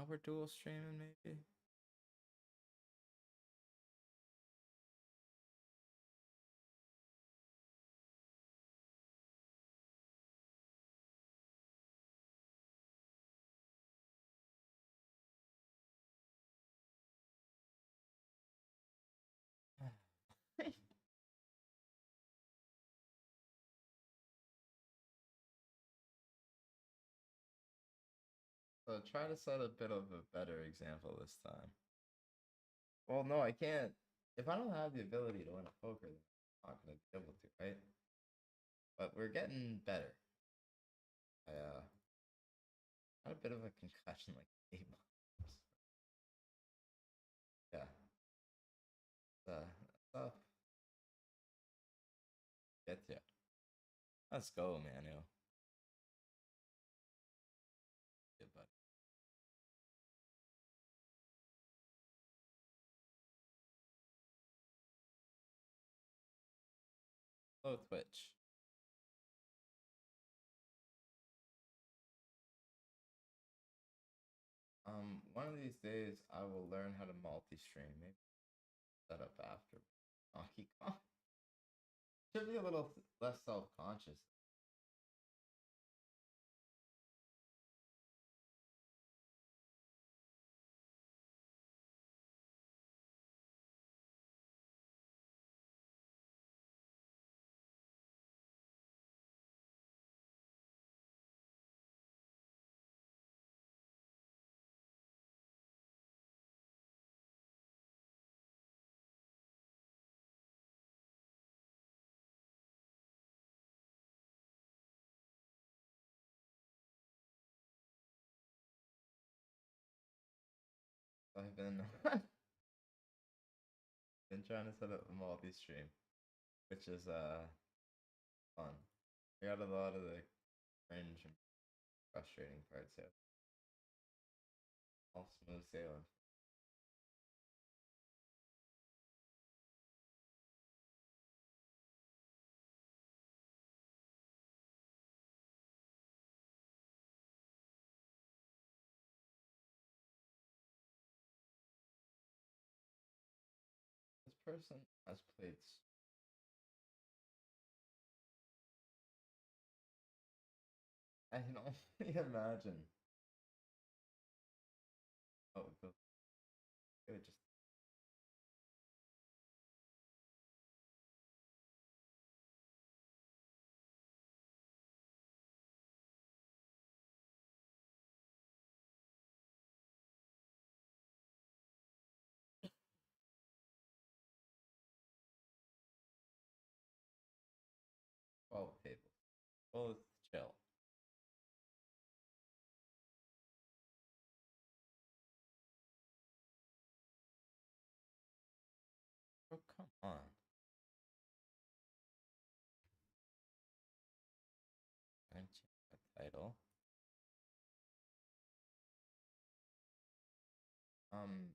Now we're dual streaming, maybe. So try to set a bit of a better example this time. Well, no, I can't. If I don't have the ability to win a poker, then I'm not gonna be able to, right? But we're getting better. I had a bit of a concussion like 8 months. Yeah. Tough. Get ya. Let's go, Manu. Good buddy. Hello, Twitch. One of these days I will learn how to multi-stream. Maybe set up after Donkey Kong. Should be a little less self-conscious. I've been trying to set up a multi-stream, which is fun. I got a lot of the cringe and frustrating parts out. All smooth sailing. This person has played. I can only imagine. Oh, it would just. Oh, table. Well, it's chill. Oh, come on. I didn't change the title. Um,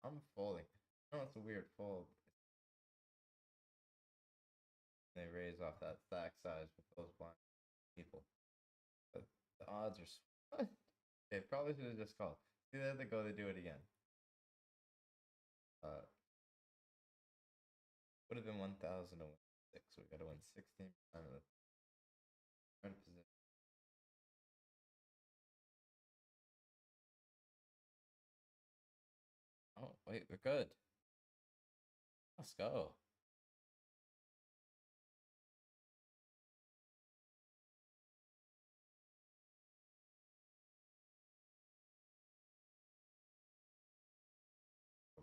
I'm folding. No, it's a weird fold. They raise off that stack size with those blind people. But the odds are. Okay, probably should have just called. See, there they go. They do it again. Would have been 1,000 to win 6. We got to win 16% of the position. Oh, wait, we're good. Let's go.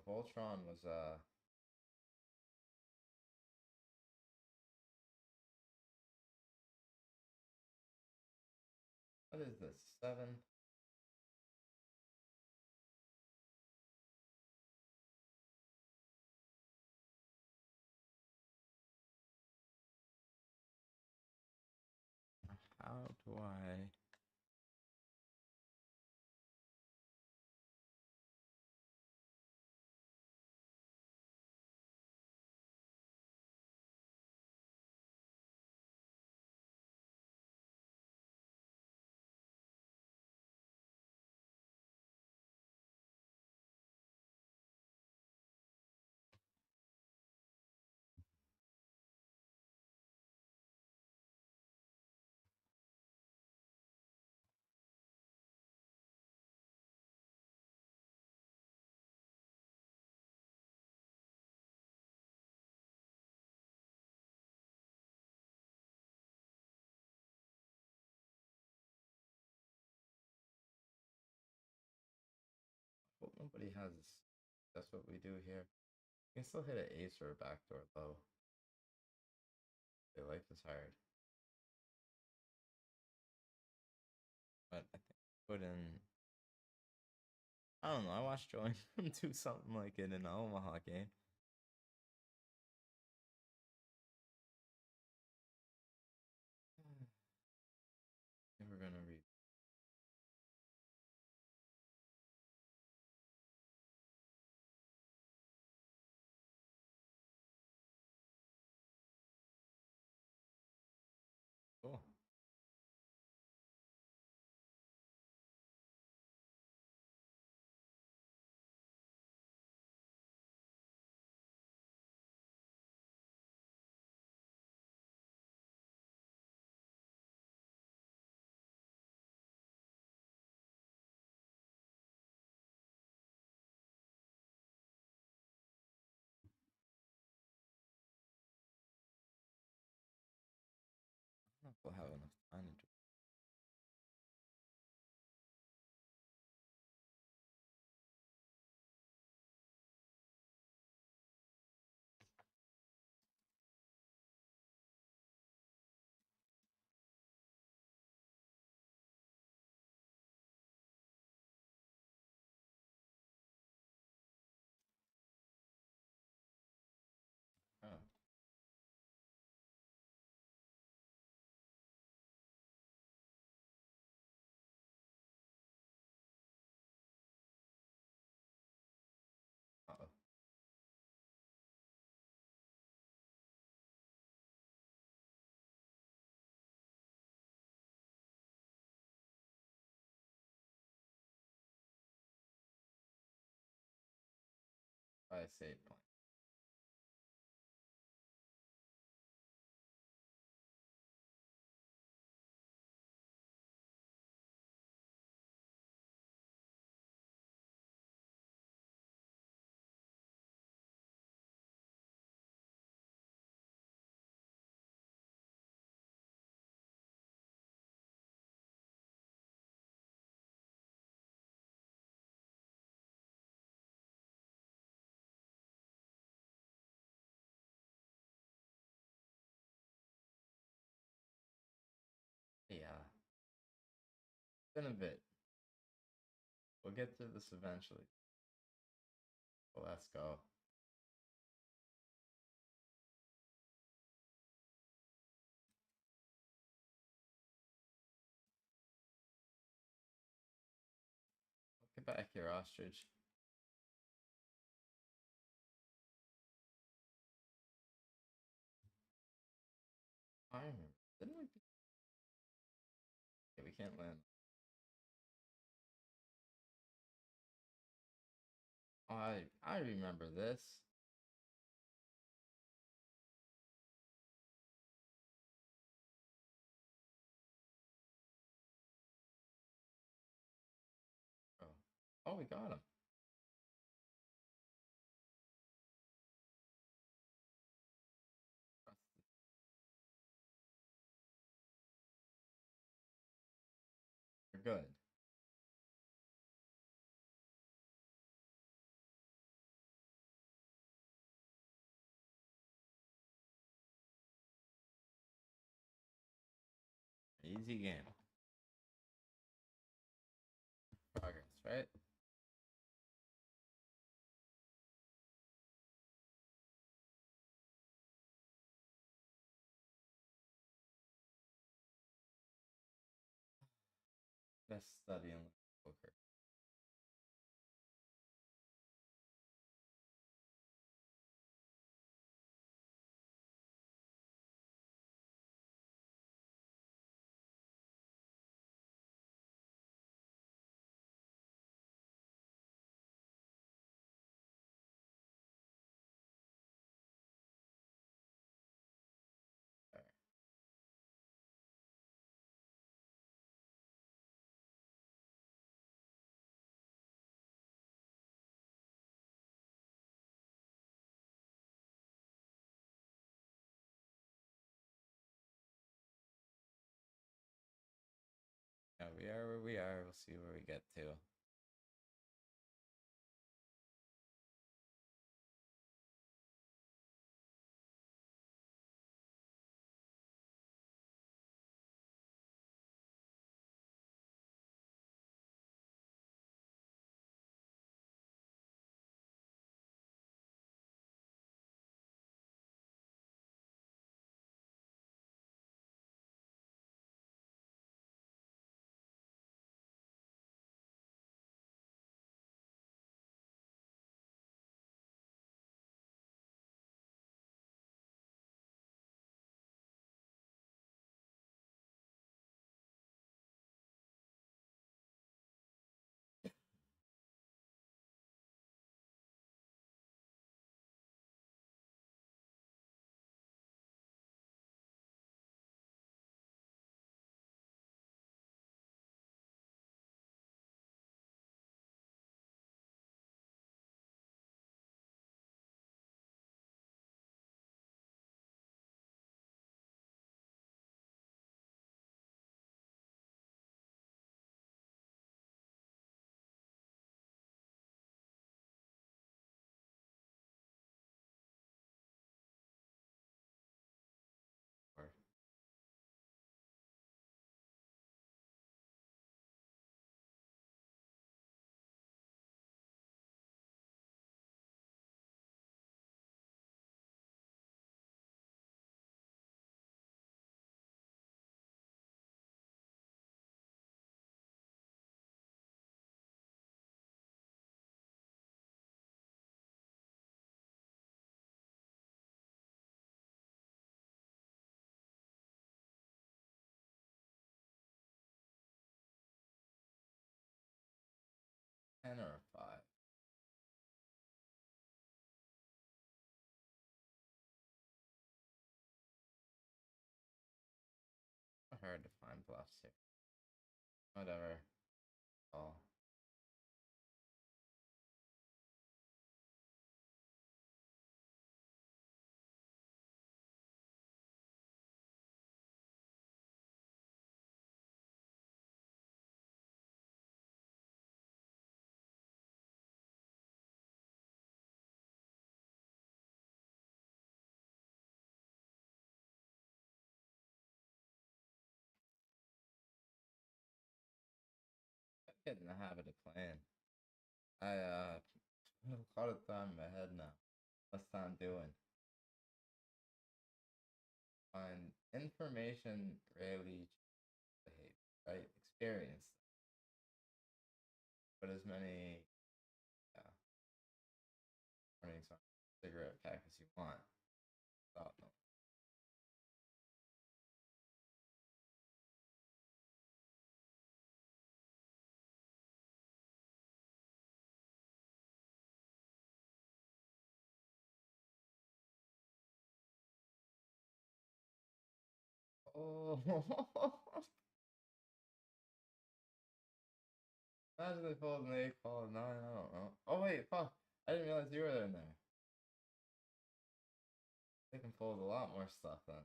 Voltron was what is this? 7? How do I everybody has. That's what we do here. You can still hit an ace or a backdoor low. Their life is hard. But I think put in. I don't know. I watched Joe Ingram do something like it in the Omaha game. We're gonna read. Cool. I don't know if we'll have enough time to do. Oh, uh-oh. I say point. Yeah, been a bit. We'll get to this eventually. Well, let's go. Get back here, ostrich. I remember. Didn't we? Yeah, we can't land. Oh, I remember this. Oh, oh, we got him. We're good. Easy game. Progress, right? Best study in poker. Yeah, we are where we are. We'll see where we get to. 10 or a 5? Hard to find bluffs here. Whatever. Oh. I get in the habit of playing. I have a lot of time in my head now. What's time doing? Find information rarely behavior, right? Experience. But as many warnings on cigarette pack as you want. Without no. Oh. Imagine they pulled an 8, followed 9, I don't know. Oh wait, fuck. I didn't realize you were in there. They can fold a lot more stuff then.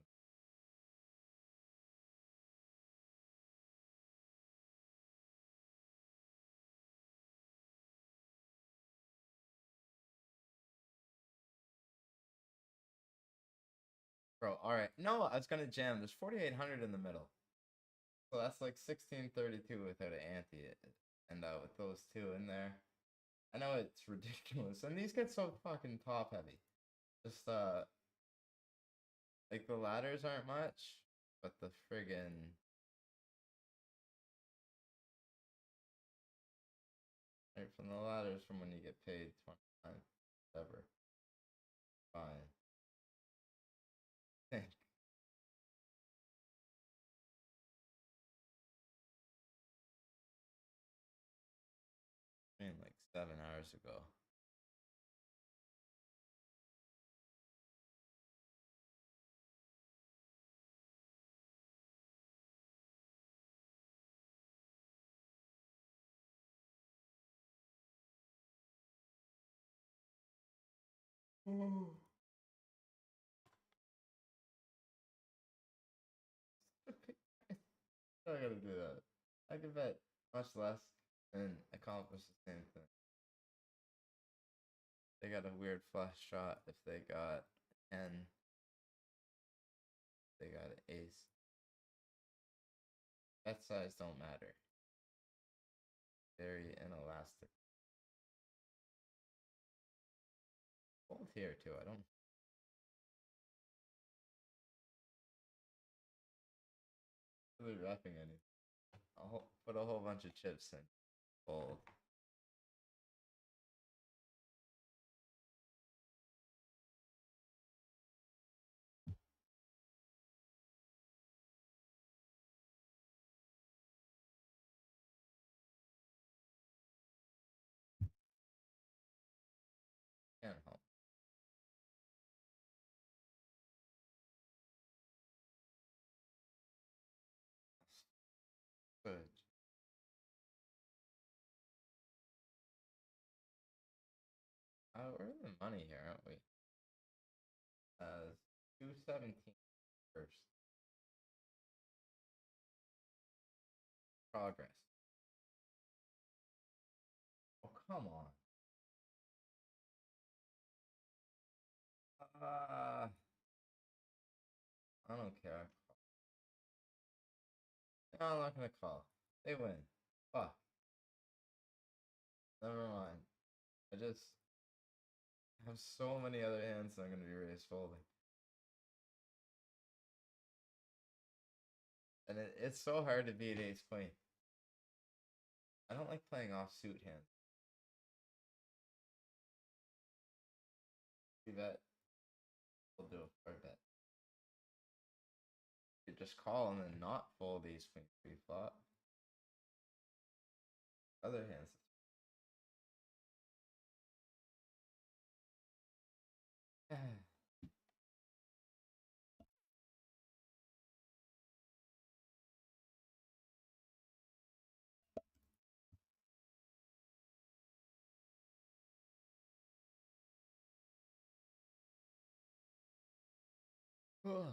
Bro, alright. No, I was gonna jam. There's 4,800 in the middle. So that's like 1632 without an ante. And with those two in there. I know it's ridiculous. And these get so fucking top heavy. Just, like the ladders aren't much, but the friggin'. Right, from the ladders from when you get paid 29, whatever. Fine. Think. I mean, like 7 hours ago. I gotta do that. I could bet much less and accomplish the same thing. They got a weird flush shot if they got 10. They got an ace. Bet size don't matter. Very inelastic. Fold here too. I don't really wrapping any. I'll put a whole bunch of chips in. Fold. Can't help. Good. We're in the money here, aren't we? 217 first. Progress. Oh, come on. I don't care. No, I'm not gonna call. They win. Fuck. Never mind. I just have so many other hands that I'm gonna be raised folding. And it's so hard to beat ace queen. I don't like playing offsuit hands. See that? We'll do a fair bet. You just call and then not fold ace queen pre-flop. Other hands. Oh.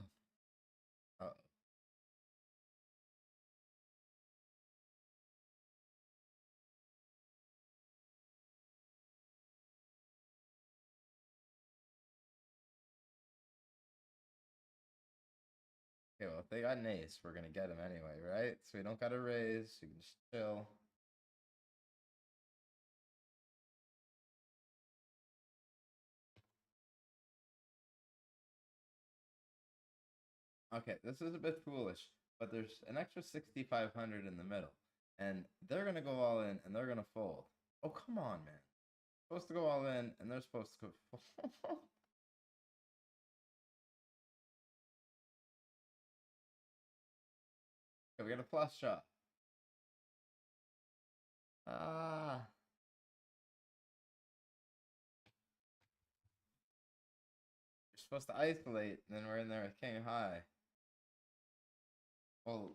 Okay, well, if they got an ace, we're gonna get him anyway, right? So we don't gotta raise. We can just chill. Okay, this is a bit foolish, but there's an extra 6,500 in the middle, and they're gonna go all in, and they're gonna fold. Oh, come on, man! Supposed to go all in, and they're supposed to go. Okay, we got a plus shot. Ah. You're supposed to isolate, and then we're in there with king high. Well,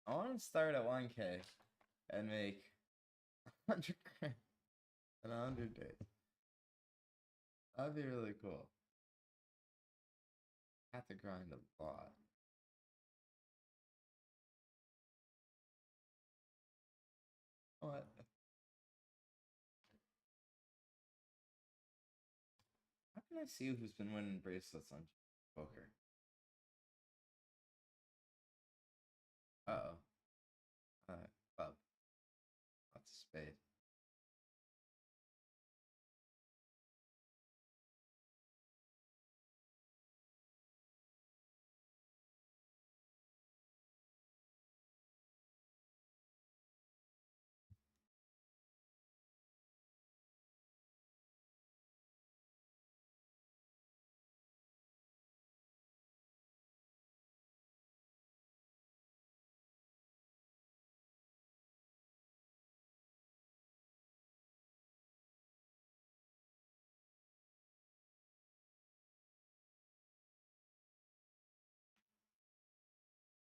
I want to start at 1K and make 100 grand in 100 days. That'd be really cool. I have to grind a lot. What? How can I see who's been winning bracelets on poker? Uh-oh. Club. Lots of spade.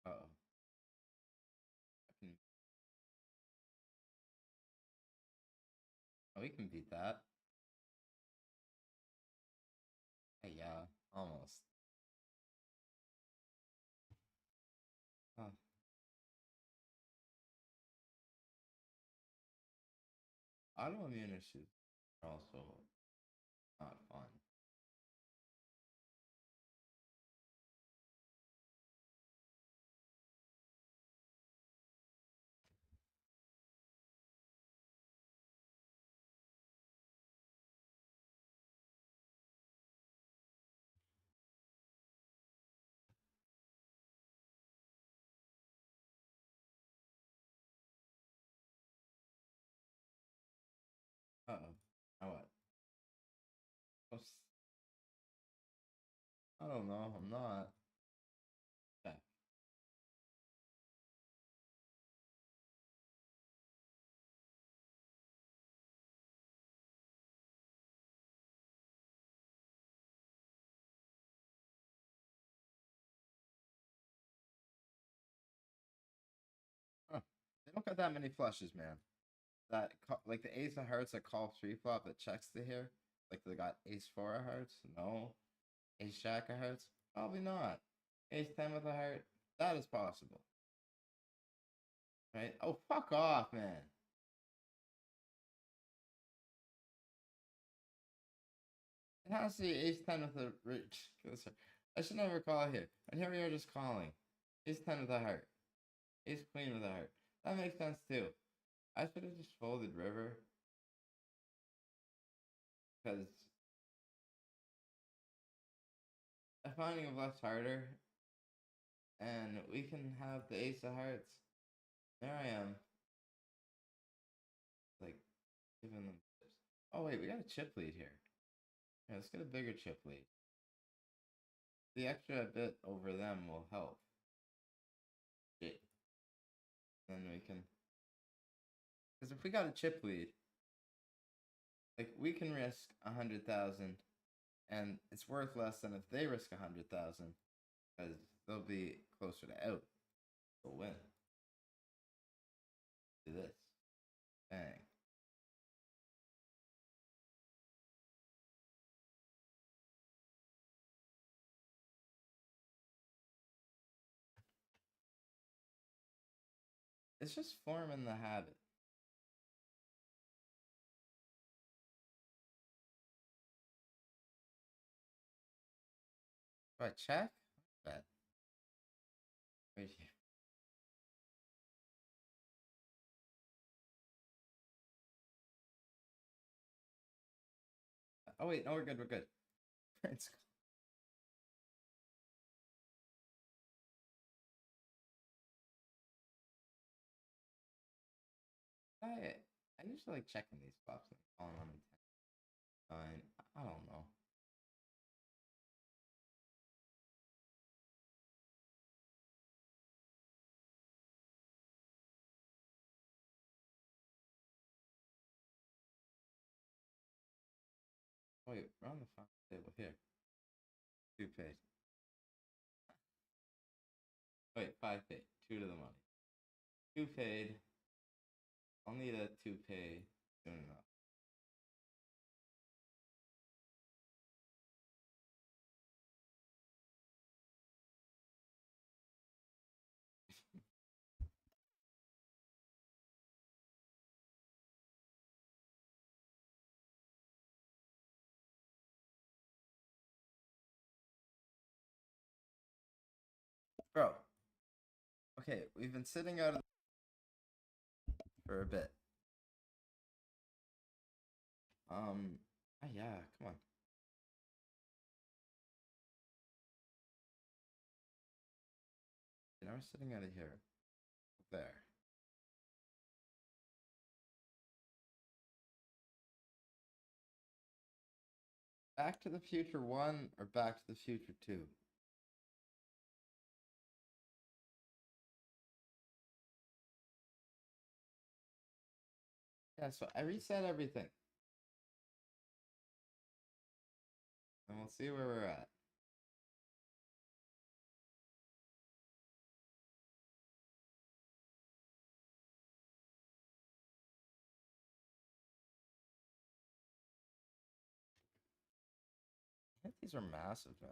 Uh-oh. Can... Oh, we can beat that. Hey, yeah, almost. Oh. Autoimmune issues are also not fun. Uh-oh. Now what? I don't know. I'm not. Check. Huh. They don't got that many flushes, man. Like the ace of hearts that call three flop that checks to here. Like they got ace four of hearts. No. Ace jack of hearts. Probably not. Ace ten with a heart. That is possible. Right? Oh, fuck off, man. It has to be ace ten with a rich. I should never call here. And here we are just calling. Ace ten with a heart. Ace queen with a heart. That makes sense too. I should have just folded river. Because I'm finding a bluff's harder. And we can have the ace of hearts. There I am. Like, giving them tips. Oh, wait, we got a chip lead here. Yeah, let's get a bigger chip lead. The extra bit over them will help. Shit. Then we can. Because if we got a chip lead, like, we can risk 100,000, and it's worth less than if they risk 100,000, because they'll be closer to out. Still win. Do this. Bang. It's just forming the habit. Do I check? Bet. Right here. Oh wait, no, we're good. We're good. It's I usually like checking these flops and calling them in 10. I don't know. Wait, we're on the final table here. 2 paid. Wait, 5 paid. 2 to the money. 2 paid. I'll need a 2 pay soon enough. Bro. Okay, we've been sitting out of for a bit. Yeah, come on. Now we're sitting out of here. There. Back to the Future 1 or Back to the Future 2? Yeah, so I reset everything. And we'll see where we're at. I think these are massive, man.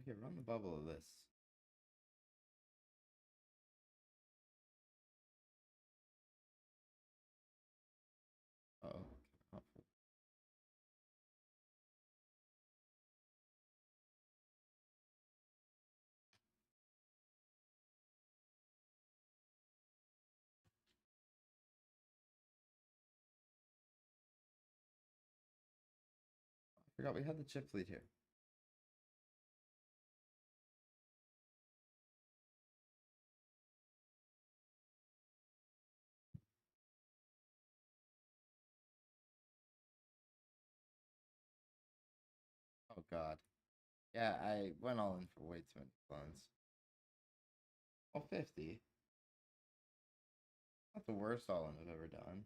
Okay, run the bubble of this. Uh-oh. I forgot we had the chip lead here. Oh god. Yeah, I went all in for way too many clones. Oh, 50. Not the worst all in I've ever done.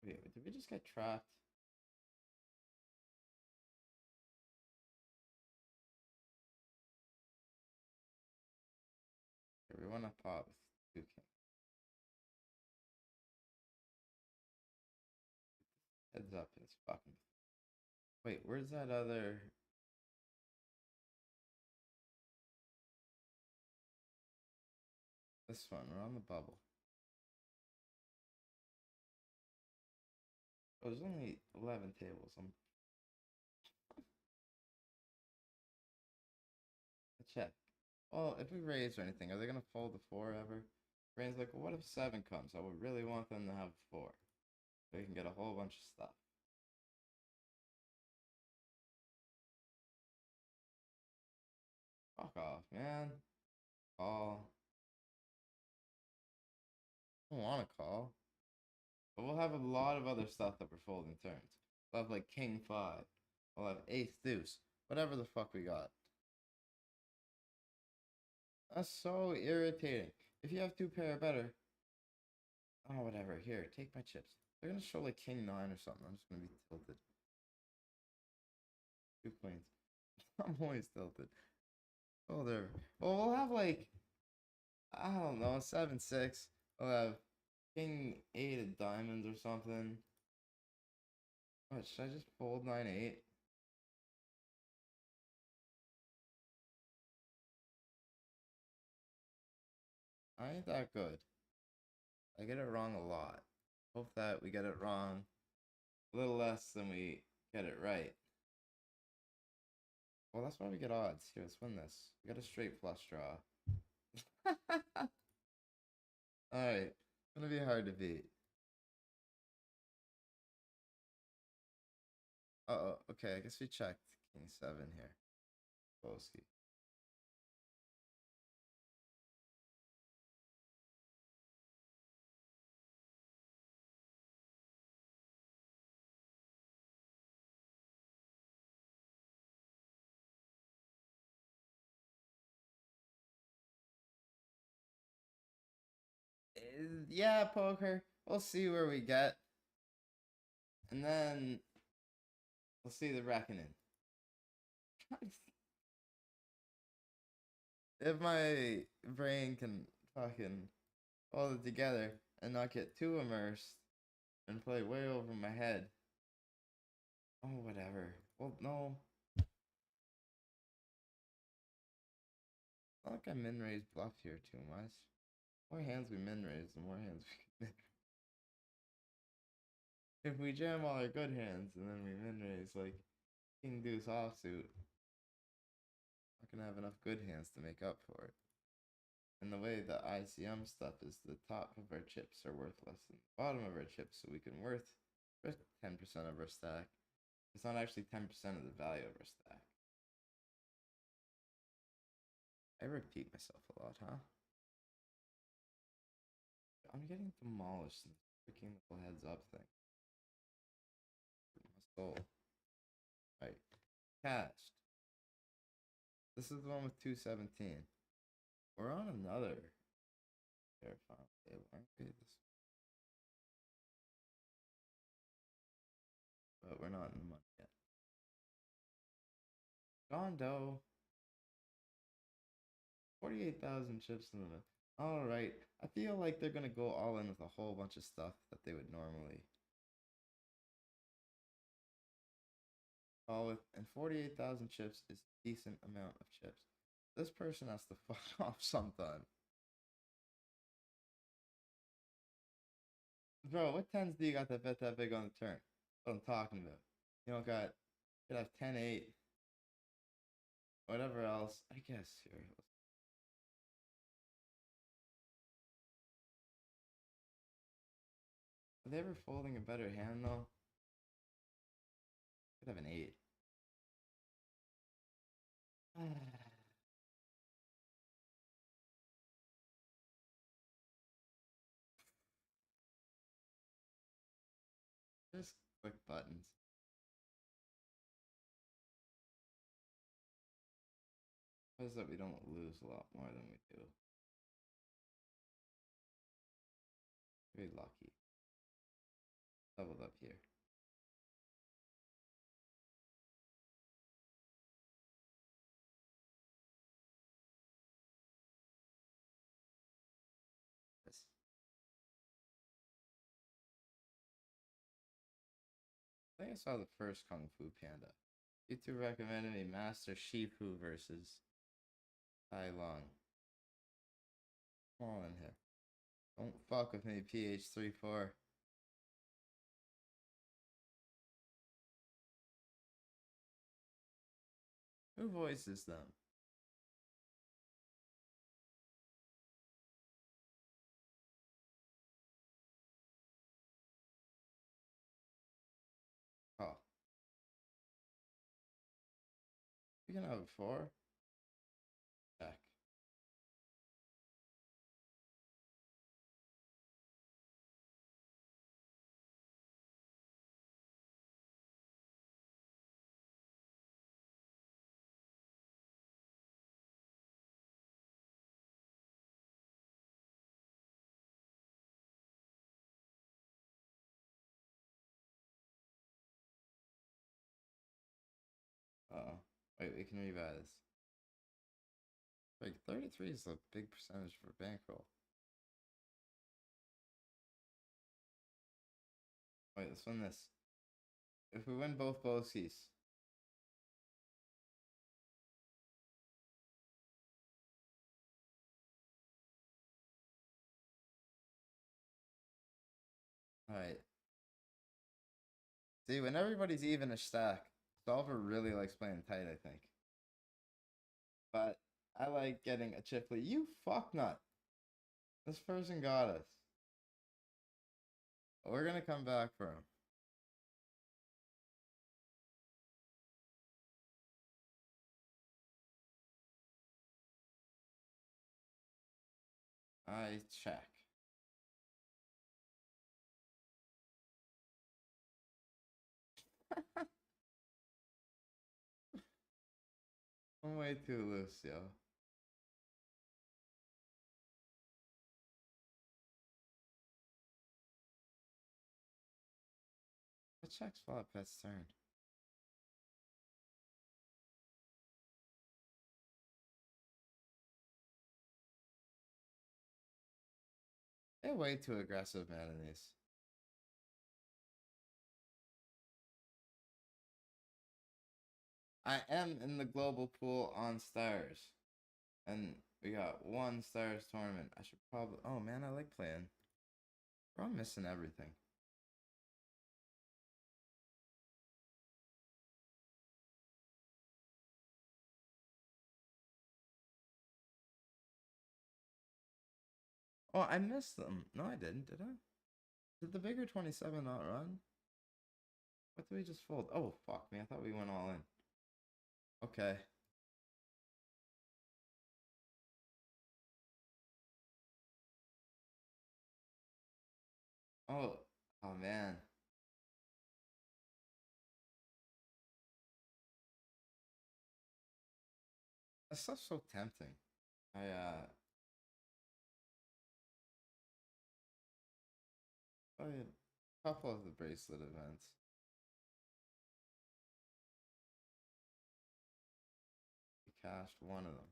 Wait, did we just get trapped? Okay, we want to pop with 2 kings. Heads up, it's fucking. Wait, where's that other? This one, we're on the bubble. Oh, there's only 11 tables. Let's check. Well, if we raise or anything, are they gonna fold the 4 ever? Brain's like, well, what if 7 comes? I would really want them to have 4. So we can get a whole bunch of stuff. Fuck off, man. Call. I don't want to call. But we'll have a lot of other stuff that we're folding turns. We'll have like king five. We'll have ace deuce. Whatever the fuck we got. That's so irritating. If you have two pair or better. Oh, whatever. Here, take my chips. They're gonna show like king nine or something. I'm just gonna be tilted. Two queens. I'm always tilted. Oh, there. Well, we'll have like, I don't know, 7-6. We'll have king eight of diamonds or something. What, should I just fold 9-8? I ain't that good. I get it wrong a lot. Hope that we get it wrong a little less than we get it right. Well, that's why we get odds. Here, let's win this. We got a straight flush draw. Alright. Gonna be hard to beat. Uh-oh. Okay, I guess we checked king 7 here. Boski. Yeah, poker. We'll see where we get. And then we'll see the reckoning. If my brain can fucking hold it together and not get too immersed and play way over my head. Oh, whatever. Well, no. Not like I min raise bluff here too much. More hands we min raise, the more hands we can min. If we jam all our good hands and then we min raise like king deuce offsuit, not gonna have enough good hands to make up for it. And the way the ICM stuff is, the top of our chips are worth less than the bottom of our chips, so we can worth 10% of our stack. It's not actually 10% of the value of our stack. I repeat myself a lot, huh? I'm getting demolished in this freaking little heads up thing. My soul. Right. Cashed. This is the one with 217. We're on another terrifying table, aren't we? But we're not in the money yet. John Doe. 48,000 chips in the. Alright. I feel like they're gonna go all in with a whole bunch of stuff that they would normally. All with, and 48,000 chips is a decent amount of chips. This person has to fuck off sometime. Bro, what tens do you got that bet that big on the turn? What I'm talking about. You don't got, you could have 10-8. Whatever else. I guess here. Are they ever folding a better hand though? Could have an 8. Just click buttons. What is that we don't lose a lot more than we do? Very lucky. Leveled up here. This. I think I saw the first Kung Fu Panda. YouTube recommended me Master Shifu versus Tai Long. Come on in here. Don't fuck with me, PH34. Who voices them? Oh. You can have a 4. Check. Wait, we can revise. Like 33 is a big percentage for bankroll. Wait, let's win this. If we win both bogeys. Alright. See, when everybody's even a stack, Solver really likes playing tight, I think. But I like getting a chip lead. You fucknut. This person got us. We're gonna come back for him. I check. I'm way too loose, yo. What checks flop pet's turn? They're way too aggressive, man, in these. I am in the global pool on stars. And we got one stars tournament. I should probably. Oh man, I like playing. Bro, I'm missing everything. Oh, I missed them. No, I didn't, did I? Did the bigger 27 not run? What did we just fold? Oh, fuck me. I thought we went all in. Okay. Oh, oh man. That stuff's so tempting. Probably a couple of the bracelet events. We cashed one of them.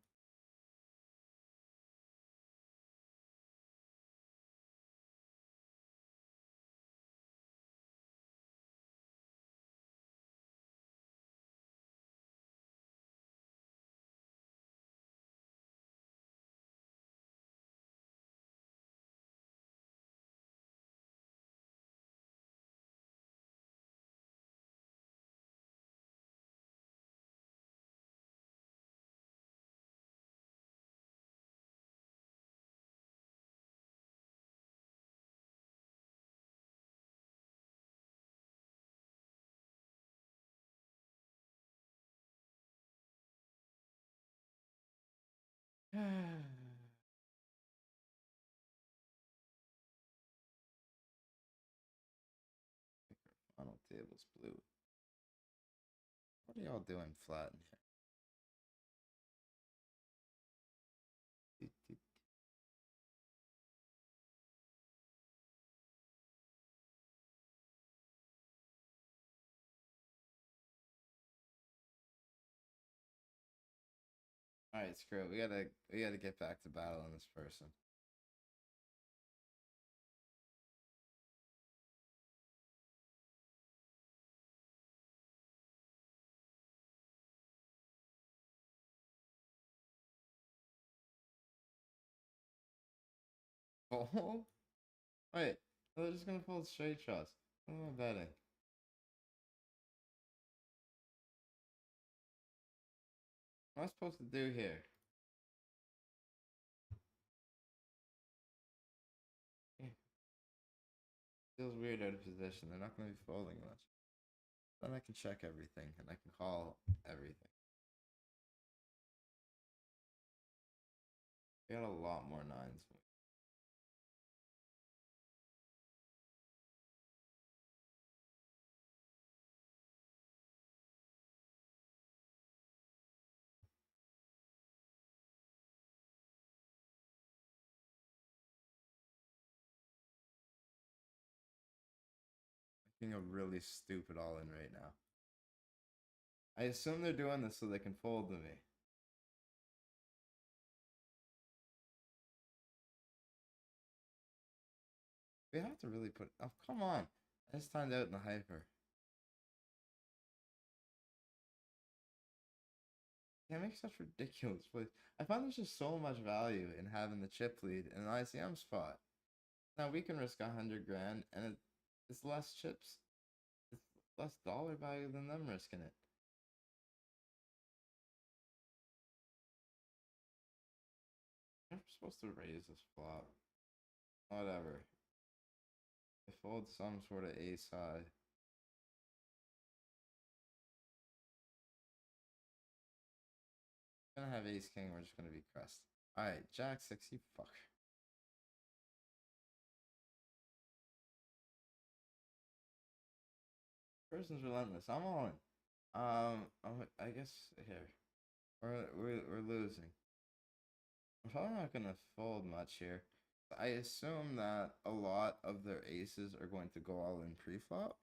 Final table's blue. What are y'all doing flat in here? All right, screw it. We gotta get back to battle on this person. Oh, wait. They're just gonna fold straight shots. What am I betting? What am I supposed to do here? Yeah. Feels weird out of position. They're not gonna be folding much. Then I can check everything and I can call everything. We got a lot more nines. Making a really stupid all in right now. I assume they're doing this so they can fold to me. We have to really put. Oh, come on. I just timed out in the hyper. Can't make such ridiculous plays. I find there's just so much value in having the chip lead in an ICM spot. Now we can risk 100 grand, and it's less chips. It's less dollar value than them risking it. I'm supposed to raise this flop. Whatever. I fold some sort of ace high. Gonna have ace king. We're just gonna be crushed. All right, jack six. You fuck. Person's relentless. I'm all in. I guess here we're losing. I'm probably not gonna fold much here. I assume that a lot of their aces are going to go all in pre-flop.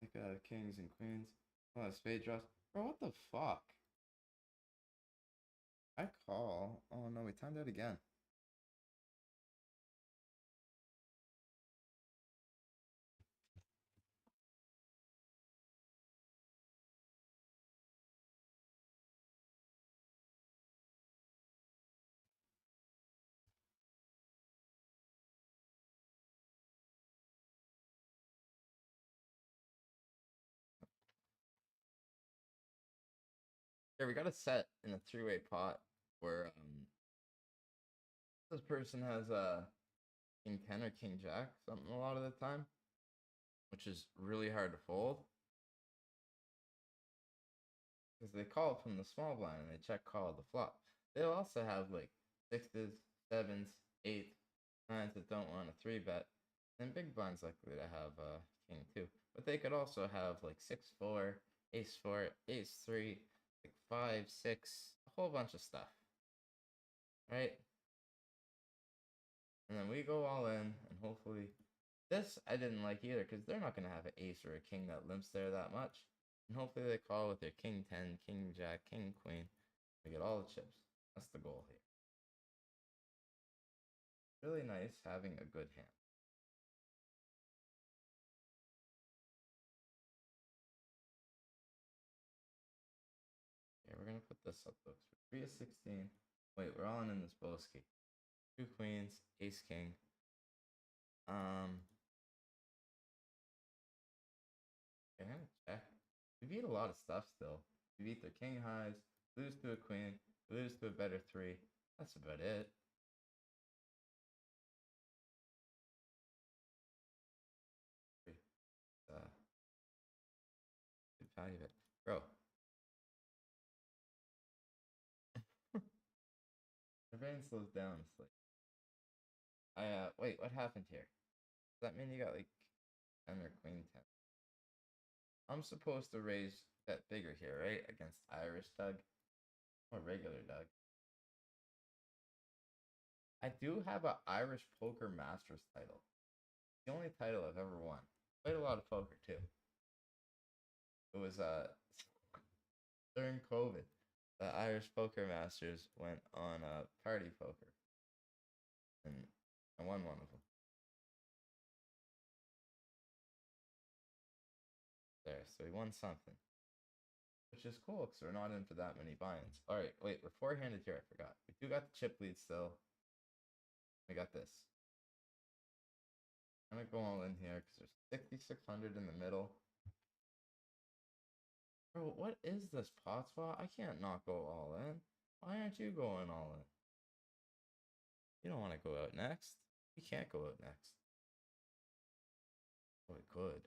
Like kings and queens. Oh, spade draws. Bro, what the fuck? I call. Oh no, we timed out again. Here we got a set in a three-way pot where this person has a king 10 or king jack something a lot of the time, which is really hard to fold because they call from the small blind and they check call the flop. They'll also have like sixes, sevens, eights, nines that don't want a three bet, and big blind's likely to have king two. But they could also have like 6-4, ace-4, ace-3, like 5-6, a whole bunch of stuff, right? And then we go all in, and hopefully, this I didn't like either because they're not gonna have an ace or a king that limps there that much. And hopefully they call with their king 10, king jack, king queen. We get all the chips. That's the goal here. Really nice having a good hand. Okay, we're gonna put this up though. 3 of 16. Wait, we're all in this Boski. 2 queens, ace king. Okay, I'm gonna check. We beat a lot of stuff still. We beat their king highs, lose to a queen, lose to a better 3. That's about it. Good value of it. Bro. My brain slows down. It's like wait, what happened here? Does that mean you got like 10 or queen 10? I'm supposed to raise that bigger here, right? Against Irish Doug or regular Doug. I do have an Irish Poker Masters title. The only title I've ever won. Played a lot of poker too. It was during COVID. The Irish Poker Masters went on party poker, and I won one of them. There, so we won something, which is cool because we're not in for that many buy-ins. All right, wait, we're four-handed here. I forgot. We do got the chip lead still. We got this. I'm gonna go all in here because there's 6,600 in the middle. Bro, what is this pot spot? I can't not go all in. Why aren't you going all in? You don't want to go out next. You can't go out next. Oh, it could.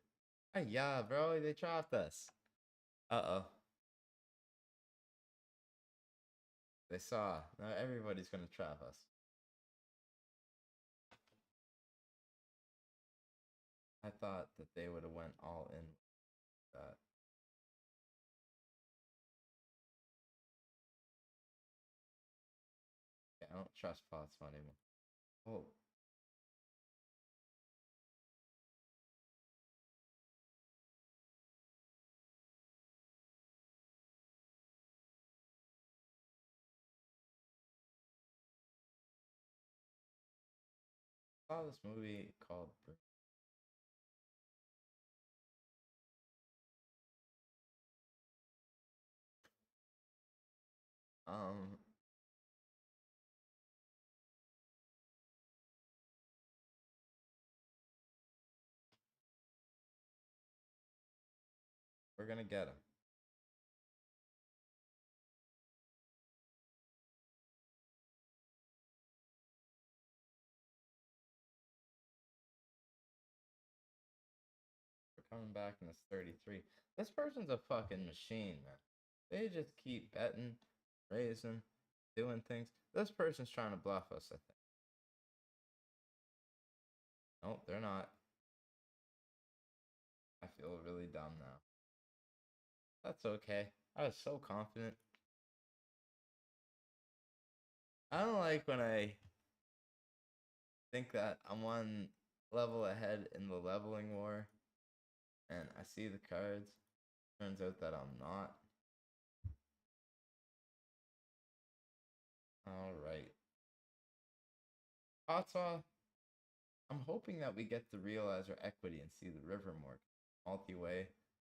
Hey, yeah, bro, they trapped us. Uh-oh. They saw. Now everybody's gonna trap us. I thought that they would have went all in with that. Yeah, I don't trust pot spot anymore. Oh. saw this movie called um we're gonna get him. We're coming back in this 33. This person's a fucking machine, man. They just keep betting, raising, doing things. This person's trying to bluff us, I think. Nope, they're not. I feel really dumb now. That's okay. I was so confident. I don't like when I think that I'm one level ahead in the leveling war and I see the cards. Turns out that I'm not. Alright. Kata, I'm hoping that we get to realize our equity and see the river more. Multi-way.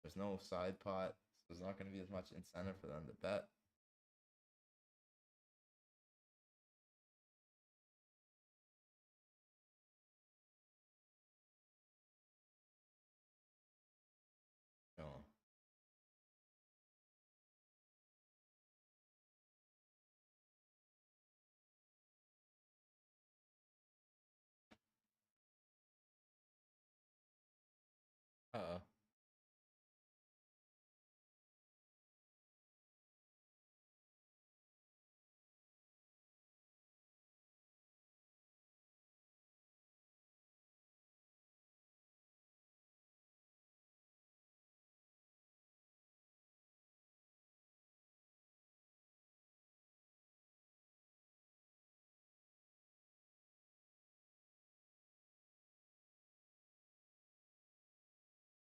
There's no side pot, so there's not going to be as much incentive for them to bet. No. Uh-oh.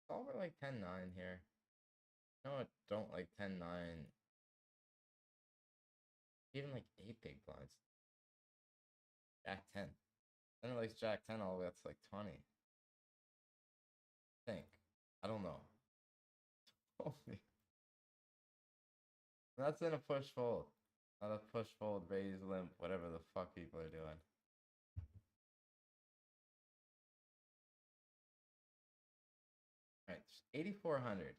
It's over like 10-9 here. No, I don't like 10-9. Even like 8 big blinds. Jack 10. Then it likes Jack 10 all the way up to like 20. I think. I don't know. That's in a push fold. Not a push fold, raise limp, whatever the fuck people are doing. Alright, 8,400.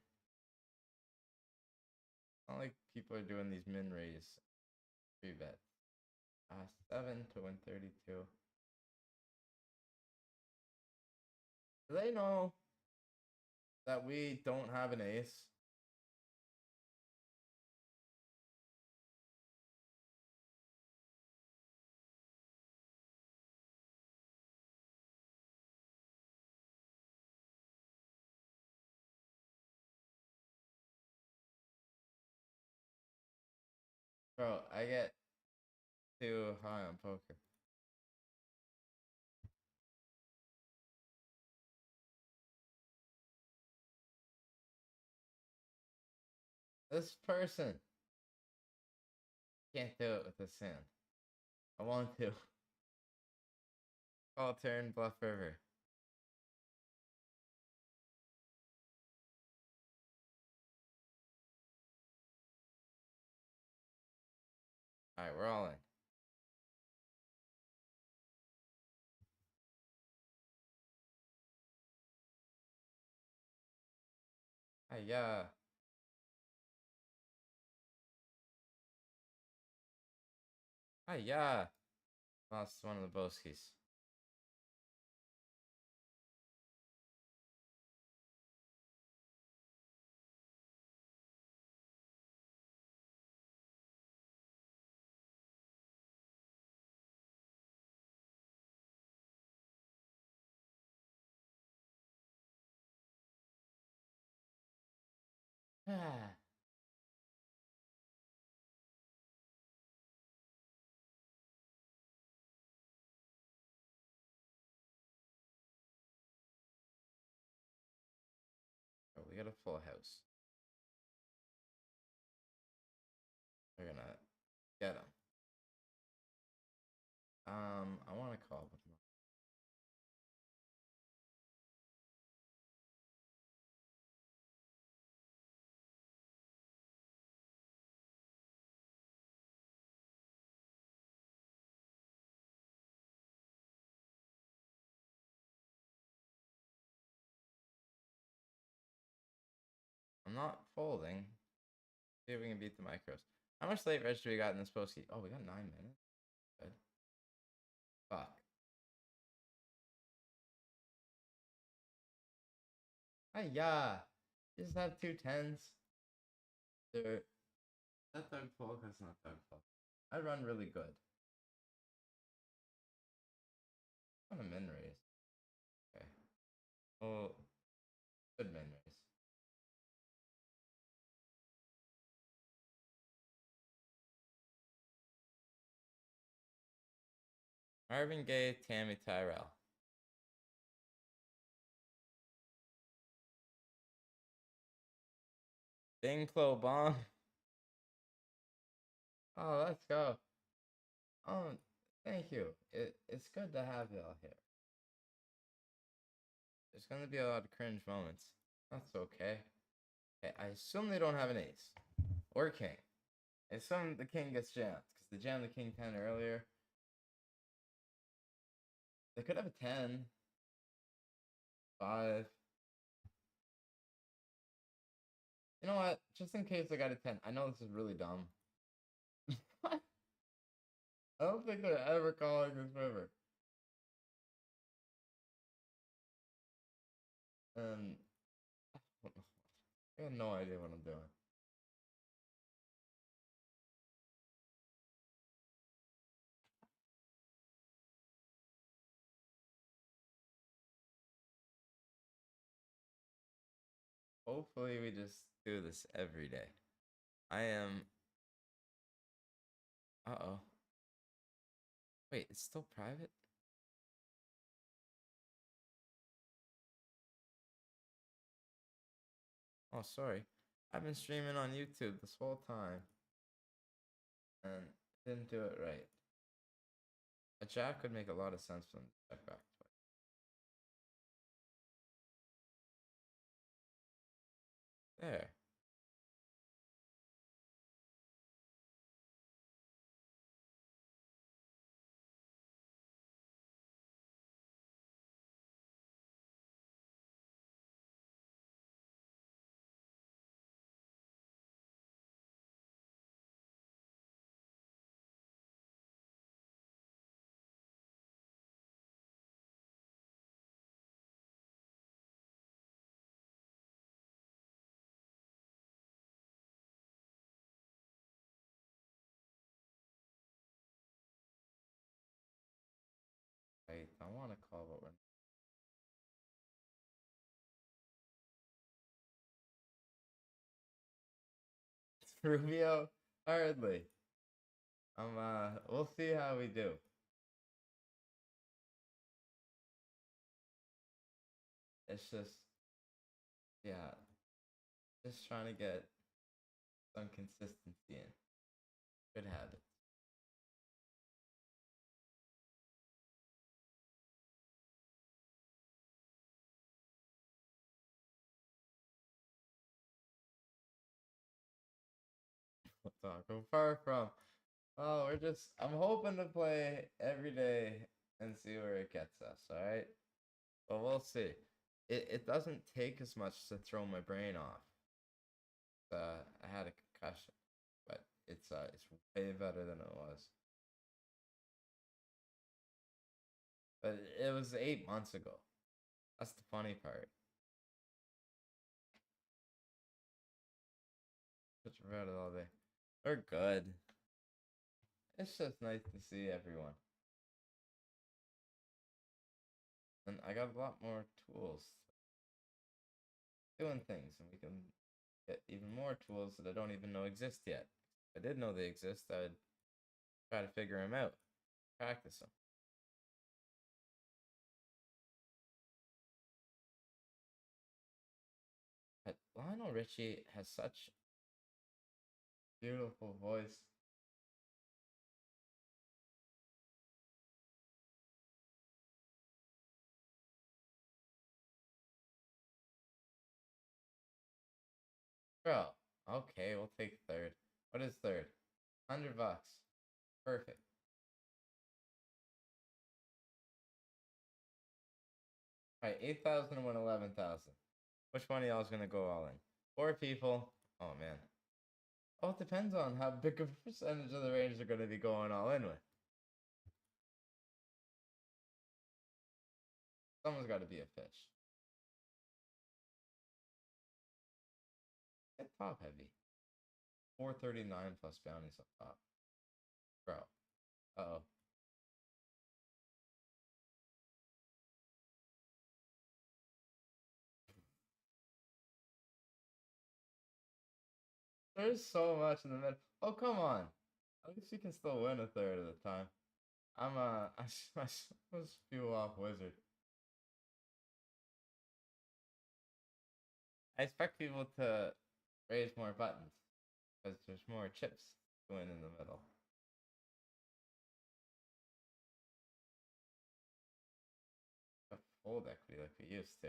Not like people are doing these min raise free bets. 7 to win 32. Do they know that we don't have an ace? Bro, I get too high on poker. This person can't do it with this hand. I want to. Call turn, bluff river. Alright, we're all in. Yeah. Yeah. Lost one of the Boskies. Ah. Oh, we got a full house. We're gonna get him. I want to call, but not folding. See if we can beat the micros. How much late reg do we got in this post? Oh, we got 9 minutes. Good. Fuck. Yeah. Just have 2 10s. They're that Doug Polk. That's not Doug Polk. I run really good. On a min raise. Okay. Oh, good min raise. Marvin Gaye, Tammy Tyrell. Bing Clo Bong. Oh, let's go. Oh, thank you. It's good to have y'all here. There's gonna be a lot of cringe moments. That's okay. Okay, I assume they don't have an ace. Or king. I assume the king gets jammed, because they jammed the king 10 earlier. They could have a 10. 5. You know what? Just in case I got a 10. I know this is really dumb. I don't think they're ever calling this river. And I have no idea what I'm doing. Hopefully we just do this every day. I am... Uh-oh. Wait, it's still private? Oh, sorry. I've been streaming on YouTube this whole time. And didn't do it right. A jack would make a lot of sense from the check back. There. Wait, I want to call what we're... It's Rubio? Hardly. We'll see how we do. It's just, yeah, just trying to get some consistency in. Good habits. Taco far from. Oh, I'm hoping to play every day and see where it gets us, alright? But we'll see. It doesn't take as much to throw my brain off. I had a concussion, but it's way better than it was. But it was 8 months ago. That's the funny part. Put your red all day. We're good. It's just nice to see everyone. And I got a lot more tools doing things, and we can get even more tools that I don't even know exist yet. If I did know they exist, I'd try to figure them out, practice them. But Lionel Richie has such beautiful voice. Bro, okay, we'll take third. What is third? $100. Perfect. Alright, 8,000 and 11,000. Which one of y'all is gonna go all in? Four people. Oh man. Oh, it depends on how big a percentage of the range are going to be going all in with. Someone's got to be a fish. Get top heavy. 439 plus bounties up top. Bro. Uh-oh. There's so much in the middle. Oh, come on. At least you can still win a third of the time. I was spew off wizard. I expect people to raise more buttons because there's more chips going in the middle. A fold equity like we used to.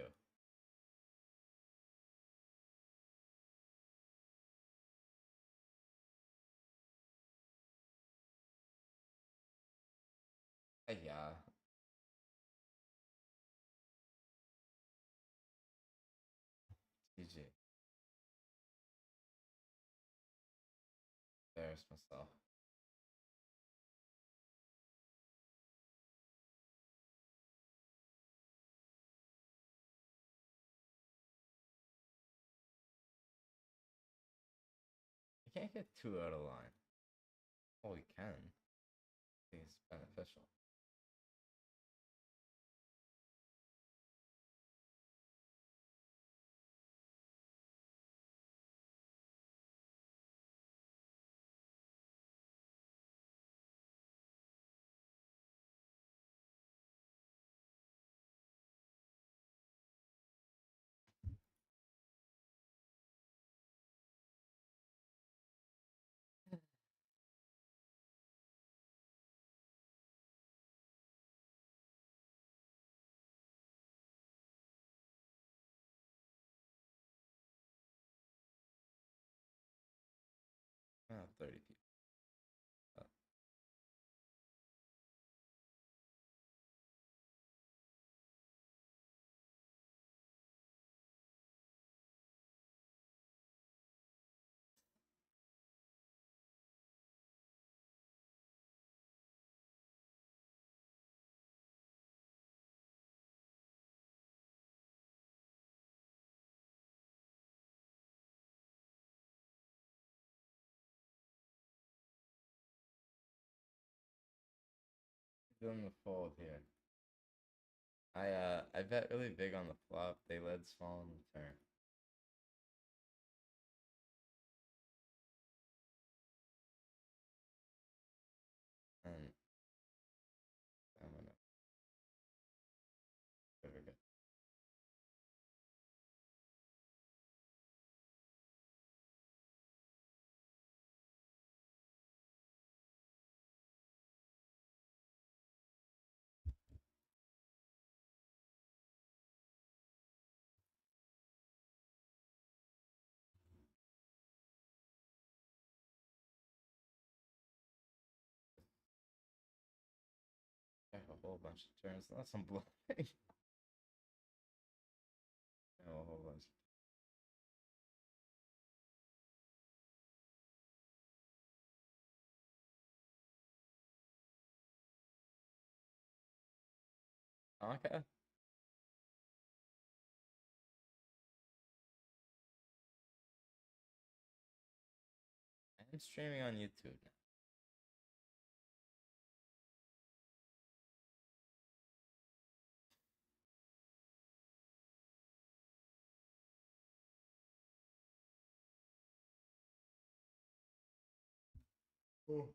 Yeah. GG. There's myself. You can't get two out of line. Oh, you can. I think it's beneficial. Ah, 30 people. Oh. Doing the fold here. I bet really big on the flop. They led small on the turn. And I'm gonna give it a go. I have a whole bunch of turns. Unless I'm blowing. I have a whole bunch. Okay. I'm streaming on YouTube now. Oh.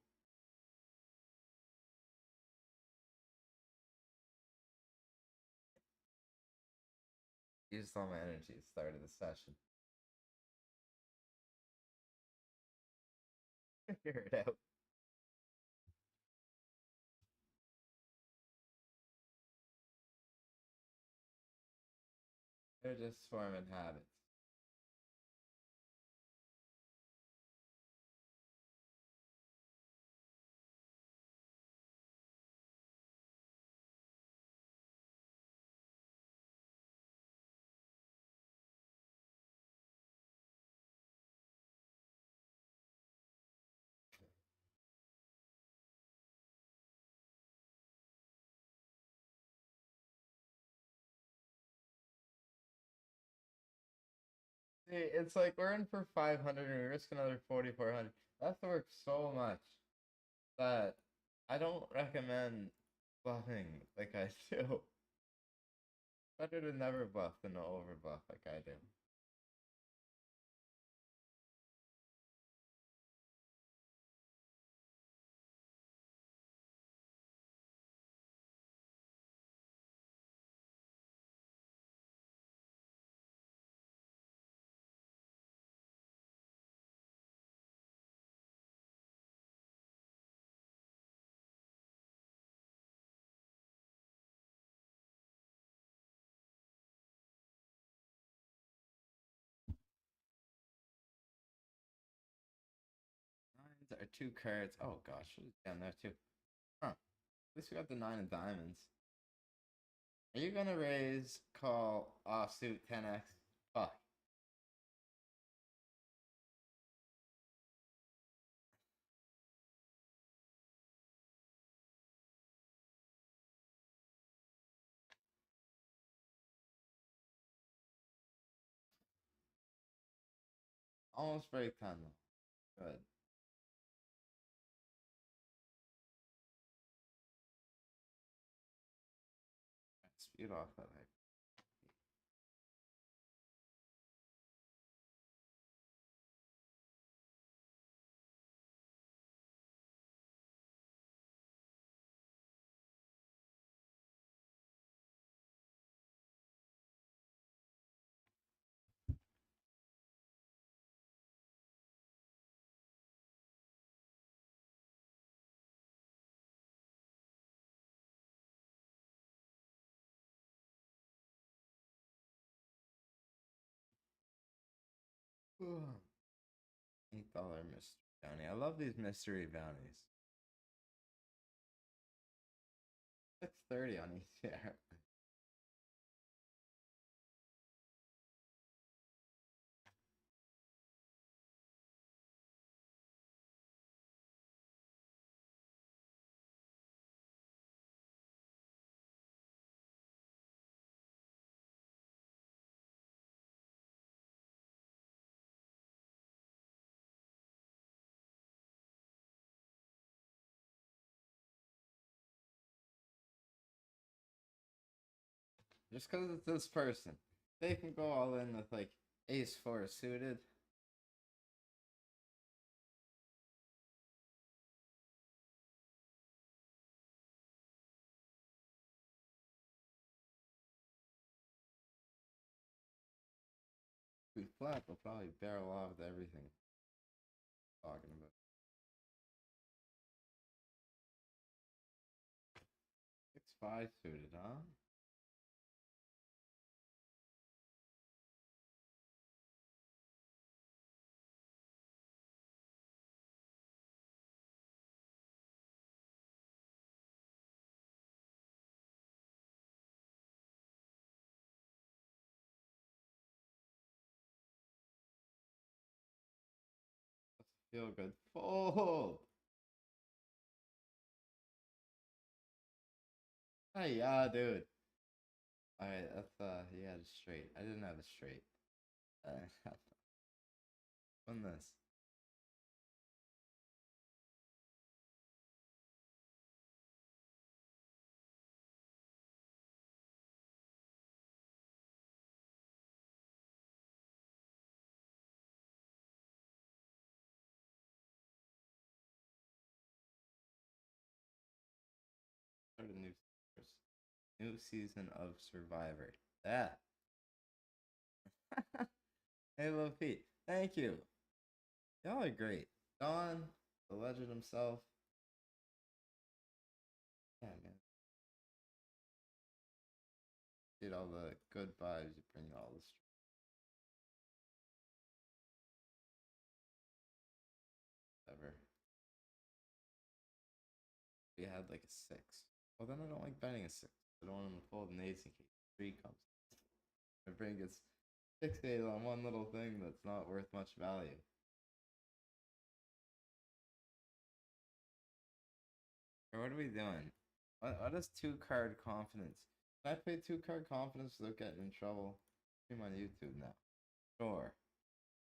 Used all my energy at the start of the session. Figure it out. They're just forming habits. It's like we're in for 500 and we risk another 4,400. That's worth so much that I don't recommend bluffing like I do. Better to never bluff than to over bluff like I do. Nines are two cards. Oh gosh, what is down there too? Huh. At least we got the nine of diamonds. Are you gonna raise, call, offsuit 10x? Fuck. Almost break 10 though. Good. Speed off that hype. $8 mystery bounty. I love these mystery bounties. 630 on each share. Just because it's this person. They can go all in with like ace four suited. We flat, they'll probably barrel off with everything. Talking about 6-5 suited, huh? Feel good. Fold. Hey, dude. Alright, that's he had a straight. I didn't have a straight. Win this. Start a new season of Survivor. Yeah. Halo Pete. Thank you. Y'all are great. Don, the legend himself. Yeah, man. Did all the good vibes you bring all this. Ever. We had like a six. Well, then I don't like betting a six. I don't want him to fold an ace in case three comes. My brain gets fixated on one little thing that's not worth much value. Or what are we doing? What is two card confidence? Can I play two card confidence without getting in trouble? Stream on YouTube now. Sure.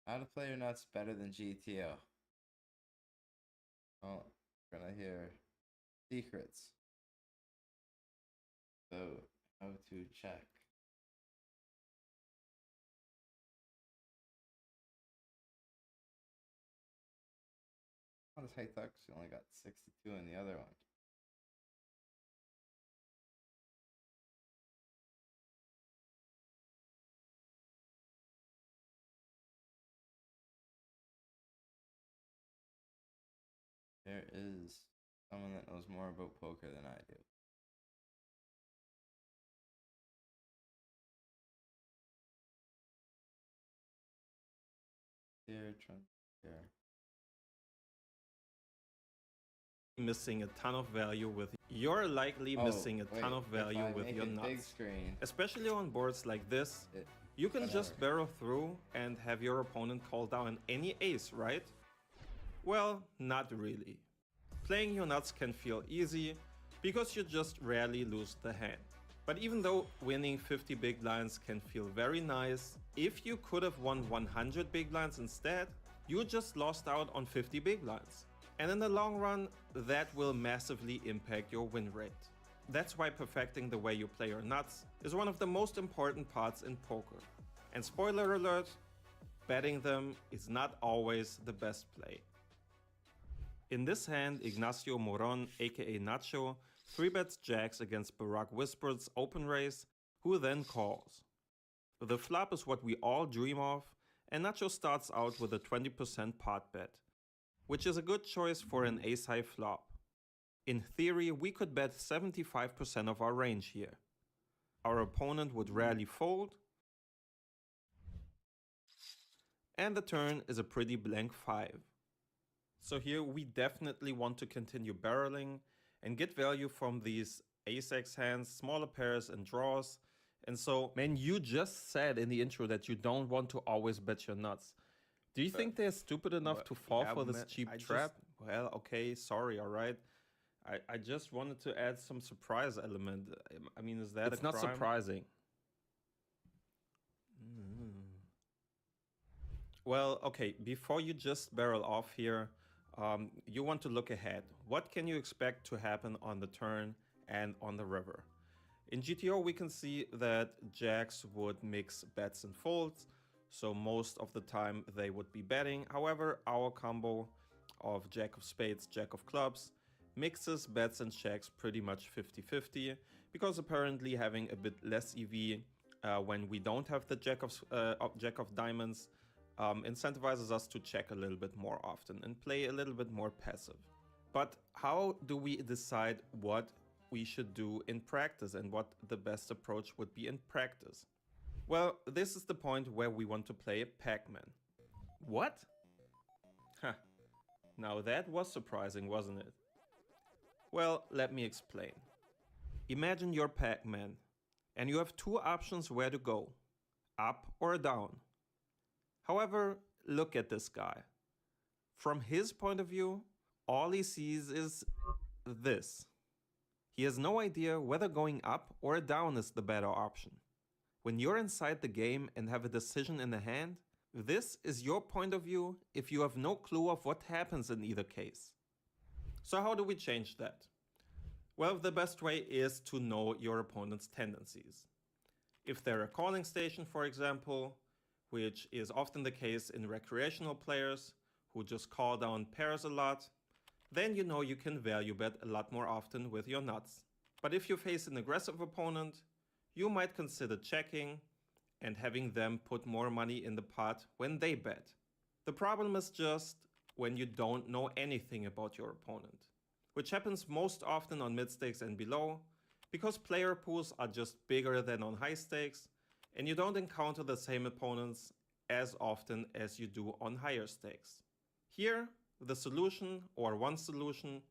How to play your nuts better than GTO. Oh, we're gonna hear secrets. So, how to check. On this high tux, you only got 62 in the other one. There is someone that knows more about poker than I do. Here, here. Missing a ton of value with you're likely missing a ton of value with your nuts, especially on boards like this. You can just barrel through and have your opponent call down any ace, right? Well, not really. Playing your nuts can feel easy because you just rarely lose the hand. But even though winning 50 big blinds can feel very nice, if you could have won 100 big blinds instead, you just lost out on 50 big blinds. And in the long run, that will massively impact your win rate. That's why perfecting the way you play your nuts is one of the most important parts in poker. And spoiler alert, betting them is not always the best play. In this hand, Ignacio Moron, aka Nacho, 3-bets jacks against Barack Whispered's open raise, who then calls. The flop is what we all dream of, and Nacho starts out with a 20% pot bet, which is a good choice for an ace-high flop. In theory, we could bet 75% of our range here. Our opponent would rarely fold, and the turn is a pretty blank 5. So here we definitely want to continue barreling and get value from these ace-x hands, smaller pairs and draws. And so, man, you just said in the intro that you don't want to always bet your nuts. Do you think they're stupid enough to fall for this cheap trap? Well, okay, sorry, all right. I just wanted to add some surprise element. I mean, is that it's not surprising. Well, okay, before you just barrel off here, you want to look ahead. What can you expect to happen on the turn and on the river? In GTO, we can see that jacks would mix bets and folds, so most of the time they would be betting. However, our combo of jack of spades, jack of clubs mixes bets and checks pretty much 50-50, because apparently having a bit less EV when we don't have the jack of diamonds incentivizes us to check a little bit more often and play a little bit more passive. But how do we decide what we should do in practice and what the best approach would be in practice? Well, this is the point where we want to play Pac-Man. What? Huh. Now that was surprising, wasn't it? Well, let me explain. Imagine you're Pac-Man and you have two options where to go, up or down. However, look at this guy. From his point of view, all he sees is this. He has no idea whether going up or down is the better option. When you're inside the game and have a decision in the hand, this is your point of view if you have no clue of what happens in either case. So how do we change that? Well, the best way is to know your opponent's tendencies. If they're a calling station, for example, which is often the case in recreational players who just call down pairs a lot, then you know you can value bet a lot more often with your nuts. But if you face an aggressive opponent, you might consider checking and having them put more money in the pot when they bet. The problem is just when you don't know anything about your opponent, which happens most often on mid stakes and below, because player pools are just bigger than on high stakes, and you don't encounter the same opponents as often as you do on higher stakes. Here, the solution, or one solution,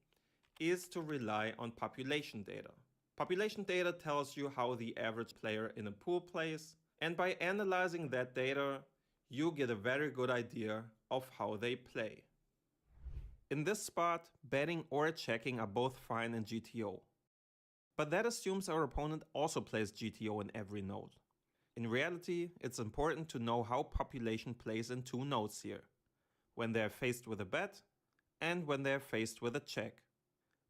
is to rely on population data. Population data tells you how the average player in a pool plays, and by analyzing that data, you get a very good idea of how they play. In this spot, betting or checking are both fine in GTO. But that assumes our opponent also plays GTO in every node. In reality, it's important to know how population plays in two nodes here, when they're faced with a bet and when they're faced with a check.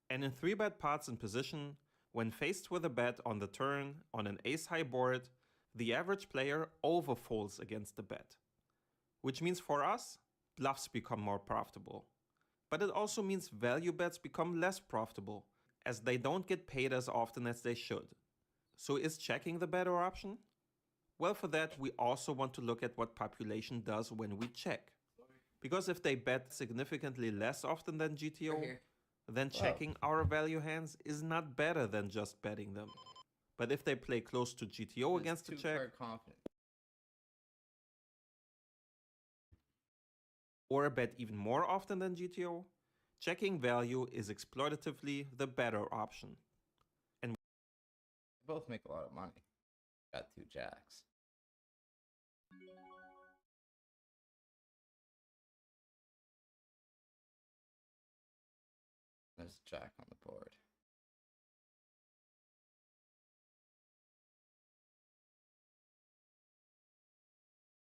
And in 3-bet parts in position, when faced with a bet on the turn on an ace-high board, the average player overfolds against the bet. Which means for us, bluffs become more profitable. But it also means value bets become less profitable, as they don't get paid as often as they should. So is checking the better option? Well, for that we also want to look at what population does when we check. Because if they bet significantly less often than GTO, then checking our value hands is not better than just betting them. But if they play close to GTO against the check, or bet even more often than GTO, checking value is exploitatively the better option. And they both make a lot of money. Got 2 jacks. There's a jack on the board.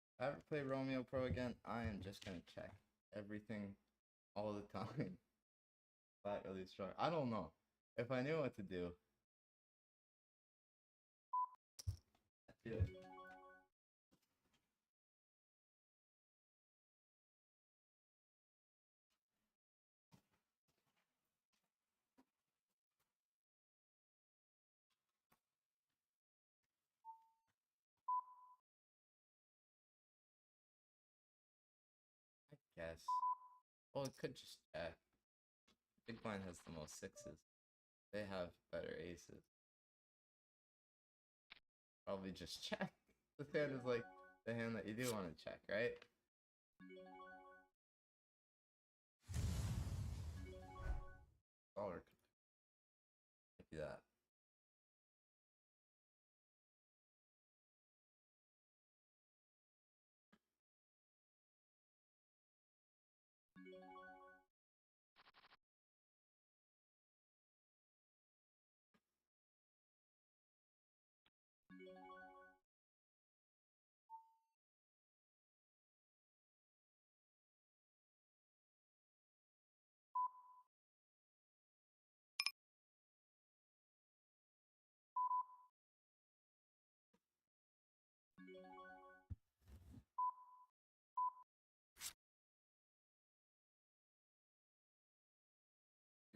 If I ever play Romeo Pro again, I am just gonna check everything all the time. Flat really strong. I don't know. If I knew what to do, I'd do it. Guess. Well, it could just check. Big blind has the most 6s. They have better aces. Probably just check. This hand is like the hand that you do want to check, right? Dollar could do that.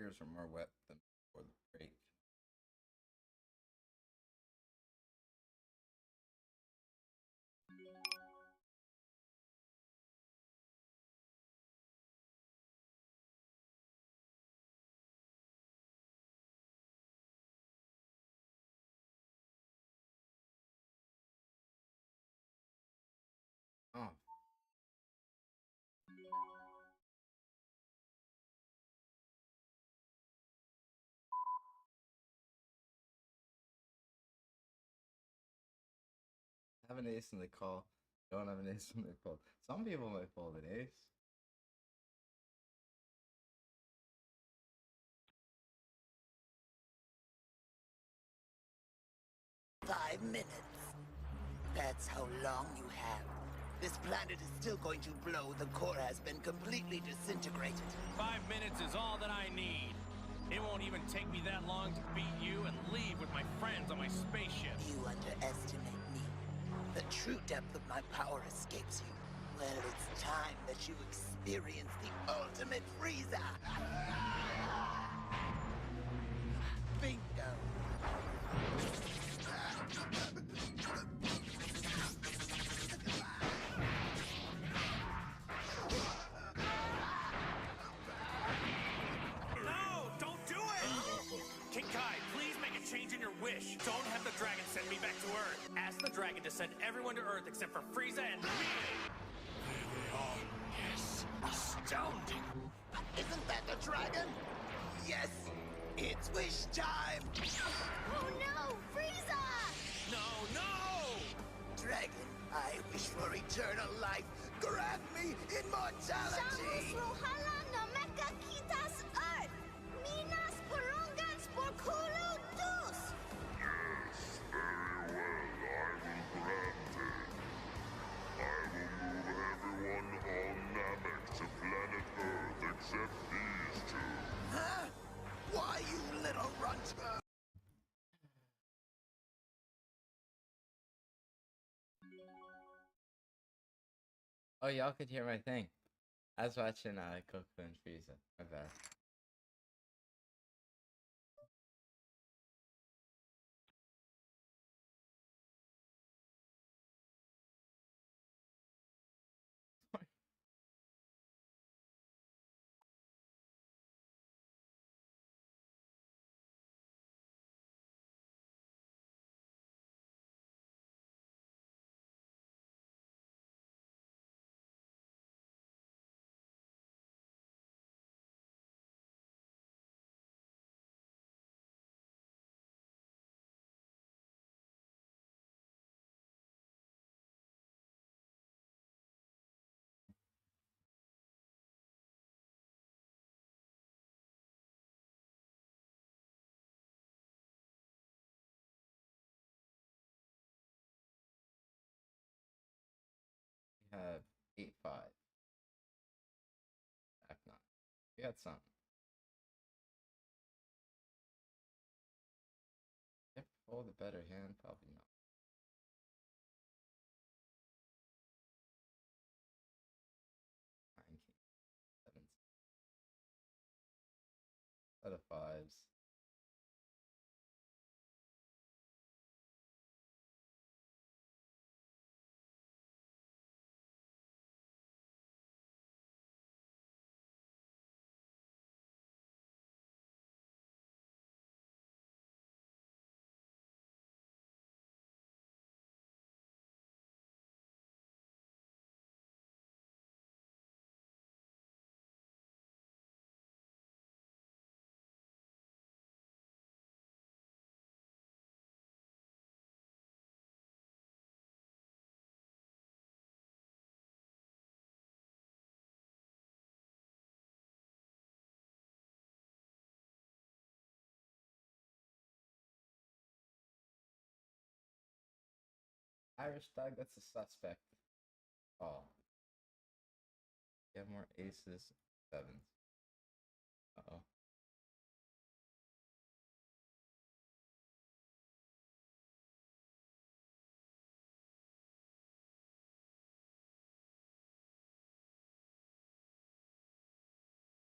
Ears are more wet than before the break. Oh. Have an ace and they call. Don't have an ace and they fold. Some people might fold an ace. "5 minutes. That's how long you have. This planet is still going to blow. The core has been completely disintegrated. 5 minutes is all that I need. It won't even take me that long to beat you and leave with my friends on my spaceship. You underestimate me. The true depth of my power escapes you. Well, it's time that you experience the ultimate Frieza. Bingo. No! Don't do it! King Kai, please make a change in your wish. Don't have the dragon send me back to Earth. Ask the dragon to send everyone to Earth except for Frieza and me. There they are. Yes. Astounding. Isn't that the dragon? Yes. It's wish time. Oh no, Frieza! No, no! Dragon, I wish for eternal life. Grant me immortality. Shamus Rohala no Mecha Kitas Earth! Minas Purungans por Kulu Dus! Yes, very well. I will grant Oh, y'all could hear my thing. I was watching Goku and Frieza. My bad. We have 8-5. F9. We got something. If hold a better hand, probably not. Nine king, 7, set of fives. Irish dog, that's a suspect. Oh. You have more aces, sevens. Uh-oh.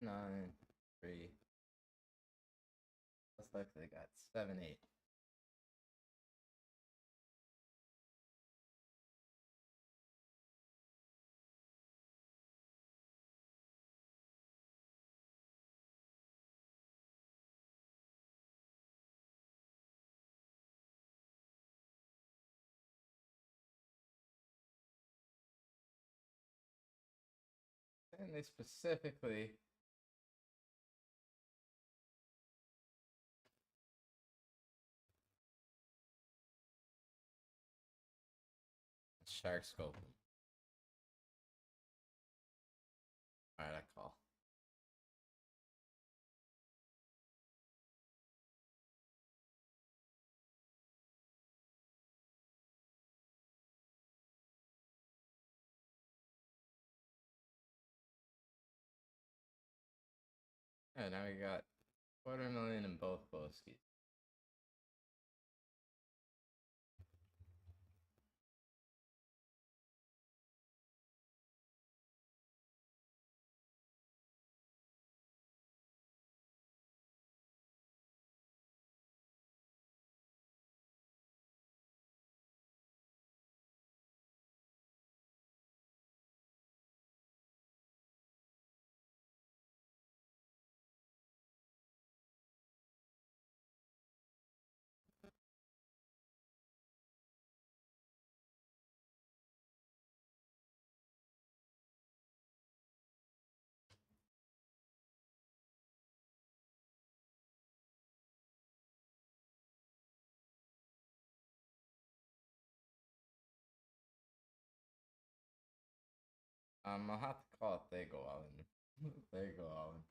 Nine, 3. Most likely got 7, 8. And they specifically shark scope. Alright, I call. Yeah, now we got 250,000 in both Boskies. I'll have to call it they go all in. They go all in.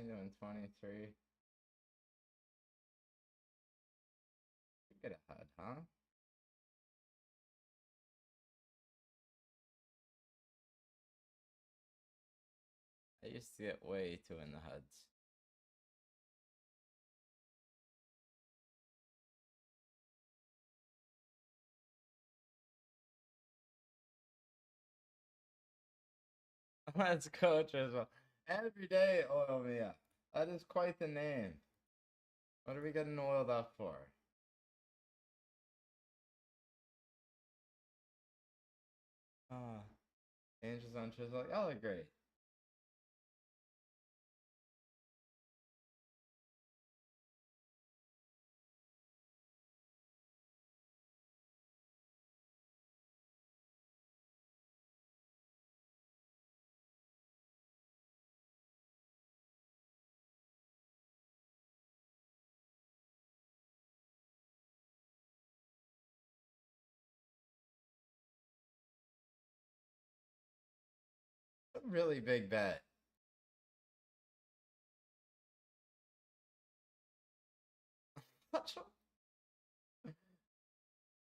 I'm doing 23. Get ahead, huh? I used to get way too in the heads. Let's go, Chisel. Every day, oil me up. That is quite the name. What are we getting oiled up for? Ah, Angels on Chisel. Y'all are great. A really big bet.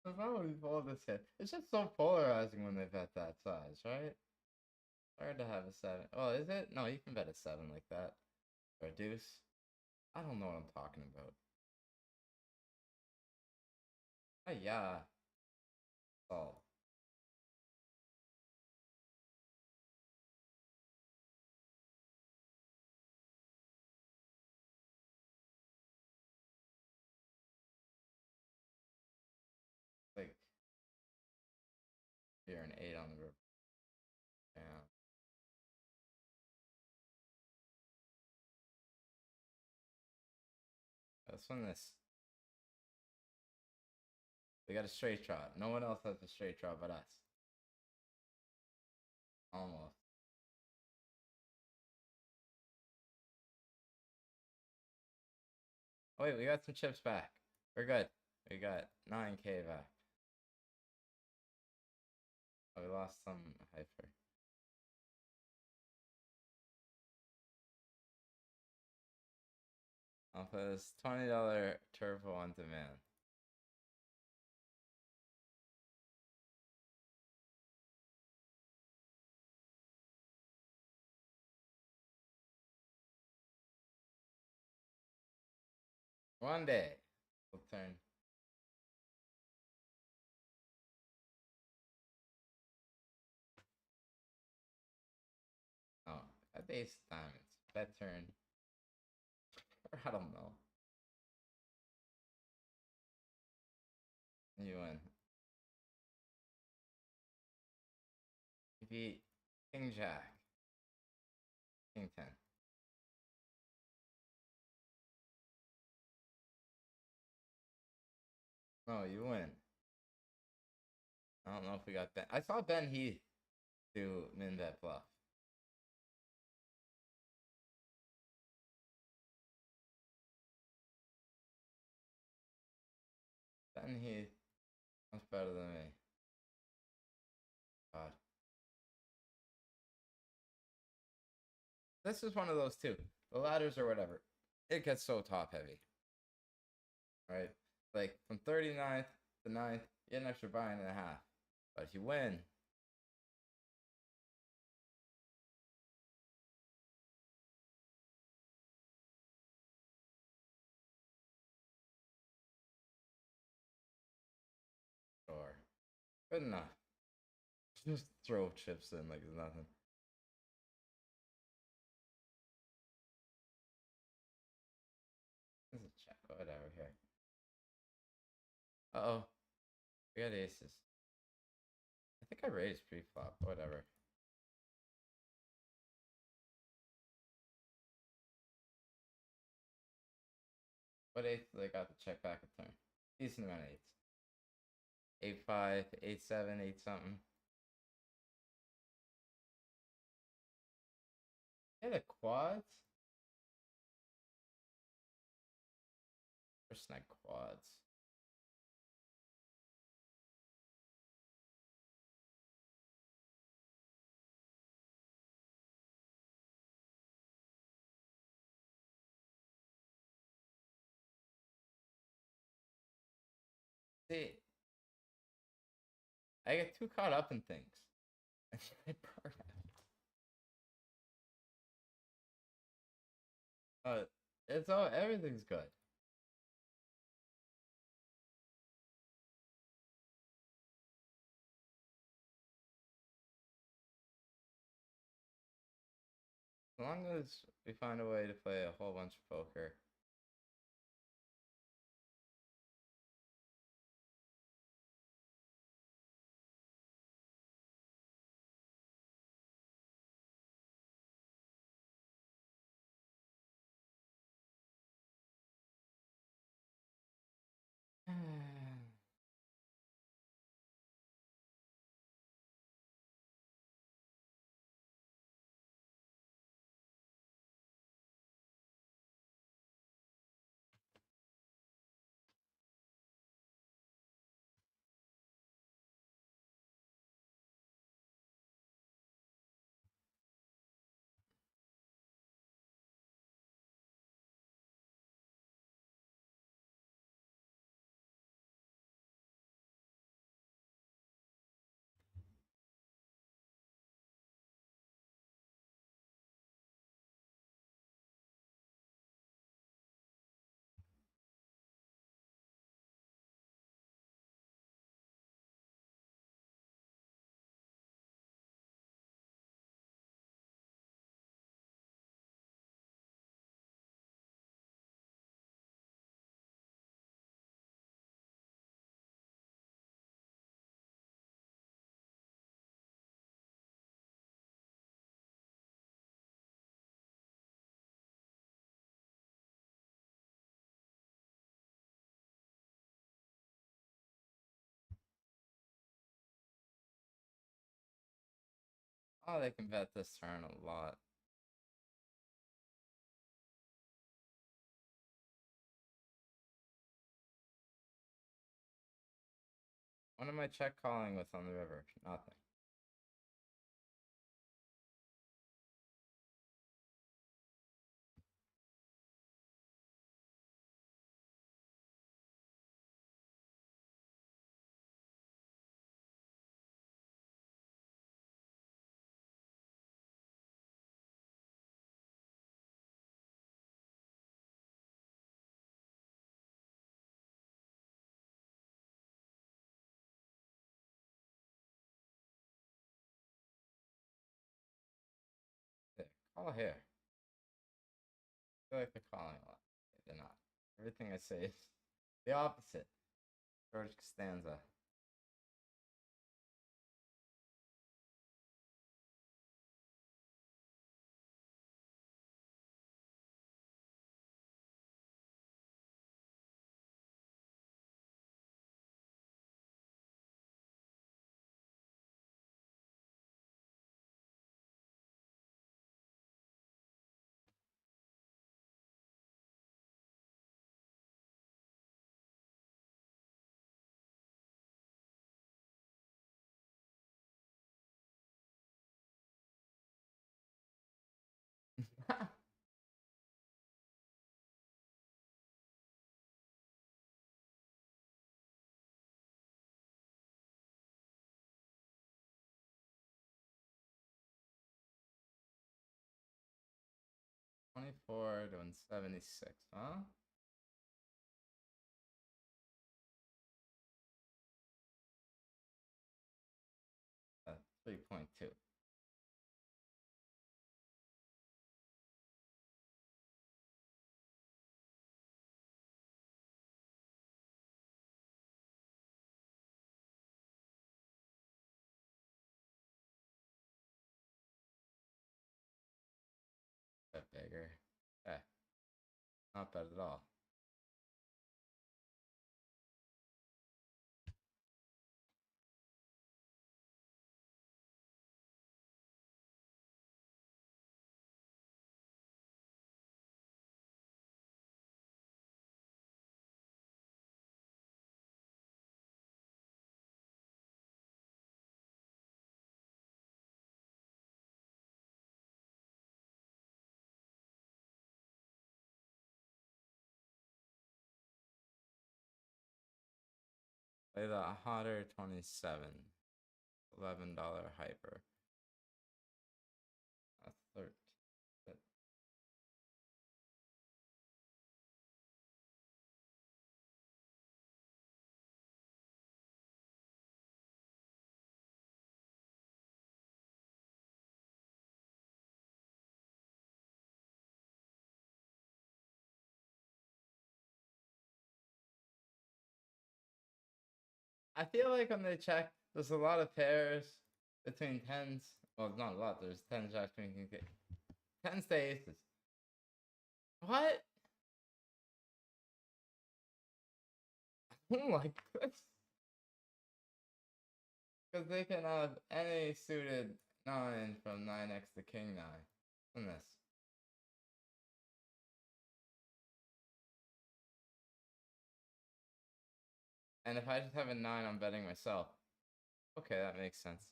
Why would we fold this hit? It's just so polarizing when they bet that size, right? Hard to have a 7. Well, is it? No, you can bet a 7 like that. Or a deuce. I don't know what I'm talking about. Oh, yeah. Oh. Like, you're an 8 on the river. Yeah. Let's win this. We got a straight trot. No one else has a straight trot but us. Almost. Oh, wait, we got some chips back. We're good. We got 9K back. Oh, we lost some hyper. I'll put this $20 turbo on demand. One day we'll turn. Oh, a base diamonds. Bet turn. I don't know. You win. You beat King Jack. King 10. No, you win. I don't know if we got Ben. I saw Ben Heath do min bet bluff. Ben Heath much better than me. God. This is one of those too. The ladders or whatever. It gets so top heavy. Right? Like from 39th to 9th, you get an extra buy and a half. But if you win, sure. Good enough. Just throw chips in like it's nothing. This is a check. Whatever here. Uh-oh. We got aces. I think I raised pre-flop. Whatever. What eighth they got to check back a turn? Decent amount of eights. 8-5, 8-7, 8 something. Yeah, the quads. First night quads. See, I get too caught up in things. I burn out. It's all everything's good. As long as we find a way to play a whole bunch of poker. Oh, they can bet this turn a lot. What am I check calling with on the river? Nothing. There, call here. I feel like they're calling a lot. They're not. Everything I say is the opposite. George Costanza. $24 to $76, huh? Uh, 3.2. Bit bigger. Yeah. Not bad at all. Play the hotter 27. $11 hyper. That's 13. I feel like when they check, there's a lot of pairs between tens. Well, not a lot. There's 10 jacks between tens to aces. What? I don't like this. Because they can have any suited 9 from 9x to king 9. In this. And if I just have a 9, I'm betting myself. Okay, that makes sense.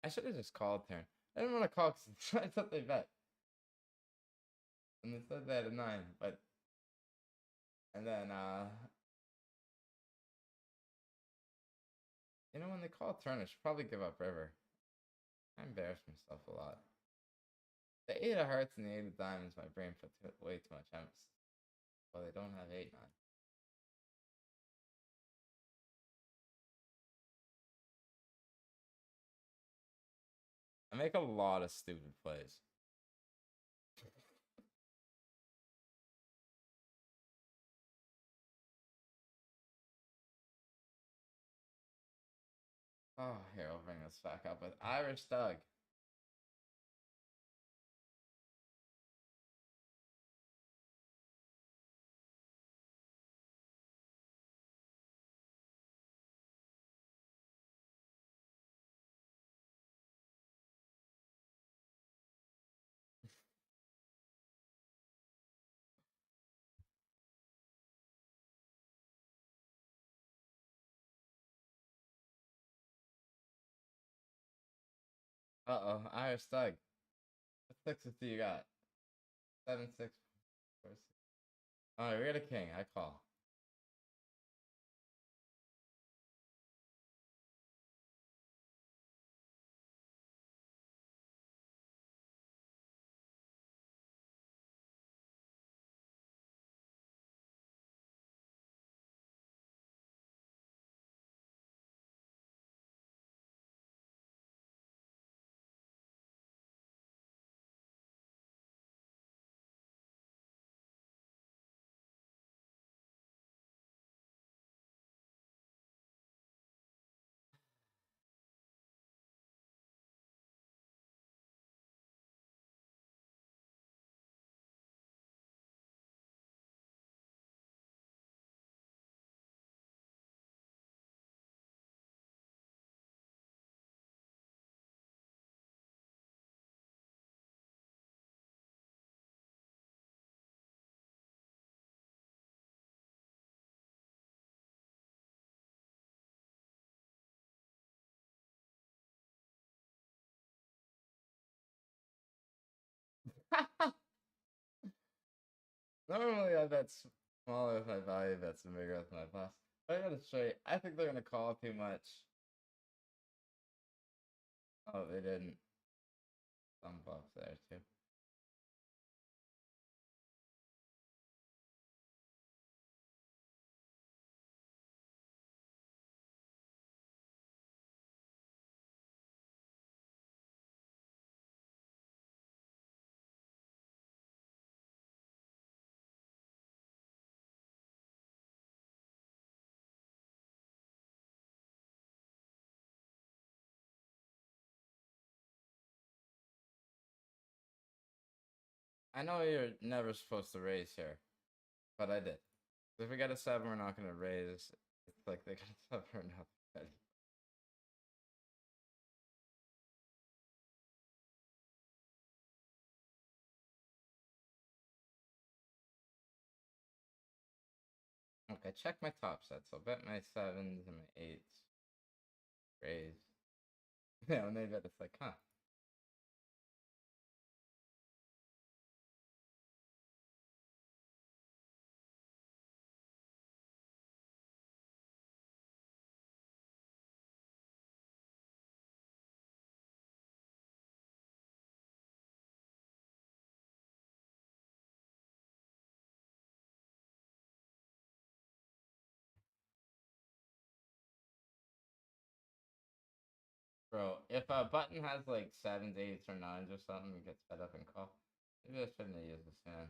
I should have just called turn. I didn't want to call because I thought they bet. And they said they had a 9, but... And then, you know, when they call turn, I should probably give up river. I embarrass myself a lot. The 8 of hearts and the 8 of diamonds, my brain put way too much emphasis. Well, they don't have 8, 9. I make a lot of stupid plays. Oh, here, I'll bring this back up with Irish Doug. Uh-oh, Irish Doug. What sixes do you got? 7, 6, 4, 6. Alright, we got a king. I call. Normally, I bet smaller with my value bets and bigger with my plus. But I got it straight. I think they're going to call too much. Oh, they didn't. Some buffs there, too. I know you're never supposed to raise here, but I did. If we get a 7, we're not going to raise. It's like they got a 7 or nothing. Okay, check my top set. So bet my 7s and my 8s. Raise. Yeah, when they bet, it's like, huh. Bro, if a button has like 7s, 8s, or 9s or something, it gets fed up and call. Maybe I shouldn't have used this hand.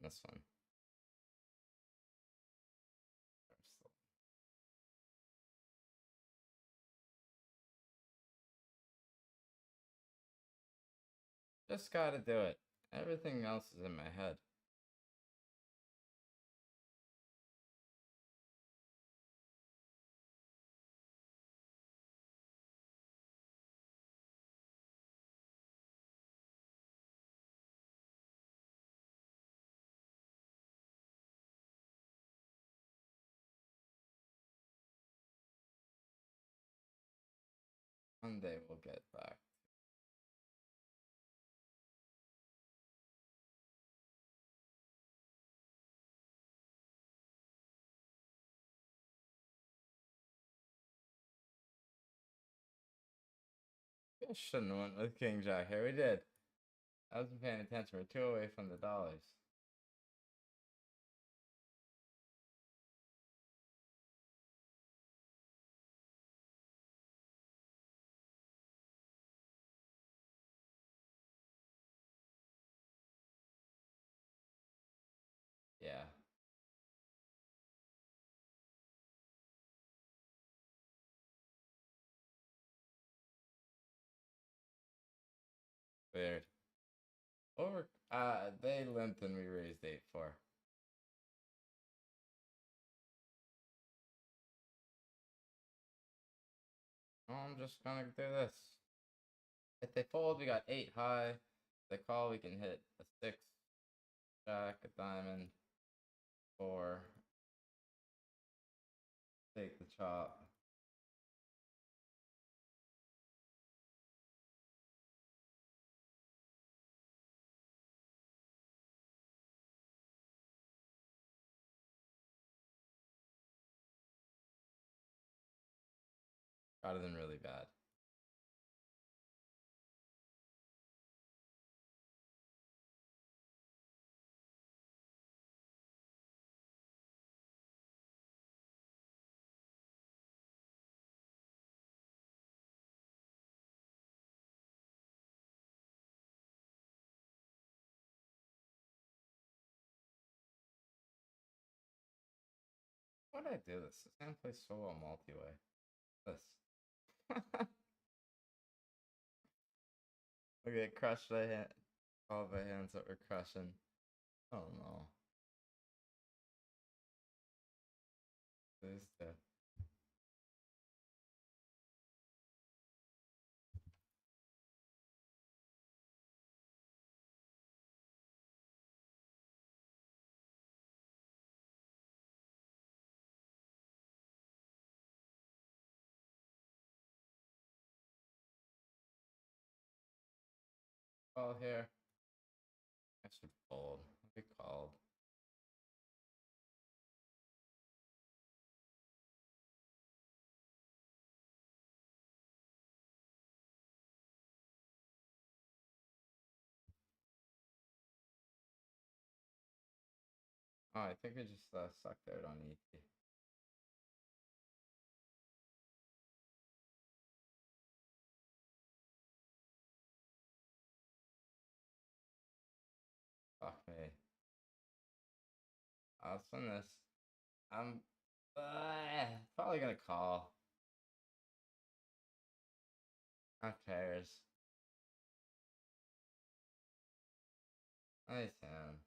This one. Just gotta do it. Everything else is in my head. One day we'll get back. I shouldn't have went with King Jack here. We did. I wasn't paying attention. We're 2 away from the dollars. Yeah. Weird. Over. They limped and we raised 8-4. Oh, I'm just gonna do this. If they fold, we got 8 high. If they call, we can hit a 6, jack, a diamond, 4. Take the chop. Got it in really bad. Why did I do this? This hand plays so well multi-way. This. We get crushed by hand. All the hands that we're crushing. Oh no. These two. Call here. I should fold. I'll be called. Oh, I think I just sucked out on EP. Fuck me. I'll send this. I'm probably gonna call. Not pairs. Nice hand.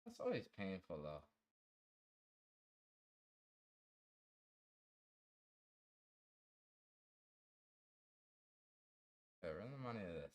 That's always painful though. money of this.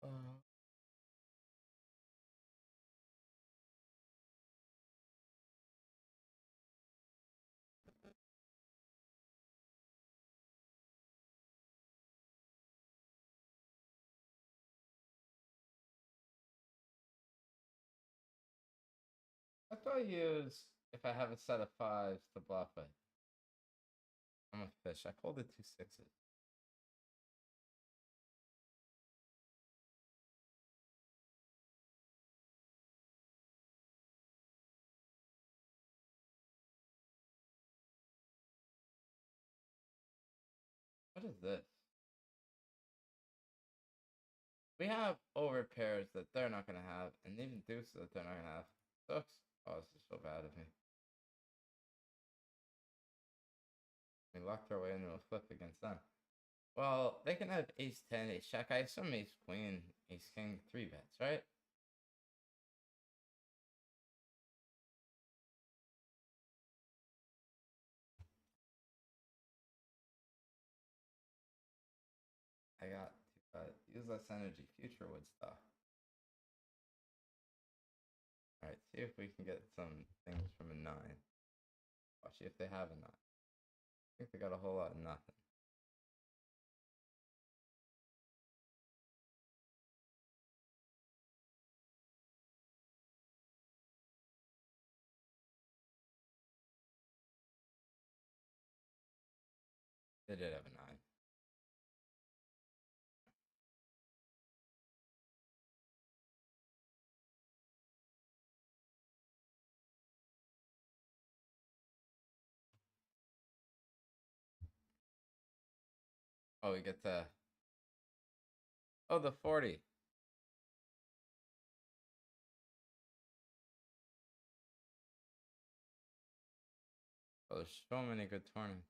Uh, what do I use if I have a set of fives to bluff it? I'm a fish. I pulled the 2 6s. What is this? We have over pairs that they're not gonna have, and even deuces that they're not gonna have. Sucks. Oh, this is so bad of me. We locked our way into a flip against them. Well, they can have ace 10, ace jack. I assume ace queen, ace king, 3 bets, right? I got to use less energy. Future wood stuff. Alright, see if we can get some things from a 9. Watch if they have a 9. I think they got a whole lot of nothing. They did have a 9. Oh, we get the... Oh, the 40. Oh, there's so many good tournaments.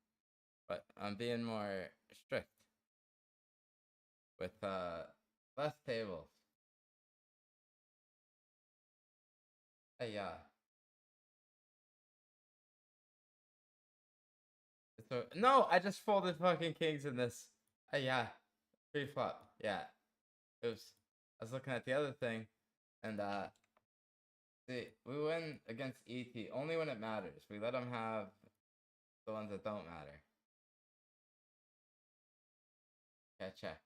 But I'm being more strict. With less tables. Hey, yeah. No, I just folded fucking kings in this. Hey, yeah. Pre-flop. Yeah. Oops. I was looking at the other thing. And, see, we win against ET only when it matters. We let them have the ones that don't matter. Yeah, check.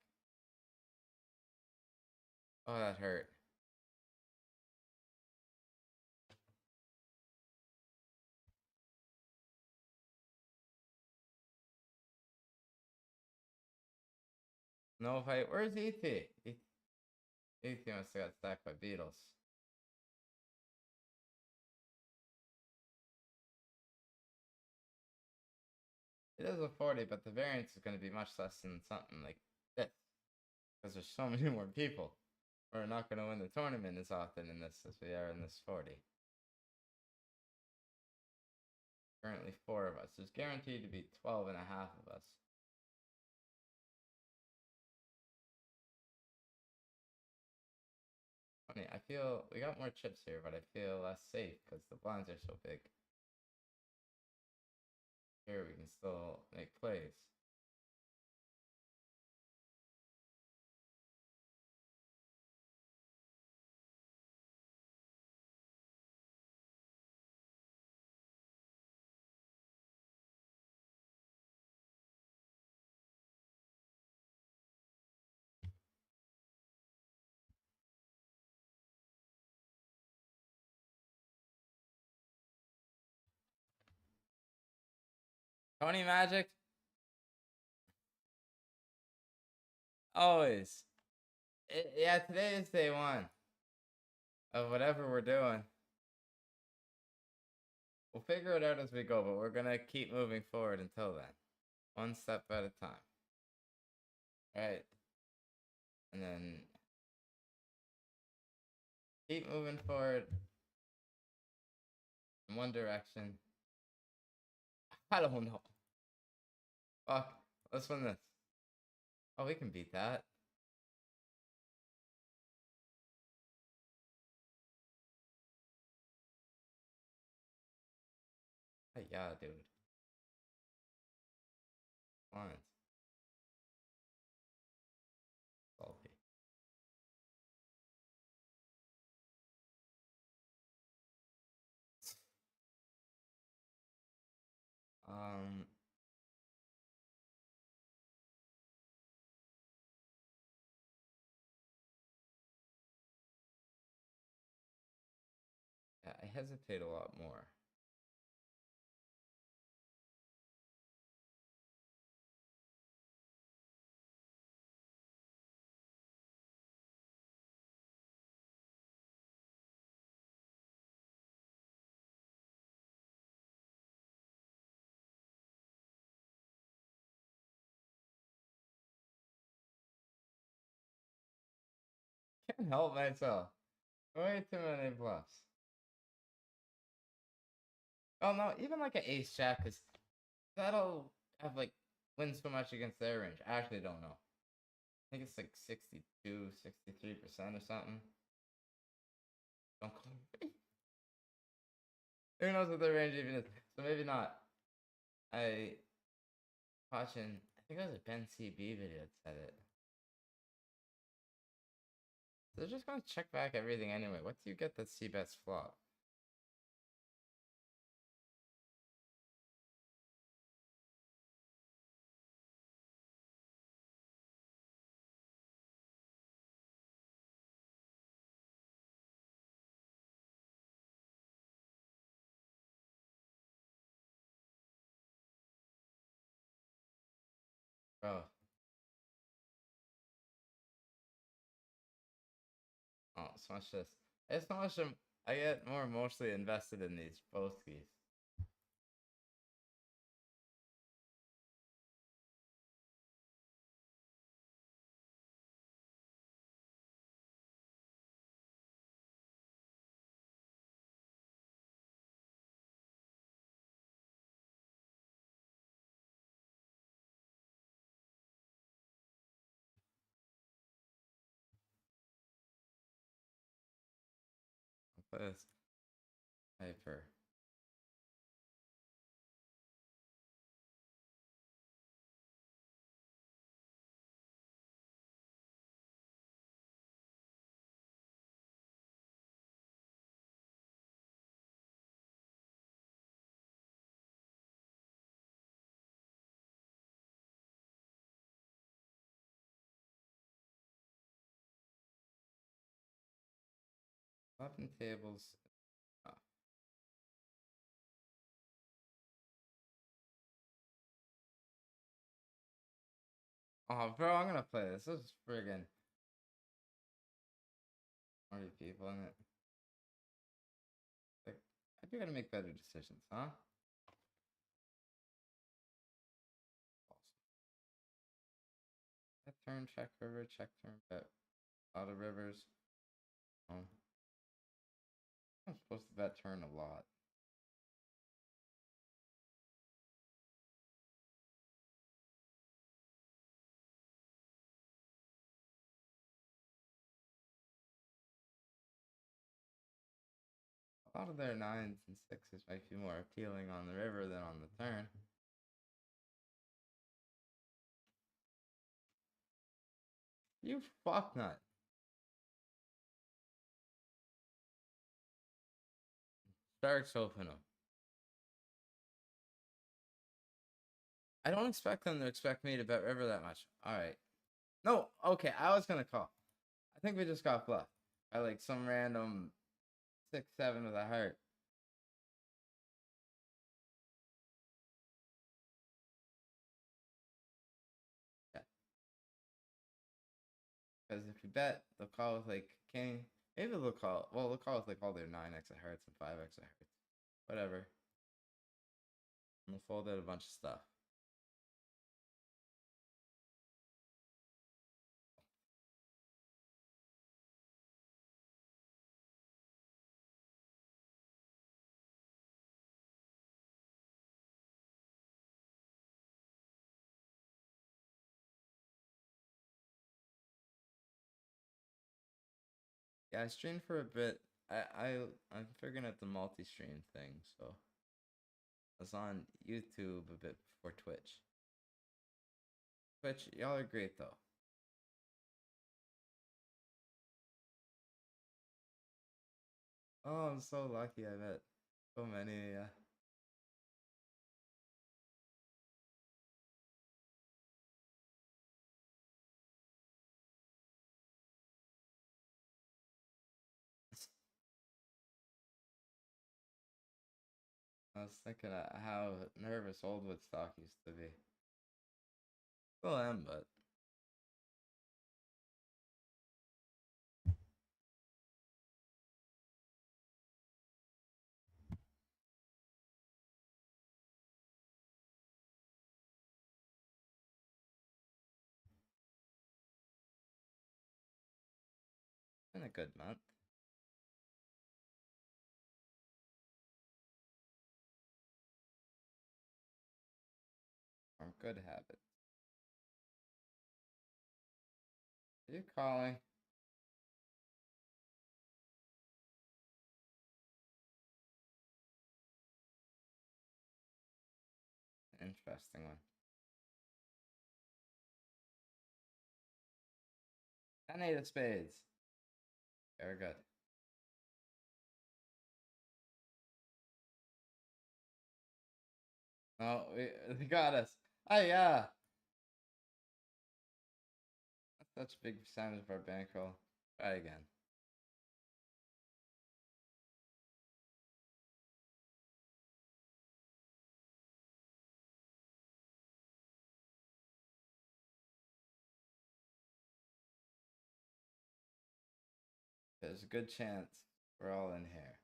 Oh, that hurt. No fight. Where's ET? ET must have got stacked by Beatles. It is a 40, but the variance is going to be much less than something like this. Because there's so many more people. We're not going to win the tournament as often in this as we are in this 40. Currently 4 of us. There's guaranteed to be 12 and a half of us. Funny, I feel we got more chips here, but I feel less safe because the blinds are so big. Here we can still make plays. Tony Magic. Always. Yeah, today is day one of whatever we're doing. We'll figure it out as we go, but we're gonna keep moving forward until then. One step at a time. Right? And then keep moving forward in one direction. I don't know. Fuck. Let's win this. Oh, we can beat that. Hey, yeah, dude. Lines. Salty. Um. Yeah, I hesitate a lot more. Can't help myself. Way too many bluffs. Oh no, even like an ace jack, because that'll have like win so much against their range. I actually don't know. I think it's like 62, 63% or something. Don't call me. Who knows what their range even is? So maybe not. I watching. I think it was a Ben CB video that said it. So they're just gonna check back everything anyway. What do you get that C bets flop? Bro. Oh, so much this. It's so much. I get more emotionally invested in these both keys. I'll play this hyper. Button tables. Oh. Oh, bro, I'm gonna play this. This is friggin' 40 people in it. Like, I do gotta make better decisions, huh? That turn, check river, check turn, bet. A lot of rivers. Oh. I'm supposed to bet turn a lot. A lot of their nines and sixes might be more appealing on the river than on the turn. You fucknut. Sharks open them. I don't expect them to expect me to bet river that much. Alright. No, okay, I was gonna call. I think we just got bluffed by like some random 6-7 with a heart. bet they'll call with like king. Maybe they'll call. Well, they'll call with like all their 9x of hearts and 5x of hearts. Whatever. And they'll fold out a bunch of stuff. Yeah, I streamed for a bit. I'm figuring out the multi-stream thing, so I was on YouTube a bit before Twitch. Twitch, y'all are great though. Oh, I'm so lucky. I met so many. I was thinking of how nervous Old Woodstock used to be. Still am, but it's been a good month. Or good habits. Are you calling? Interesting one. 10-8 of spades. Very good. Oh, they got us. Oh yeah. That's such a big percentage of our bankroll. Try again. There's a good chance we're all in here.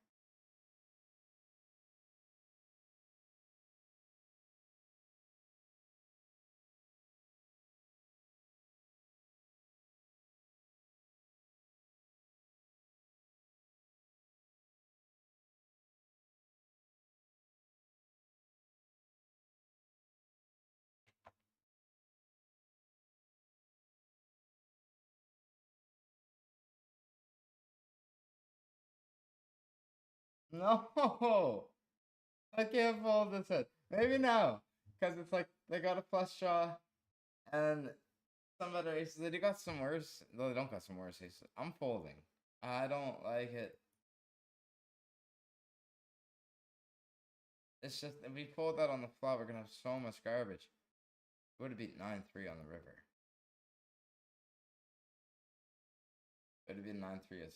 No, I can't fold this head. Maybe now, because it's like they got a flush draw, and some better aces. They got some worse. No, they don't got some worse aces. I'm folding. I don't like it. It's just if we fold that on the flop, we're gonna have so much garbage. Would have beat 9-3 on the river. Would have been 9-3 as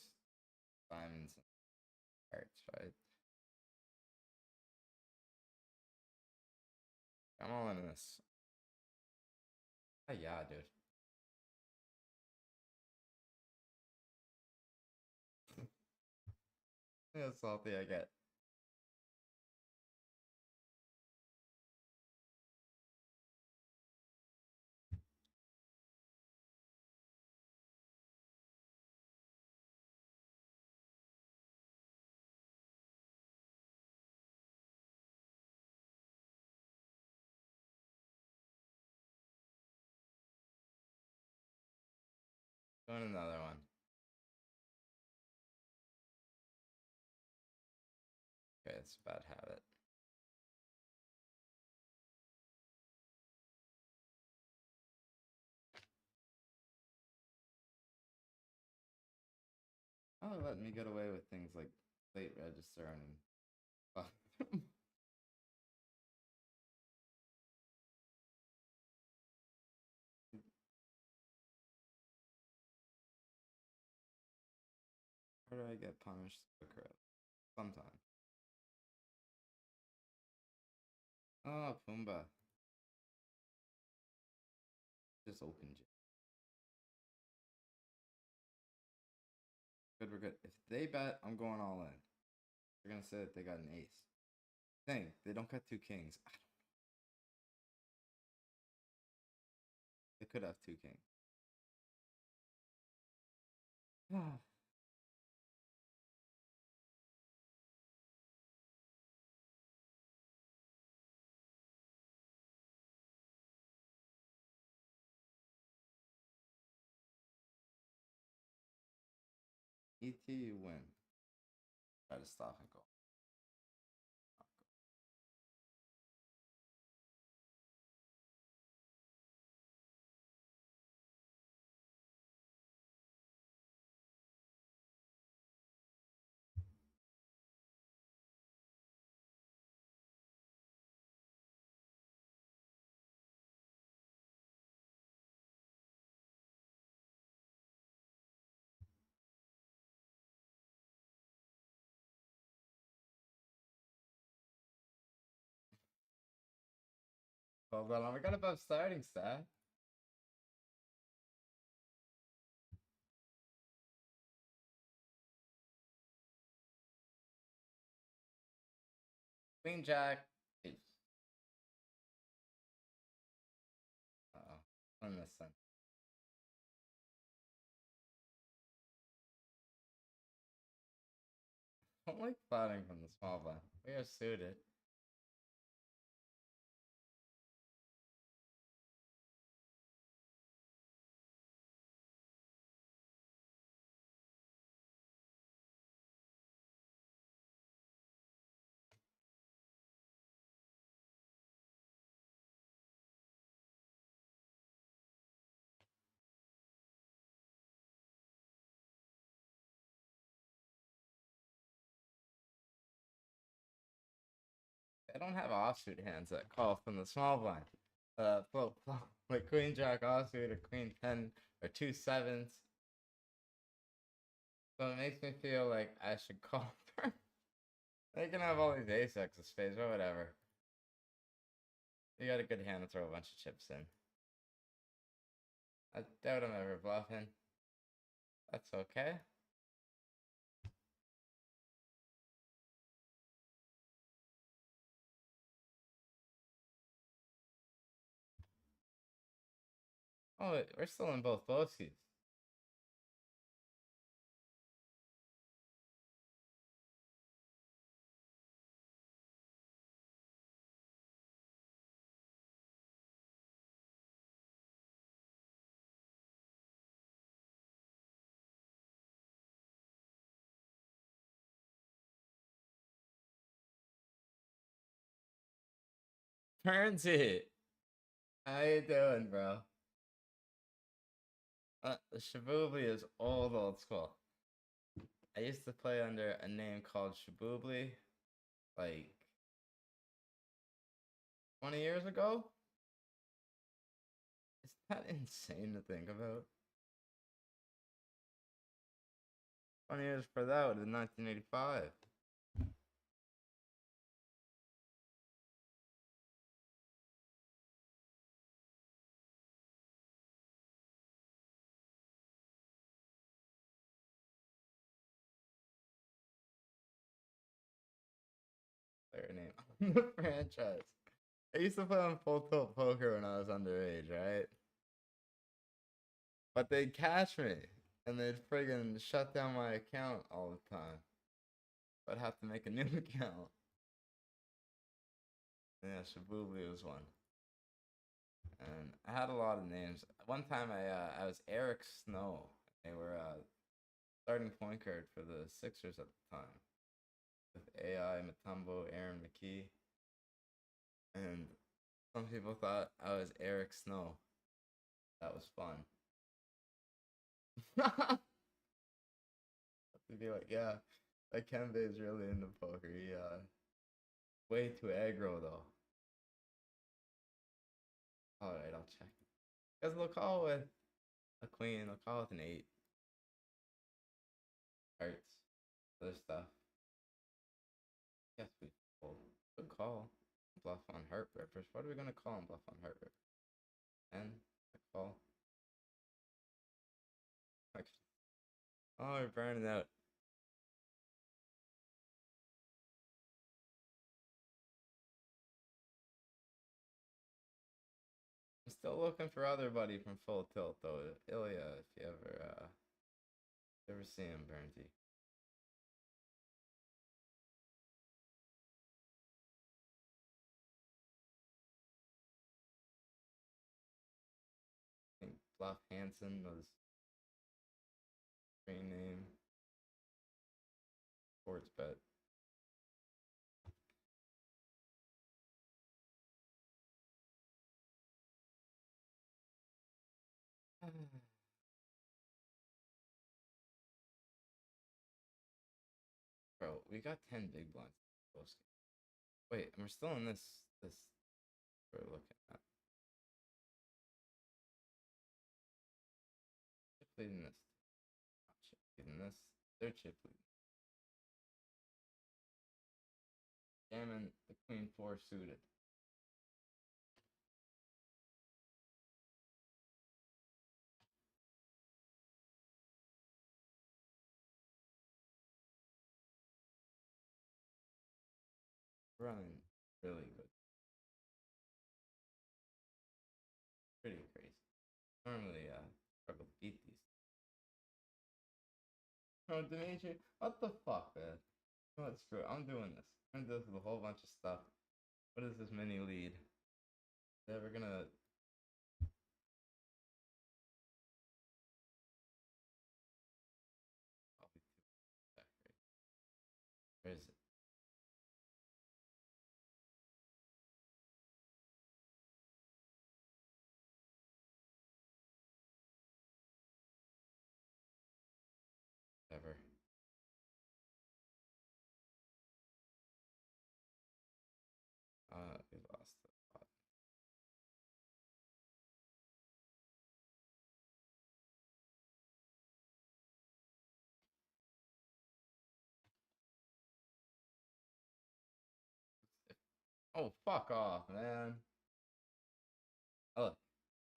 diamonds and hearts, right? I'm all in this. Oh, yeah, dude. Look how salty I get. Doing another one. Okay, it's a bad habit. Oh, letting me get away with things like late register and where do I get punished quicker? Sometime. Oh, Pumbaa. Just opened you. we're good. If they bet, I'm going all in. They're gonna say that they got an ace. Thing, they don't got two kings. They could have two kings. ET, you win. Try to stop and go. Hold on, we got above starting stat. Queen Jack. Ace. Uh-oh. On this side. I don't like fighting from the small blind. We are suited. I don't have offsuit hands that call from the small blind. Like Queen Jack offsuit or Queen 10 or 2 sevens. So it makes me feel like I should call turn. They can have all these ace X of spades or whatever. You got a good hand to throw a bunch of chips in. I doubt I'm ever bluffing. That's okay. Oh, we're still in both boskies. Turns it. How you doing, bro? Shaboobly is old school. I used to play under a name called Shaboobly, like 20 years ago. Is that insane to think about? 20 years for that would have been 1985. Player name on the franchise. I used to play on full tilt poker when I was underage, right? But they'd catch me and they'd friggin' shut down my account all the time. I'd have to make a new account. Yeah, Shaboobly was one. And I had a lot of names. One time I was Eric Snow. They were starting point guard for the Sixers at the time. With AI, Mutombo, Aaron McKee. And some people thought I was Eric Snow. That was fun. To be like, yeah, like Kembe is really into poker. He way too aggro though. Alright, I'll check. Because they'll call with a queen, they'll call with an 8. Hearts, other stuff. Yes, we fold. Good call. Bluff on heart rippers. What are we gonna call him bluff on heart rippers? And a call. Oh, we're burning out. Still looking for other buddy from Full Tilt though. Ilya, if you ever see him, Burnty. I think Bluff Hansen was screen name. Sports bet. Bro, we got 10 big blinds. Wait, and we're still in this we're looking at. Chip leading this. Not chip leading this. They're chip leading. Jamming the queen 4 suited. Running really good. Pretty crazy. Normally, struggle to beat these. Oh, Dimitri, what the fuck, man? You know what, screw it. I'm doing this. I'm gonna do this with a whole bunch of stuff. What is this mini lead? That we're gonna. Probably two back, right? Where is it? Ever. We lost the pot. Oh, fuck off, man. Look,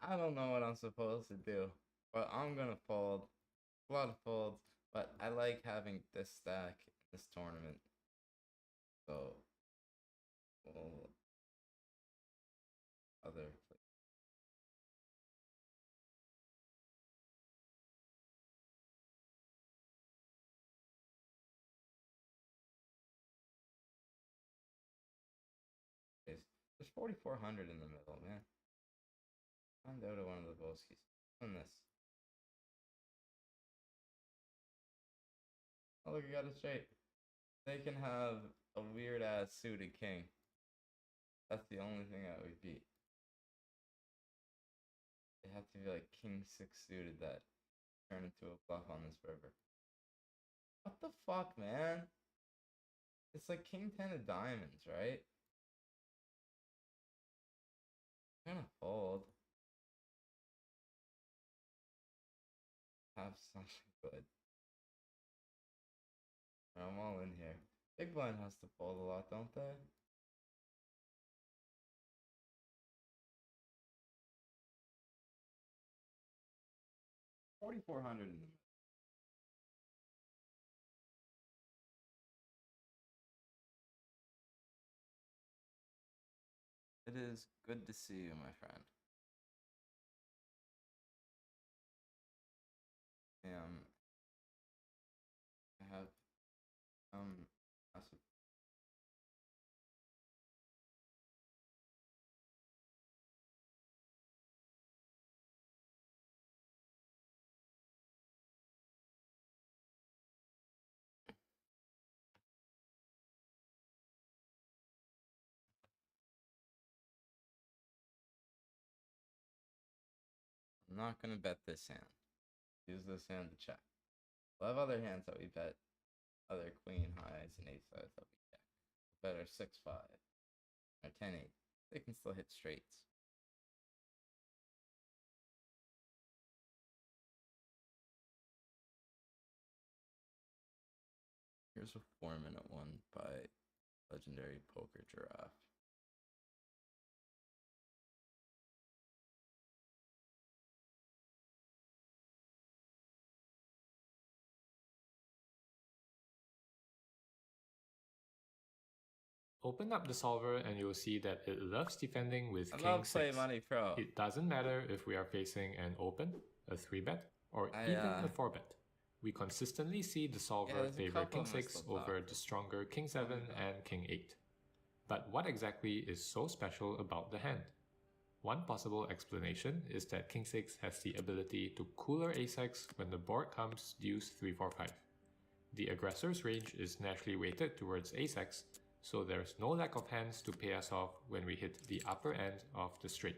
I don't know what I'm supposed to do, but I'm gonna fold. A lot of folds, but I like having this stack in this tournament. So, well, other. There's 4,400 in the middle, man. I'm down to one of the Boskies. On this. Oh, look, I got it straight. They can have a weird ass suited king. That's the only thing that we beat. They have to be like king 6 suited that turn into a bluff on this river. What the fuck, man? It's like king 10 of diamonds, right? I'm gonna fold. Have something good. I'm all in here. Big blind has to fold a lot, don't they? $4,400 in the. It is good to see you, my friend. I have massive. I'm not gonna bet this hand. Use this hand to check. We'll have other hands that we bet. Other queen highs and ace highs that we check. Bet our 6-5 or 10-8. They can still hit straights. Here's a 4-minute one by Legendary Poker Giraffe. Open up the solver and you'll see that it loves defending with I King love Play 6. Money Pro. It doesn't matter if we are facing an open, a 3-bet, or even a 4-bet. We consistently see the solver there's a favor couple King of them I 6 still over thought. the stronger King 7 and King 8. But what exactly is so special about the hand? One possible explanation is that King 6 has the ability to cooler ace-X when the board comes deuce 3-4-5. The aggressor's range is naturally weighted towards ace-X, so there's no lack of hands to pay us off when we hit the upper end of the straight.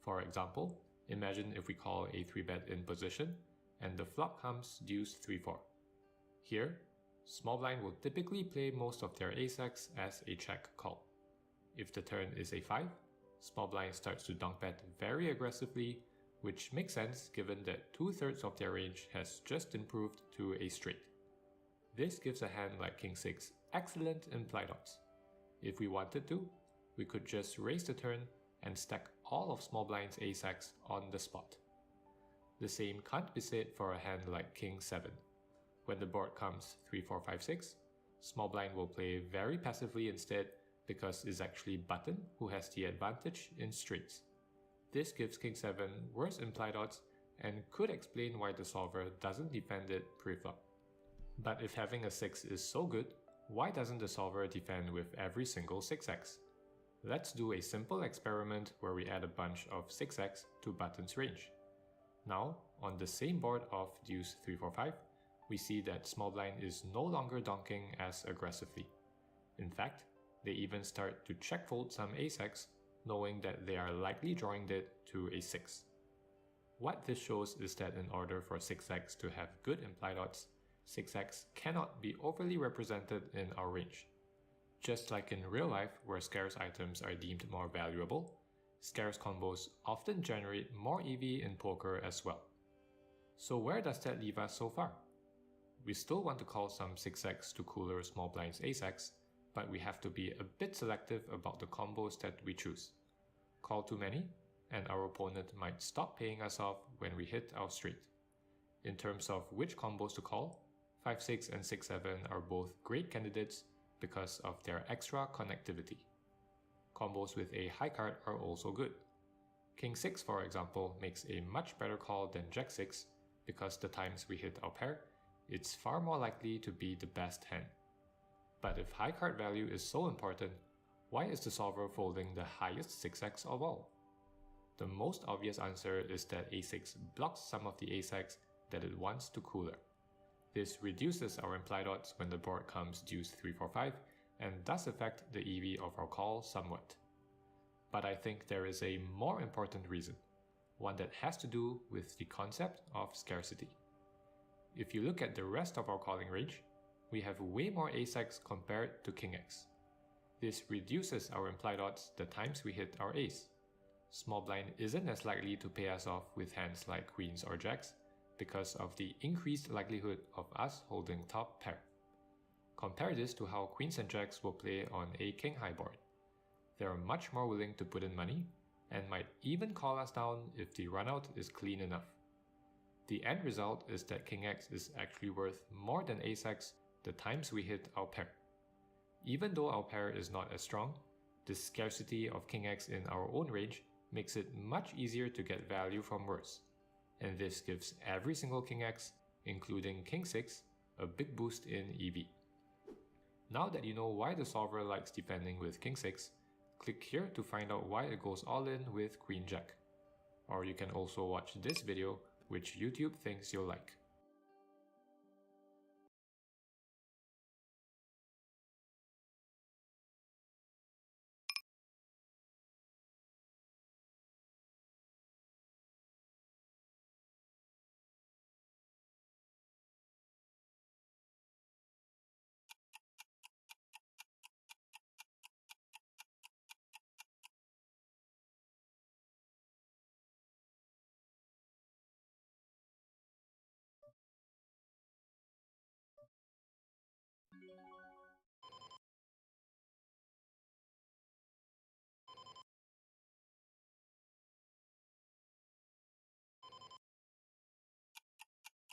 For example, imagine if we call a 3-bet in position and the flop comes deuce 3-4. Here, small blind will typically play most of their ace-X as a check call. If the turn is a 5, small blind starts to donk bet very aggressively, which makes sense given that 2/3 of their range has just improved to a straight. This gives a hand like King 6 excellent implied odds. If we wanted to, we could just raise the turn and stack all of small blind's ace-X on the spot. The same can't be said for a hand like King 7. When the board comes 3-4-5-6, small blind will play very passively instead because it's actually button who has the advantage in straights. This gives King 7 worse implied odds and could explain why the solver doesn't defend it pre-flop. But if having a 6 is so good, why doesn't the solver defend with every single 6x? Let's do a simple experiment where we add a bunch of 6x to button's range. Now, on the same board of deuce 3-4-5, we see that small blind is no longer donking as aggressively. In fact, they even start to check fold some ace-X, knowing that they are likely drawing it to a 6. What this shows is that in order for 6x to have good implied odds, 6x cannot be overly represented in our range. Just like in real life where scarce items are deemed more valuable, scarce combos often generate more EV in poker as well. So where does that leave us so far? We still want to call some 6x to cooler small blind's ace-X, but we have to be a bit selective about the combos that we choose. Call too many, and our opponent might stop paying us off when we hit our straight. In terms of which combos to call, 5-6 and 6-7 are both great candidates because of their extra connectivity. Combos with a high card are also good. King 6, for example, makes a much better call than Jack 6 because the times we hit our pair, it's far more likely to be the best hand. But if high card value is so important, why is the solver folding the highest 6x of all? The most obvious answer is that a6 blocks some of the ace-X that it wants to cooler. This reduces our implied odds when the board comes deuce 3-4-5 and does affect the EV of our call somewhat. But I think there is a more important reason, one that has to do with the concept of scarcity. If you look at the rest of our calling range, we have way more ace-X compared to king X. This reduces our implied odds the times we hit our ace. Small blind isn't as likely to pay us off with hands like queens or jacks because of the increased likelihood of us holding top pair. Compare this to how queens and jacks will play on a king high board. They are much more willing to put in money and might even call us down if the runout is clean enough. The end result is that king X is actually worth more than ace-X the times we hit our pair. Even though our pair is not as strong, the scarcity of king X in our own range makes it much easier to get value from worse, and this gives every single king X, including king 6, a big boost in EV. Now that you know why the solver likes defending with king 6, click here to find out why it goes all in with queen jack. Or you can also watch this video, which YouTube thinks you'll like.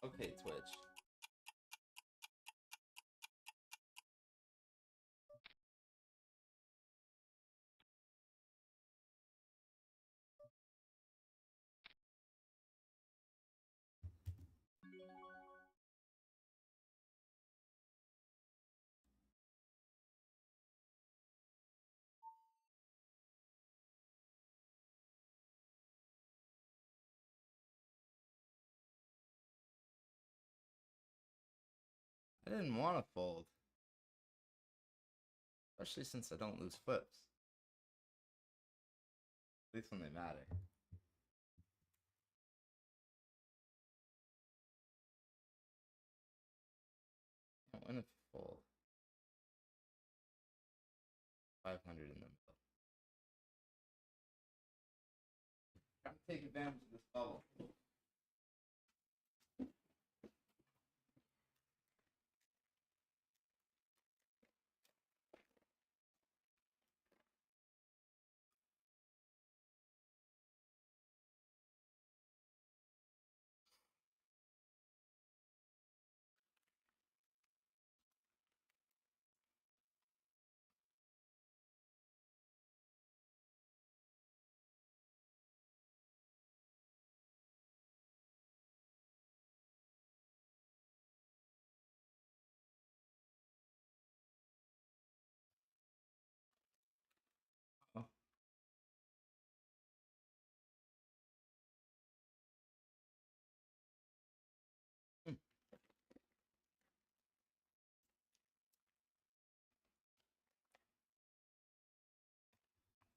Okay, Twitch. I didn't want to fold. Especially since I don't lose flips. At least when they matter. Can't win if you fold. 500 in the middle. Trying to take advantage of this bubble. Oh.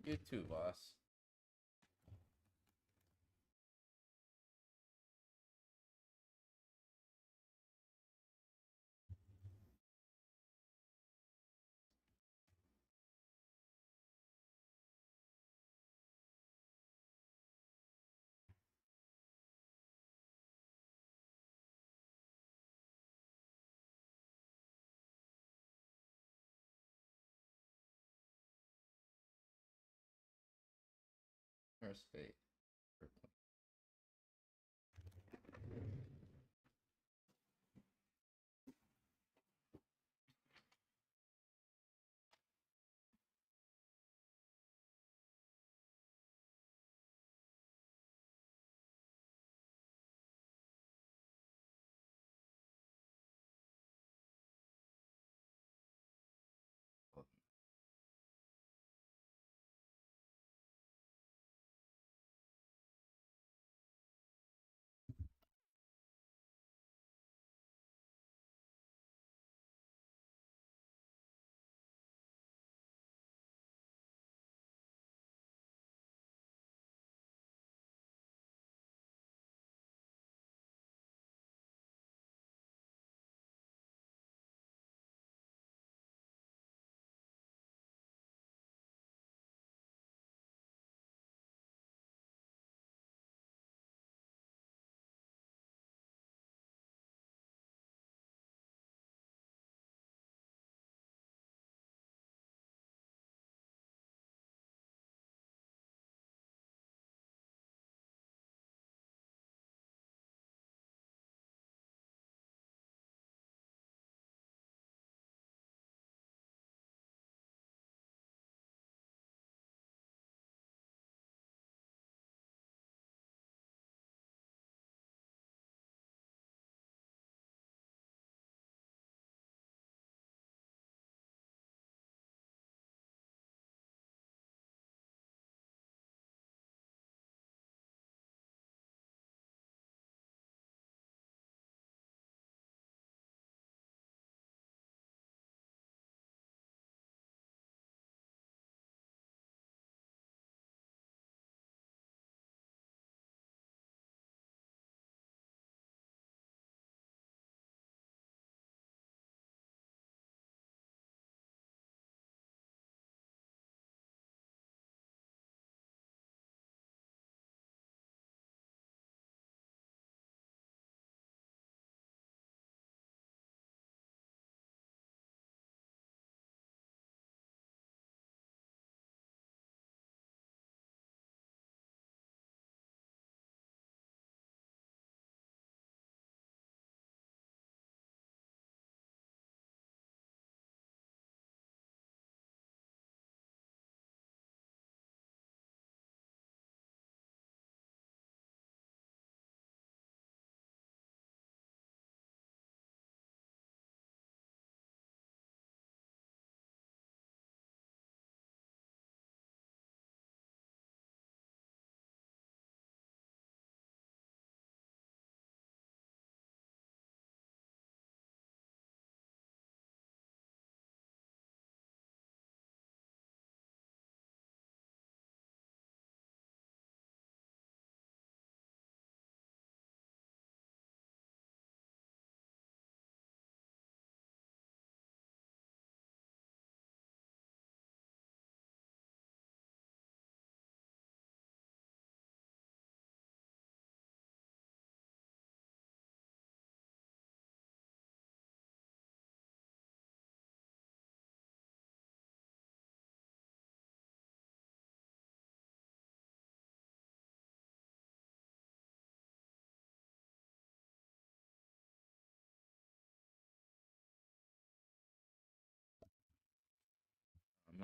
You too, boss. Where's fate?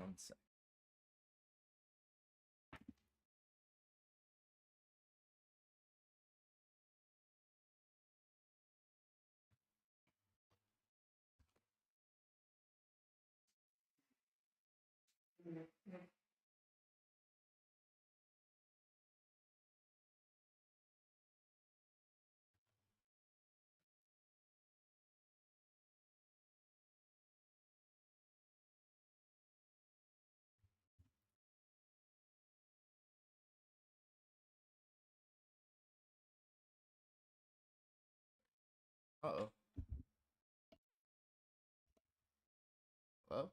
1 sec. Uh-oh. Hello?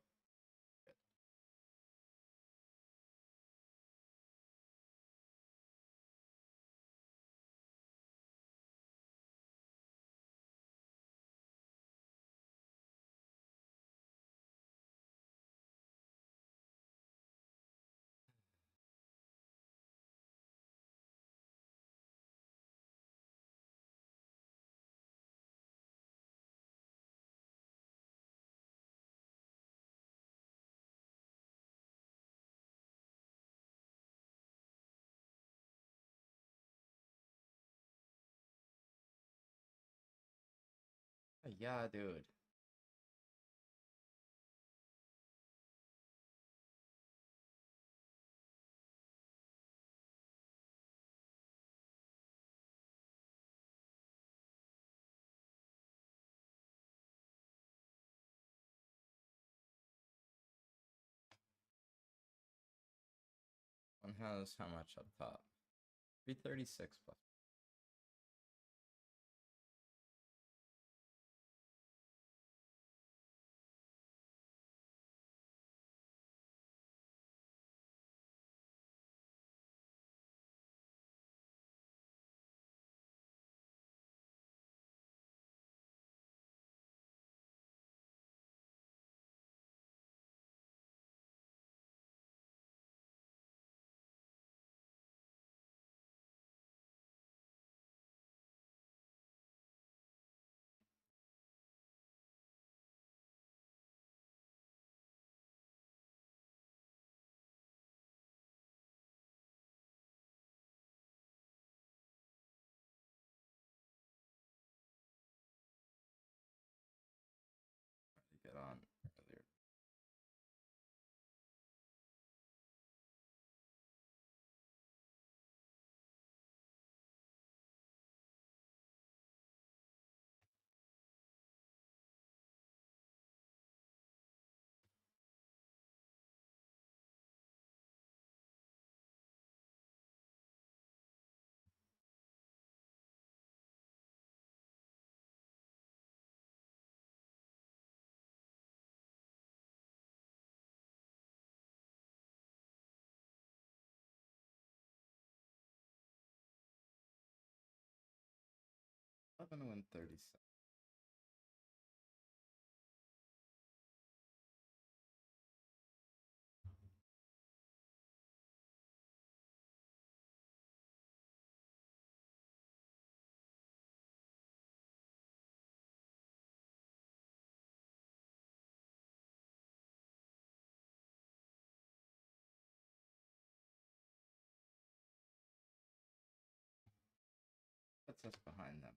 Yeah, dude. One has how much up top? 336 plus. Get on earlier. I'm gonna win 37. Puts us behind them.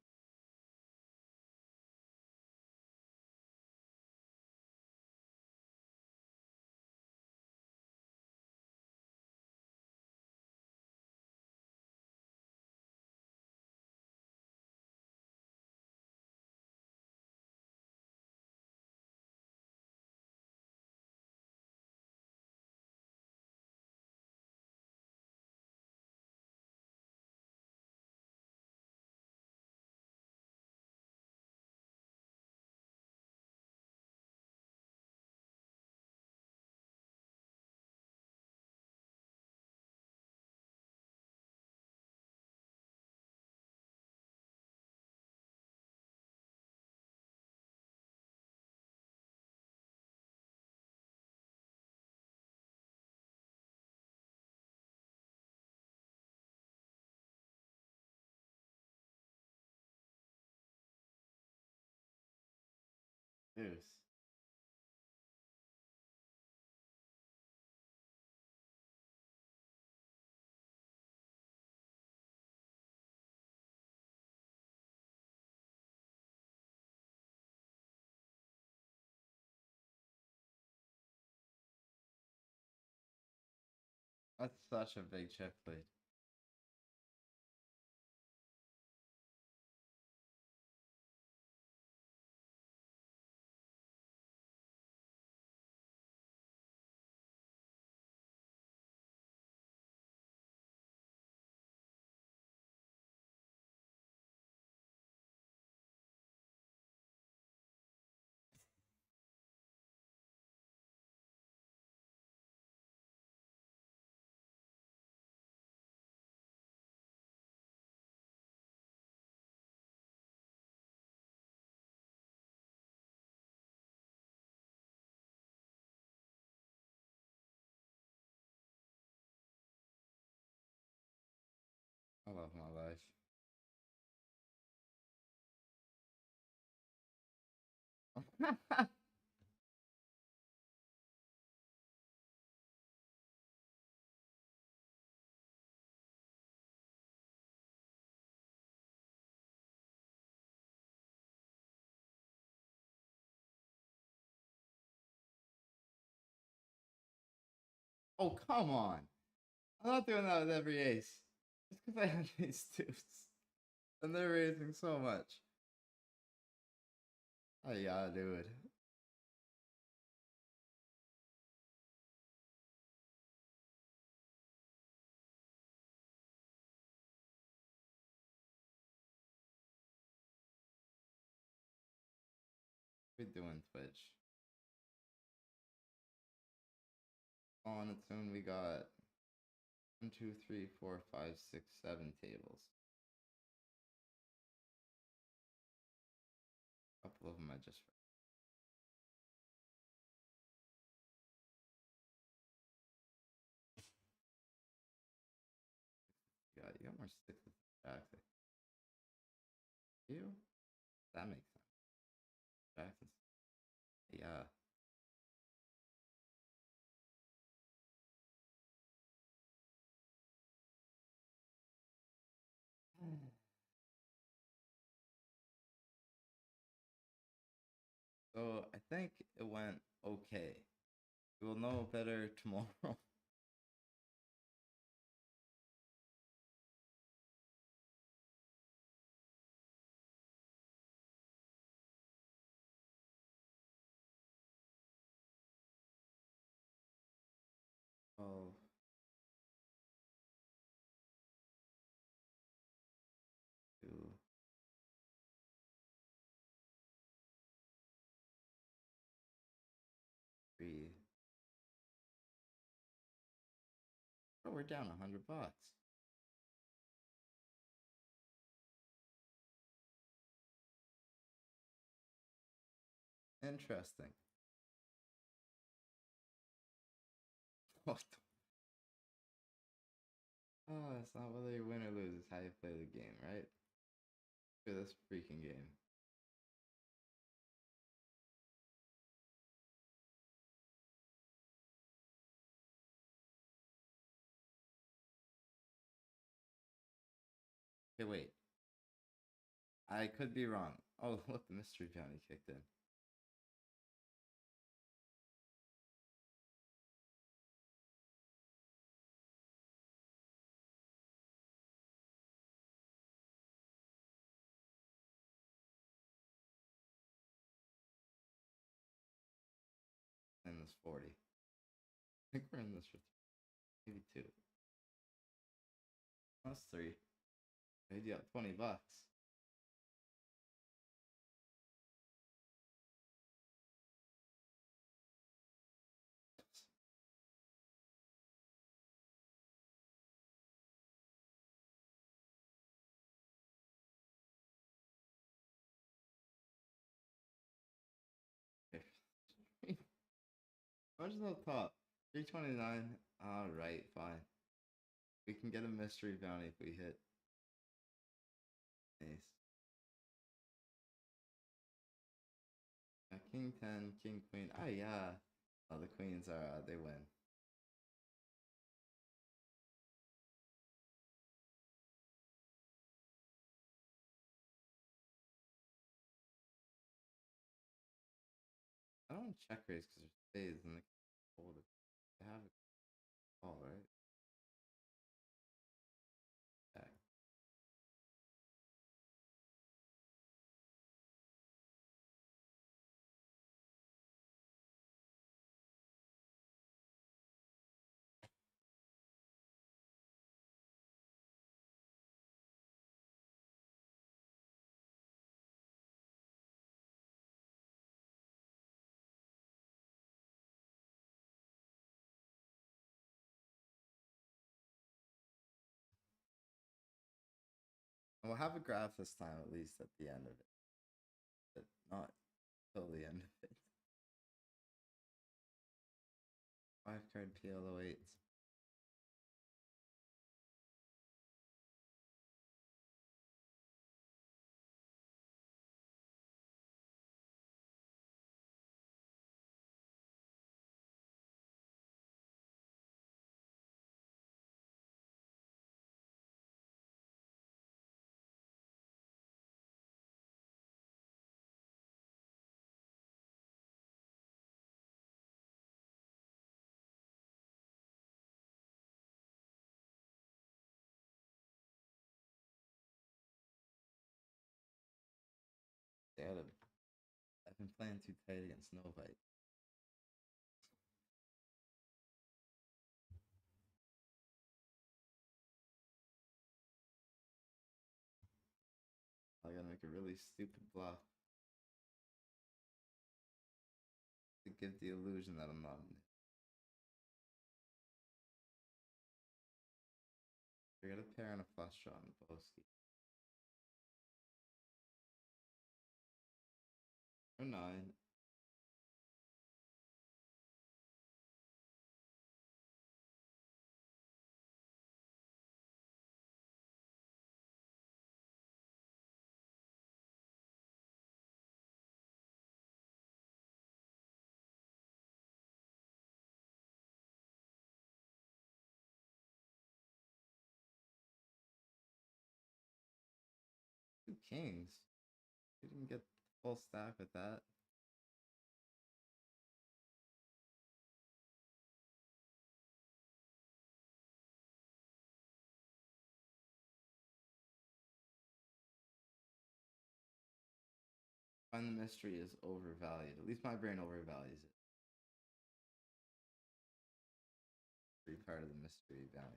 Deuce. That's such a big check lead. I love my life. Oh, come on. I'm not doing that with every ace. Just because I have these deuces. And they're raising so much. Oh, yeah, dude. We're doing Twitch. On its own, we got 1, 2, 3, 4, 5, 6, 7 tables. A couple of them I just. Yeah, you got more sixes than jacks. You? That makes sense. Jackson's. Yeah. So I think it went okay. We will know better tomorrow. Oh. 2, 3. Oh, we're down $100. Interesting. What the? Oh, it's not whether you win or lose, it's how you play the game, right? For this freaking game. Okay, wait. I could be wrong. Oh, look, the mystery bounty kicked in. And it's 40. I think we're in this for maybe 2. That's 3. Maybe you got $20. How much is the top? 329. Alright, fine. We can get a mystery bounty if we hit. Nice. King 10, King Queen. Ah, yeah. Oh, the queens are, they win. I don't check raise because there's spades and they hold it. They have a call, right? We'll have a graph this time, at least at the end of it. But not till the end of it. 5-card PLO8s. I've been playing too tight against Novite. I gotta make a really stupid bluff to give the illusion that I'm not in it. I got a pair and a flush draw on Boski. Or 9. Two kings. You didn't get the full stack with that. Find the mystery is overvalued. At least my brain overvalues it. Free part of the mystery value.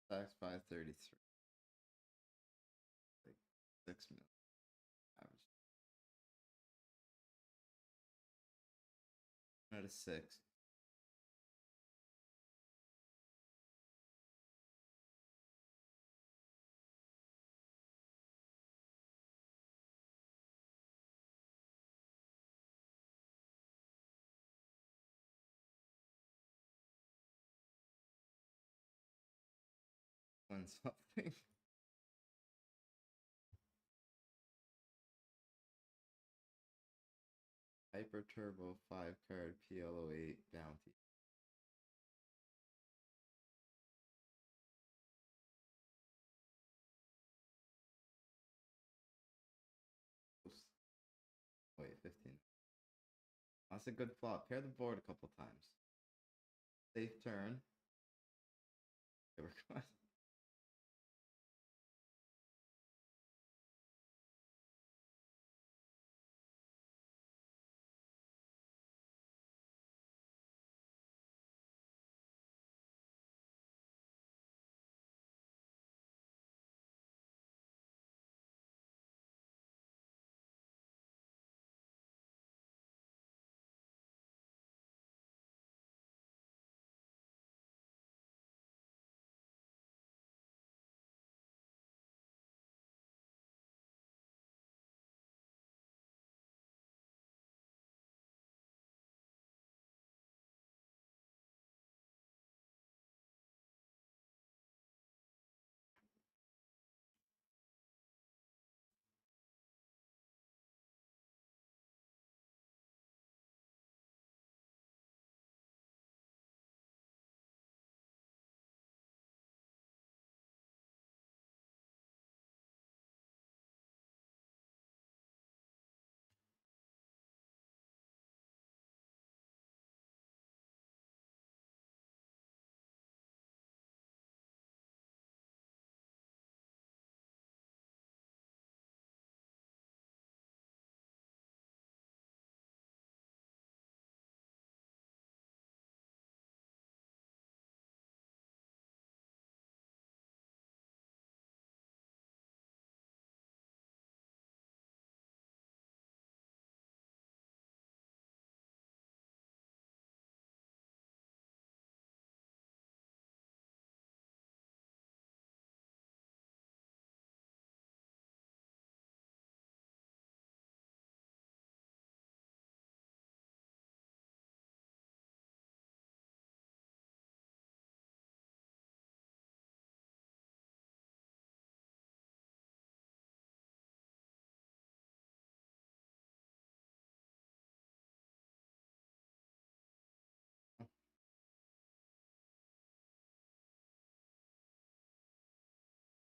Tax 533. Like 6 million average. Out of 6. Win something. Hyper Turbo 5-card PLO8 bounty. Wait, 15. That's a good flop. Pair the board a couple times. Safe turn. Okay, we're going.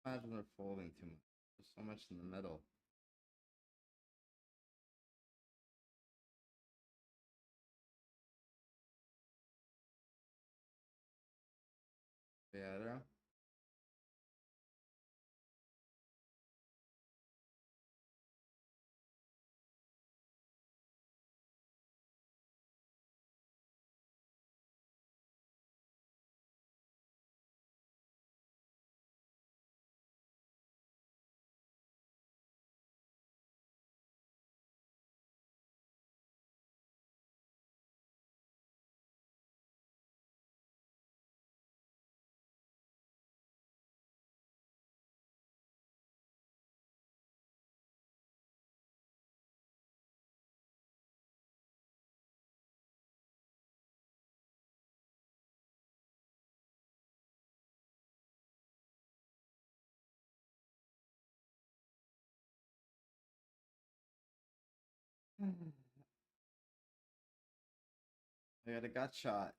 Imagine they're folding too much. There's so much in the middle. Vero. I got a gut shot.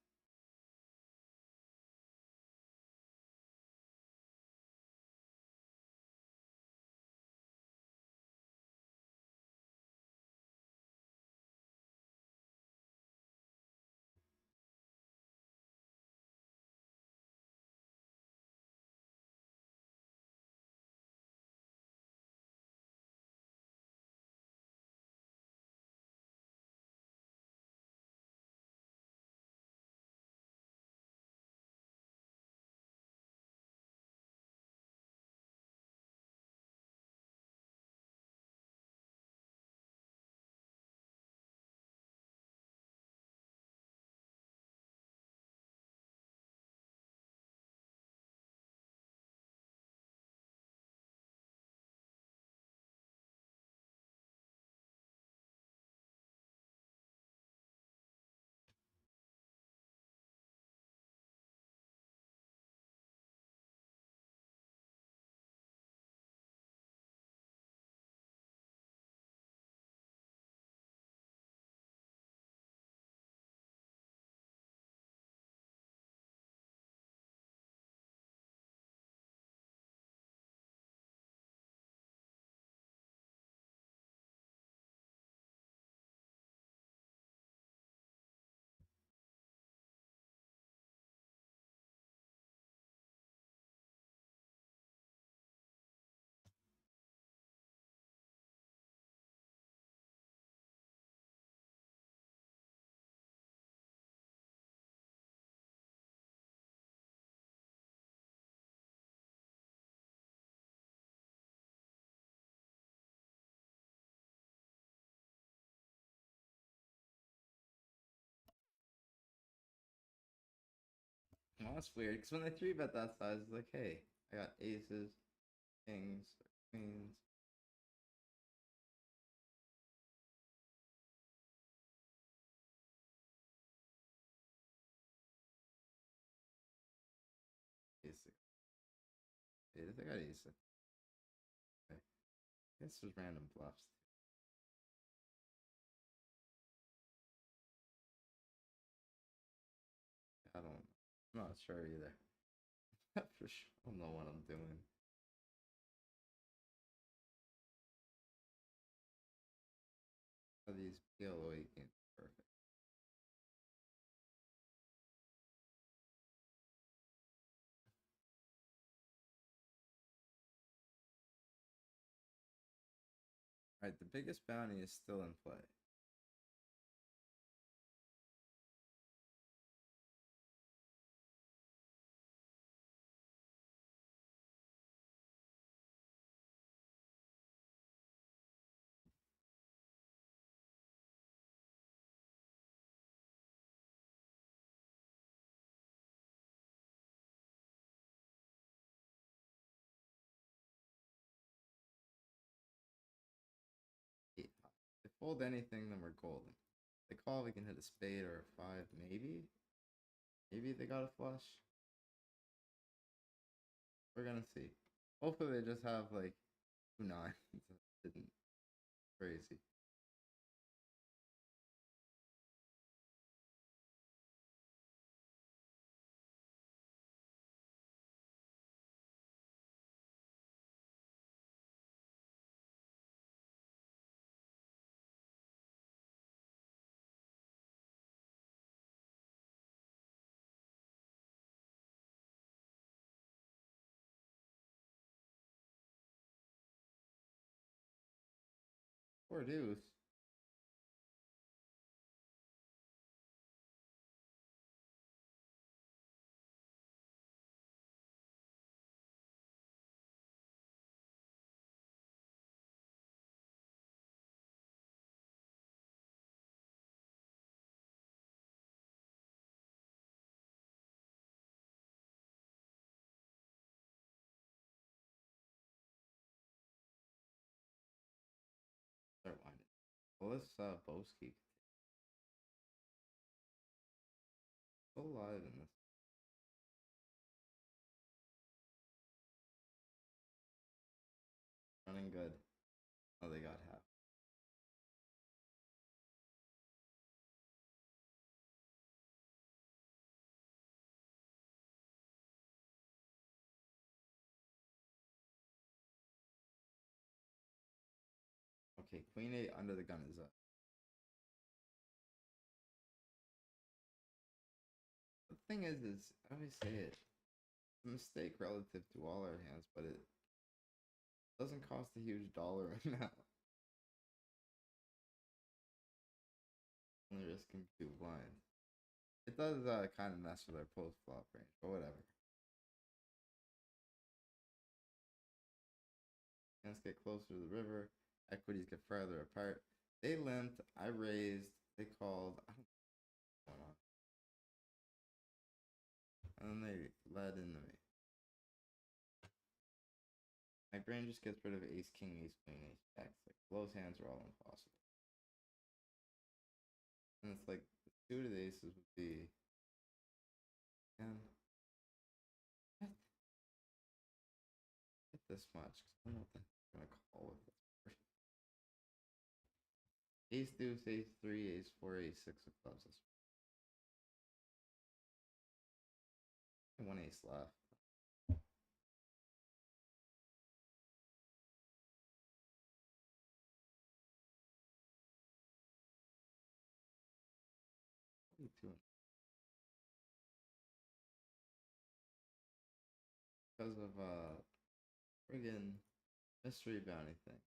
Well, that's weird because when they three bet that size, it's like, hey, I got aces, kings, queens. Basic. I got ace. Okay. I guess there's random bluffs. I don't. I'm not sure either. For sure, I don't know what I'm doing. Are these PLO games perfect? Alright, the biggest bounty is still in play. If they fold anything, then we're golden. They call, we can hit a spade or a five, maybe. Maybe they got a flush. We're gonna see. Hopefully they just have like 2 9s. Didn't crazy. Poor deuce. Start winding. Well, this Boski still alive in this. Running good. Oh, they got half. Okay, queen 8 under the gun is up. The thing is I always say it. It's a mistake relative to all our hands, but it doesn't cost a huge dollar amount. Only risking 2 blinds. It does kind of mess with our post flop range, but whatever. Hands get closer to the river. Equities get further apart. They limped. I raised. They called. I don't know what's going on. And then they led into me. My brain just gets rid of ace, king, ace, queen, ace, jack. It's like those hands are all impossible. And it's like the suited aces would be. And what? Get this much. Cause I don't know what I'm gonna call with this. Ace deuce, ace 3, ace 4, ace 6 of clubs. One ace left. Two. Because of friggin' mystery bounty thing.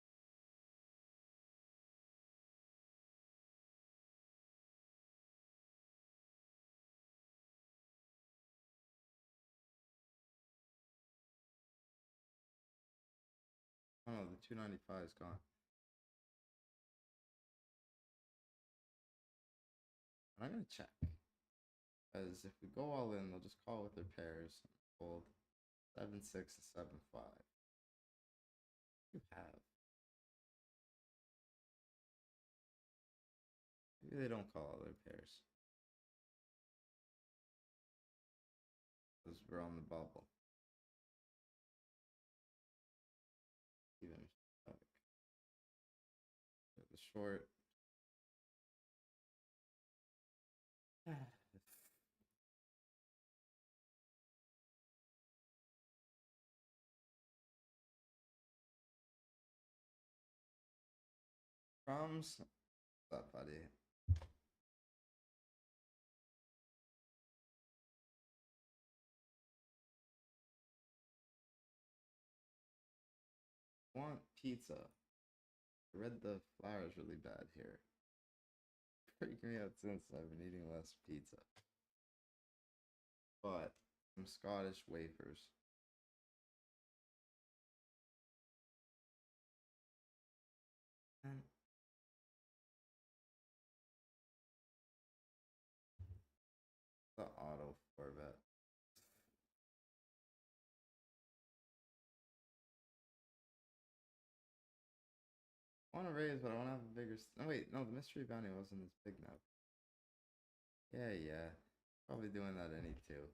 Oh no, the 295 is gone. I'm gonna check. Because if we go all in, they'll just call with their pairs. Fold 7, 6, and 7, 5. You have. Maybe they don't call all their pairs. Because we're on the bubble. Even the short. Proms. What's up, buddy? Want pizza. I read the flowers really bad here. Freaking me out since I've been eating less pizza. But some Scottish wafers. And the auto Corvette. I want to raise, but I want to have a bigger. No, wait, no, the mystery bounty wasn't as big now. Yeah. Probably doing that any two.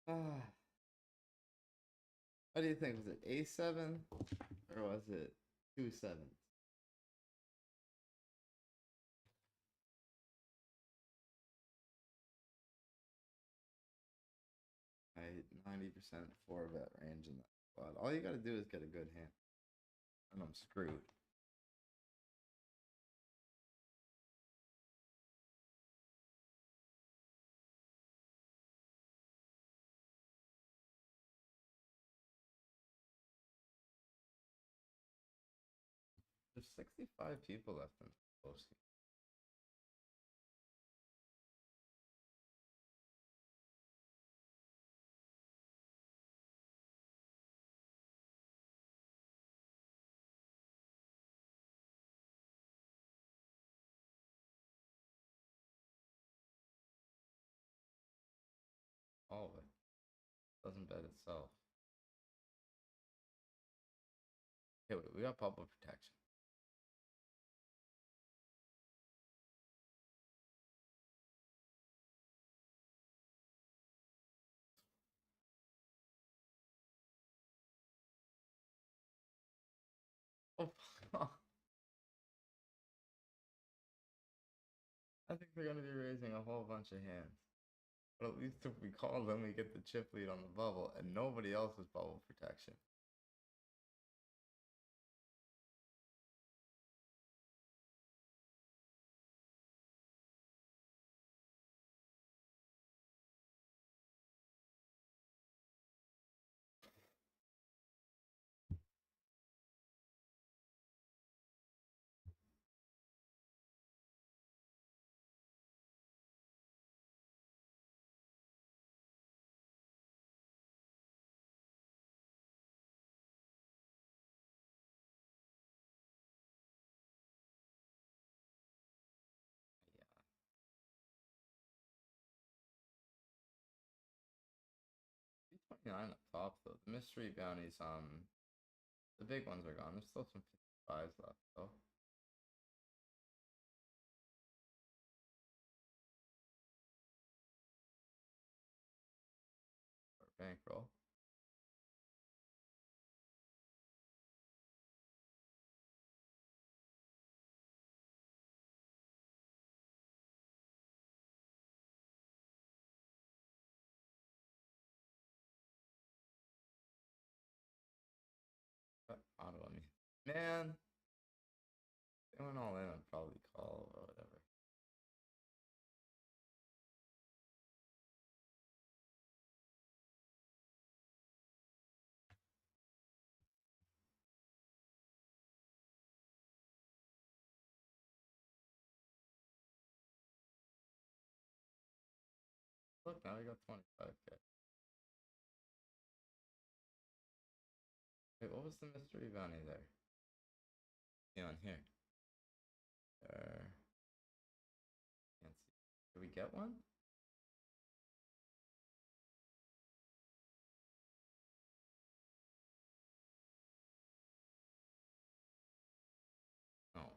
Ah. What do you think? Was it A7 or was it 2 sevens? I 90% 4-bet range in that spot. All you gotta do is get a good hand. And I'm screwed. There's 65 people left in the post. All of it. Doesn't bet itself. Okay, wait, we got bubble protection. Oh, I think they're gonna be raising a whole bunch of hands. But at least if we call them, we get the chip lead on the bubble, and nobody else has bubble protection. Yeah. 29 up top though. The mystery bounties, the big ones are gone. There's still some 55s left though. Or bankroll. Auto, I mean, man, they went all in. I'd probably call or whatever. Look, now we got 25k. Wait, what was the mystery bounty there? Yeah, on here. There. Can't see. Did we get one? No.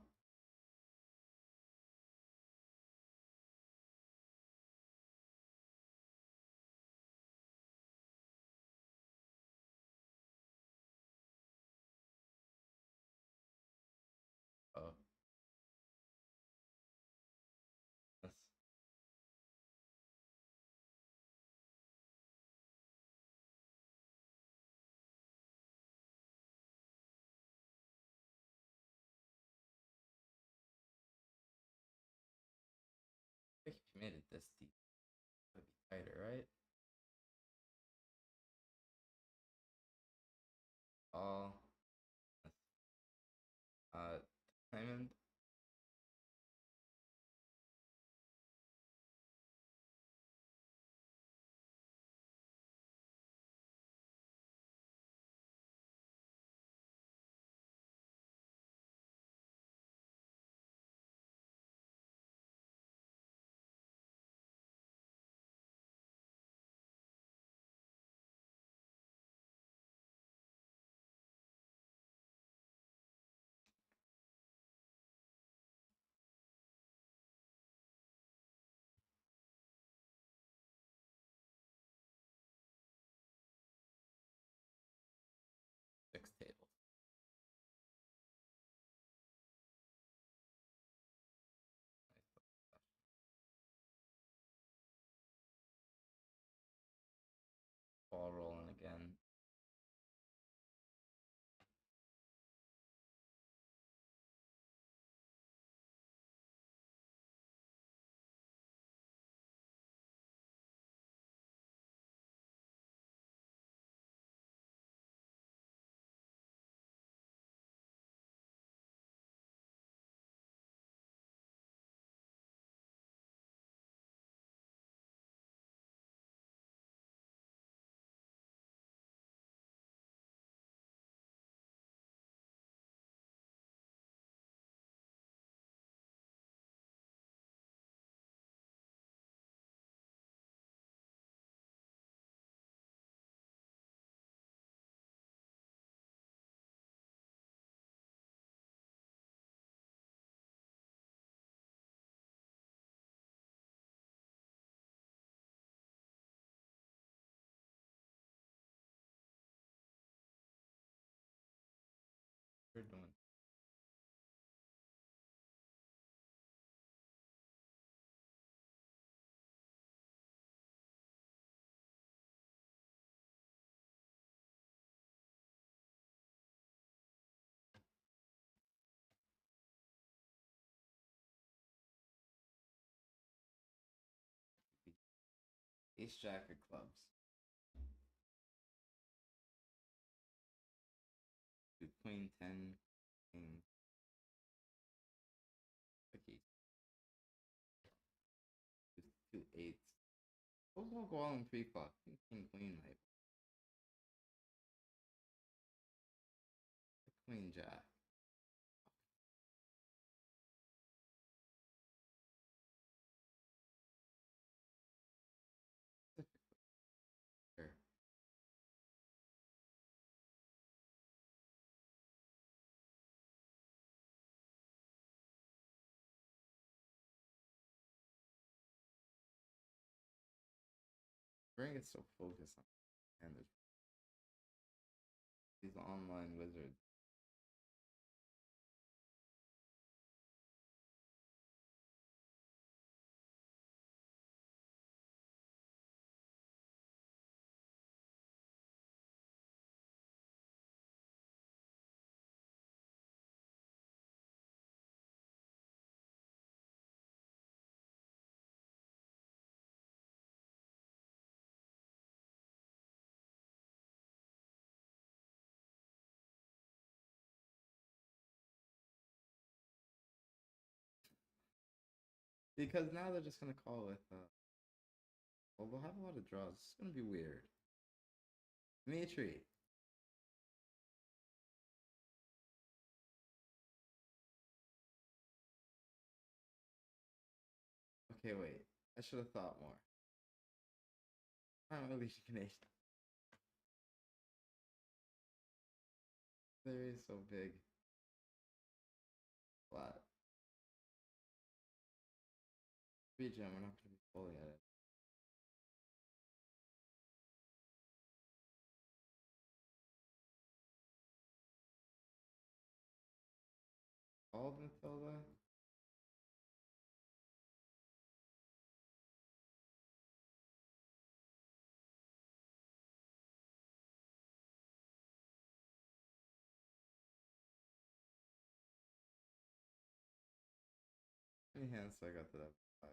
Oh. Yes. I think if you made it this deep, it would be tighter, right? All. Diamond. We're doing. Ace Jack of clubs. Two Queen 10. King. Okay. Two eights. Those will go all in pre-flop. King Queen might. Queen Jack. Sure. Brain gets so focused on and there's these online wizards. Because now they're just gonna call with well they'll have a lot of draws. It's gonna be weird. Dimitri. Okay, wait. I should have thought more. I'm Alicia Canadian. There is so big. Flat. Regen, we're not gonna be fully at it. All of Matilda? How many hands do I got to that? 5.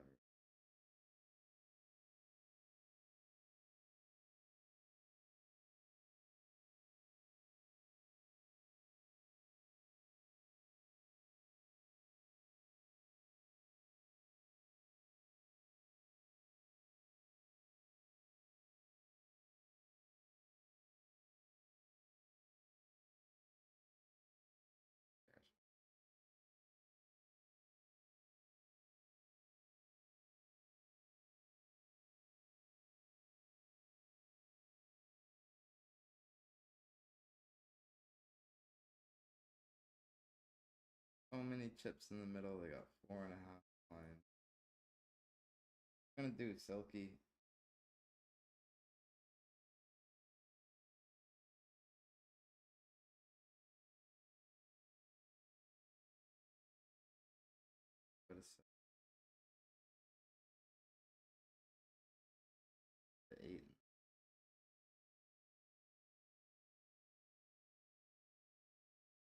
So many chips in the middle. They got 4.5 lines. I'm gonna do Silky. But it's the 8.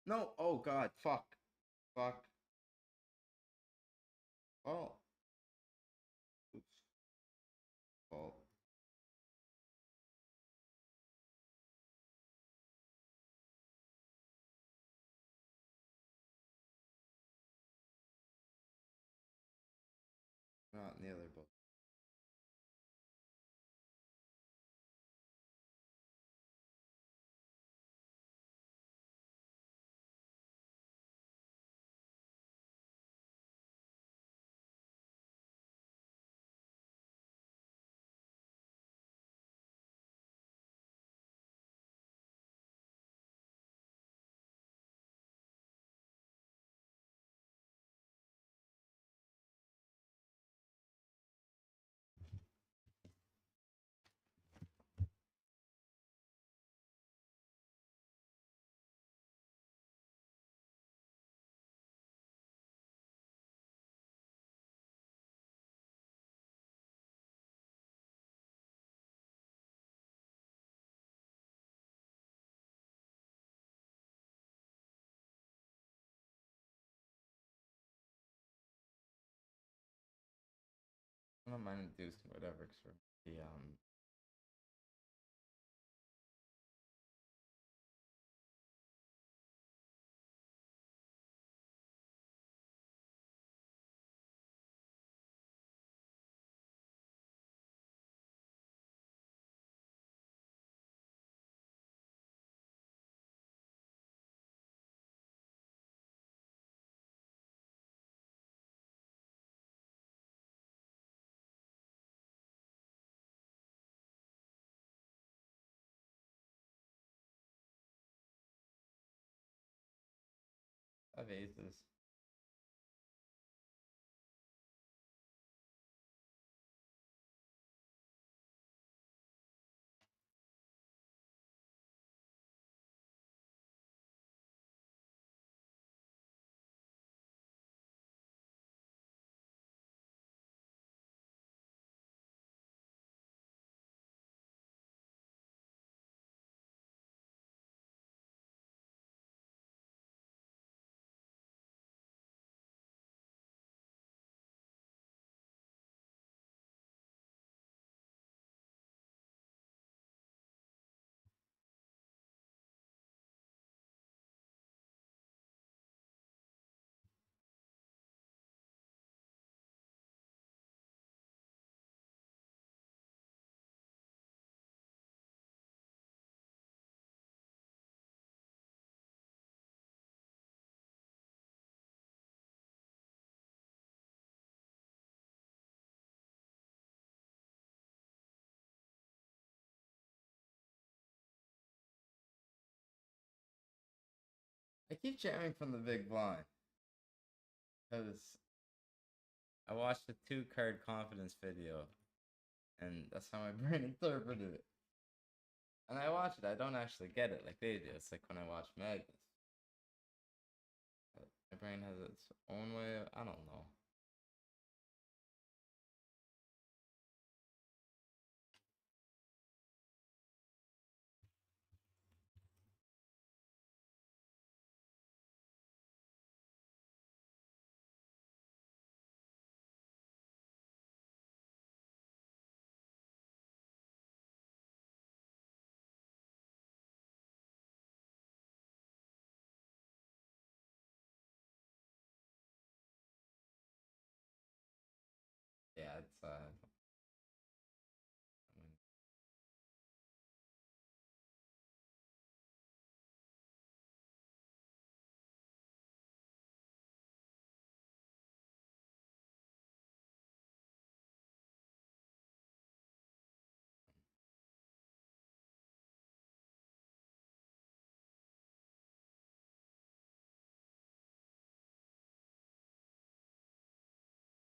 No! Oh god, fuck. Fuck. Oh. Oops. Fault. Not nearly both. I don't mind inducing whatever, because the I have aces. I keep jamming from the big blind because I watched a 2-card confidence video, and that's how my brain interpreted it. And I watch it, I don't actually get it like they do. It's like when I watch Magnus. My brain has its own way of, I don't know. Yeah, it's I mean,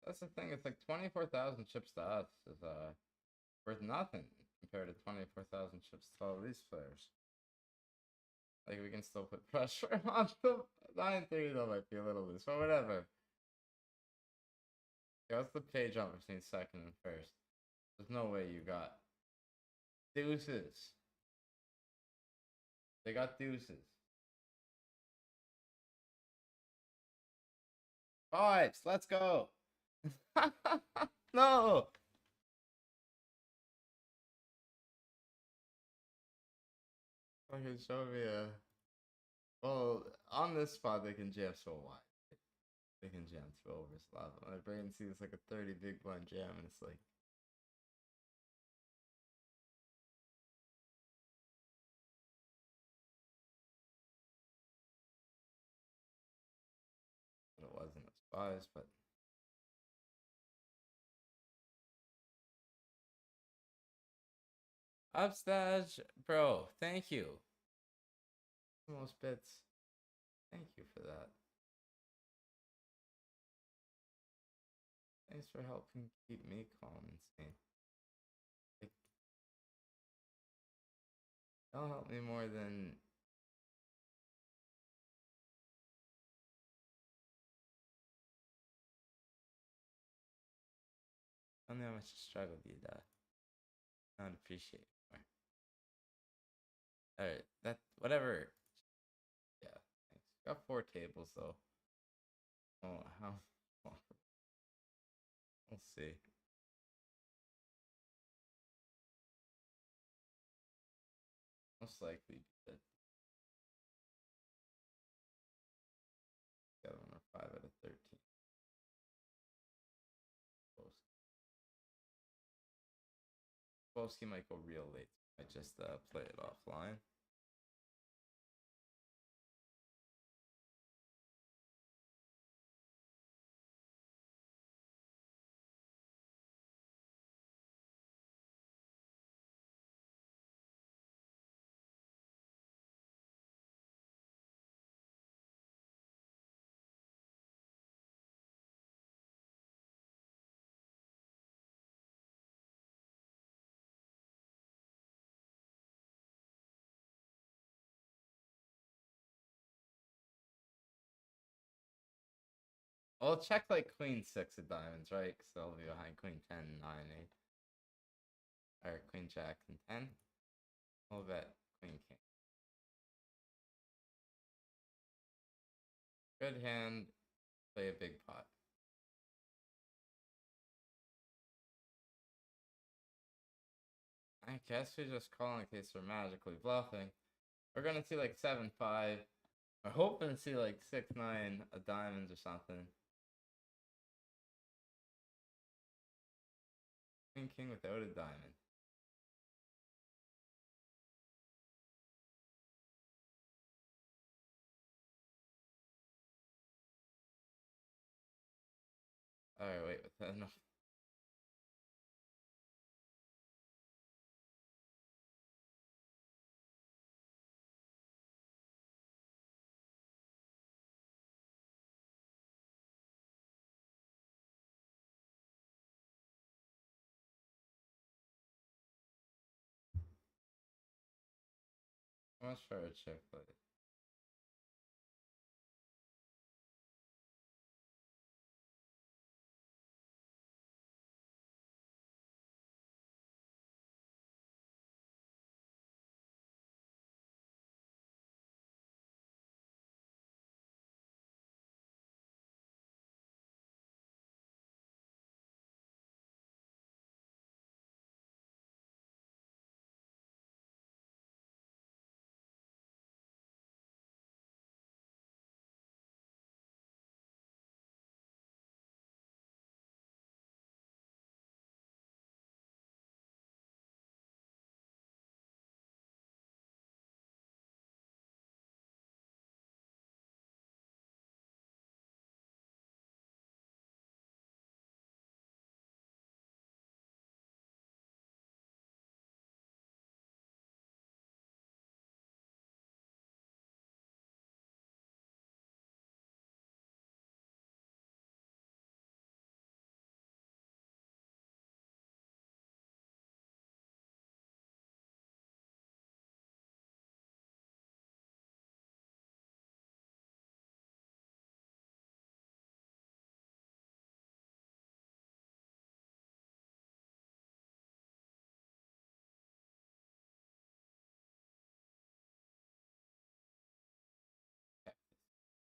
that's the thing. It's like 24,000 chips to us is worth nothing compared to 24,000 chips to all these players. Like we can still put pressure on them. 9-3 though might be a little loose, but whatever. Yeah, what's the page on between second and first? There's no way you got deuces. They got deuces. Fives, let's go. No. Fucking show me a. Well, on this spot they can jam so wide. They can jam 2 overs a lot. My brain sees like a 30 big blind jam, and it's like. It wasn't as fives, but. Upstage, bro, thank you. Most bits. Thank you for that. Thanks for helping keep me calm and sane. Like, that'll help me more than. I don't know how much struggle you'd not appreciate more. Alright, that whatever. Yeah, thanks. Got 4 tables though. Oh, how? We'll see. most likely be it. The other one are 5 out of 13. Polsky might go real late. I just play it offline. I'll check like queen 6 of diamonds, right? Because they'll be behind queen 10, 9, 8. Or queen jack and 10. I'll bet queen king. Good hand. Play a big pot. I guess we just call in case we're magically bluffing. We're gonna see like 7-5. We're hoping to see like 6-9 of diamonds or something. Queen king without a diamond. Alright, wait, with that enough. How much for a check, but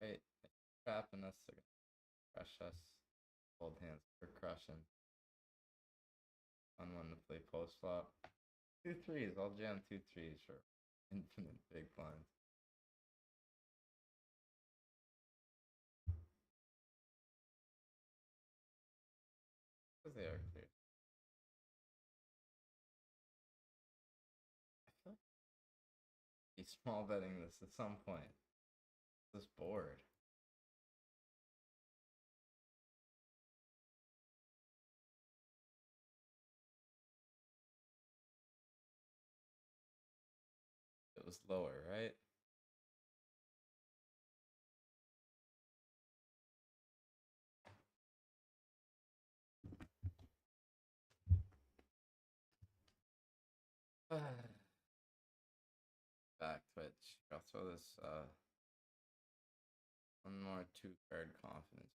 wait, trapping us to crush us. Hold hands for crushing. On one to play post flop. 2 3s. I'll jam 2 3s for infinite big blinds. Because they are clear. I feel like he's small betting this at some point. This board. It was lower, right? Back twitch. I'll throw this one more 2-card confidence.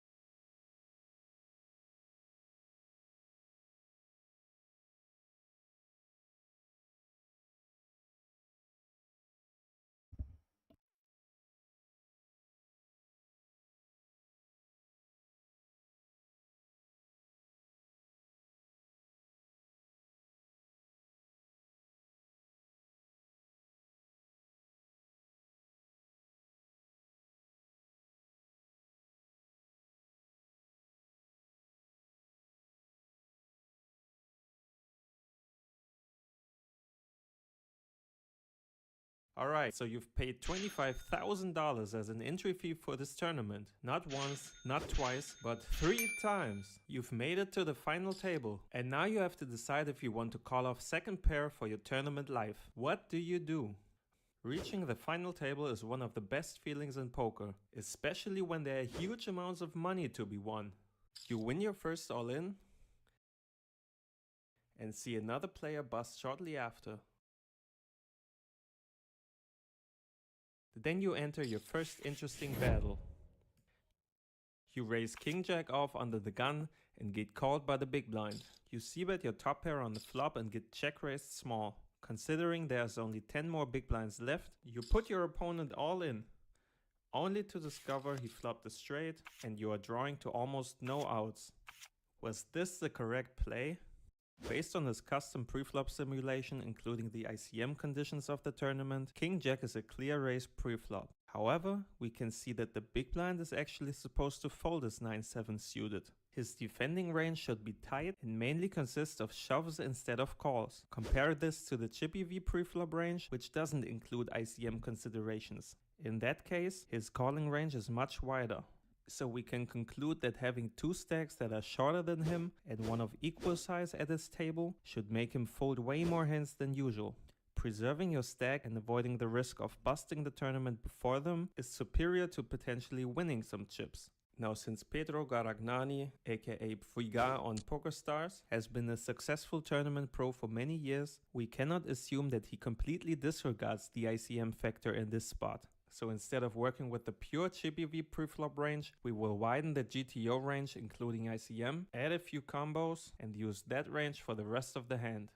Alright, so you've paid $25,000 as an entry fee for this tournament. Not once, not twice, but 3 times. You've made it to the final table. And now you have to decide if you want to call off second pair for your tournament life. What do you do? Reaching the final table is one of the best feelings in poker, especially when there are huge amounts of money to be won. You win your first all-in and see another player bust shortly after. Then you enter your first interesting battle. You raise King Jack off under the gun and get called by the big blind. You c-bet your top pair on the flop and get check raised small. Considering there's only 10 more big blinds left, you put your opponent all in, only to discover he flopped a straight and you are drawing to almost no outs. Was this the correct play? Based on his custom preflop simulation, including the ICM conditions of the tournament, King Jack is a clear raise preflop. However, we can see that the big blind is actually supposed to fold his 9-7 suited. His defending range should be tight and mainly consists of shoves instead of calls. Compare this to the Chippy V preflop range, which doesn't include ICM considerations. In that case, his calling range is much wider. So we can conclude that having 2 stacks that are shorter than him and one of equal size at his table should make him fold way more hands than usual. Preserving your stack and avoiding the risk of busting the tournament before them is superior to potentially winning some chips. Now, since Pedro Garagnani, aka Friga on PokerStars, has been a successful tournament pro for many years, we cannot assume that he completely disregards the ICM factor in this spot. So instead of working with the pure Chippy V preflop range, we will widen the GTO range including ICM, add a few combos and use that range for the rest of the hand.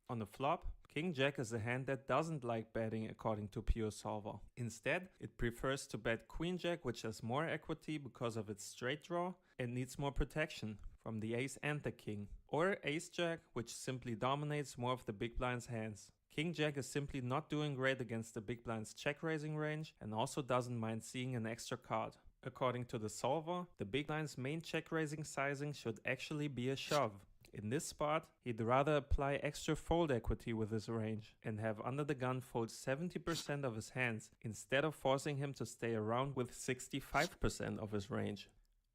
On the flop, King Jack is a hand that doesn't like betting according to Pure Solver. Instead, it prefers to bet Queen Jack, which has more equity because of its straight draw and needs more protection from the ace and the king. Or Ace Jack, which simply dominates more of the big blind's hands. King Jack is simply not doing great against the big blind's check raising range and also doesn't mind seeing an extra card. According to the solver, the big blind's main check raising sizing should actually be a shove. In this spot, he'd rather apply extra fold equity with his range and have under the gun fold 70% of his hands instead of forcing him to stay around with 65% of his range.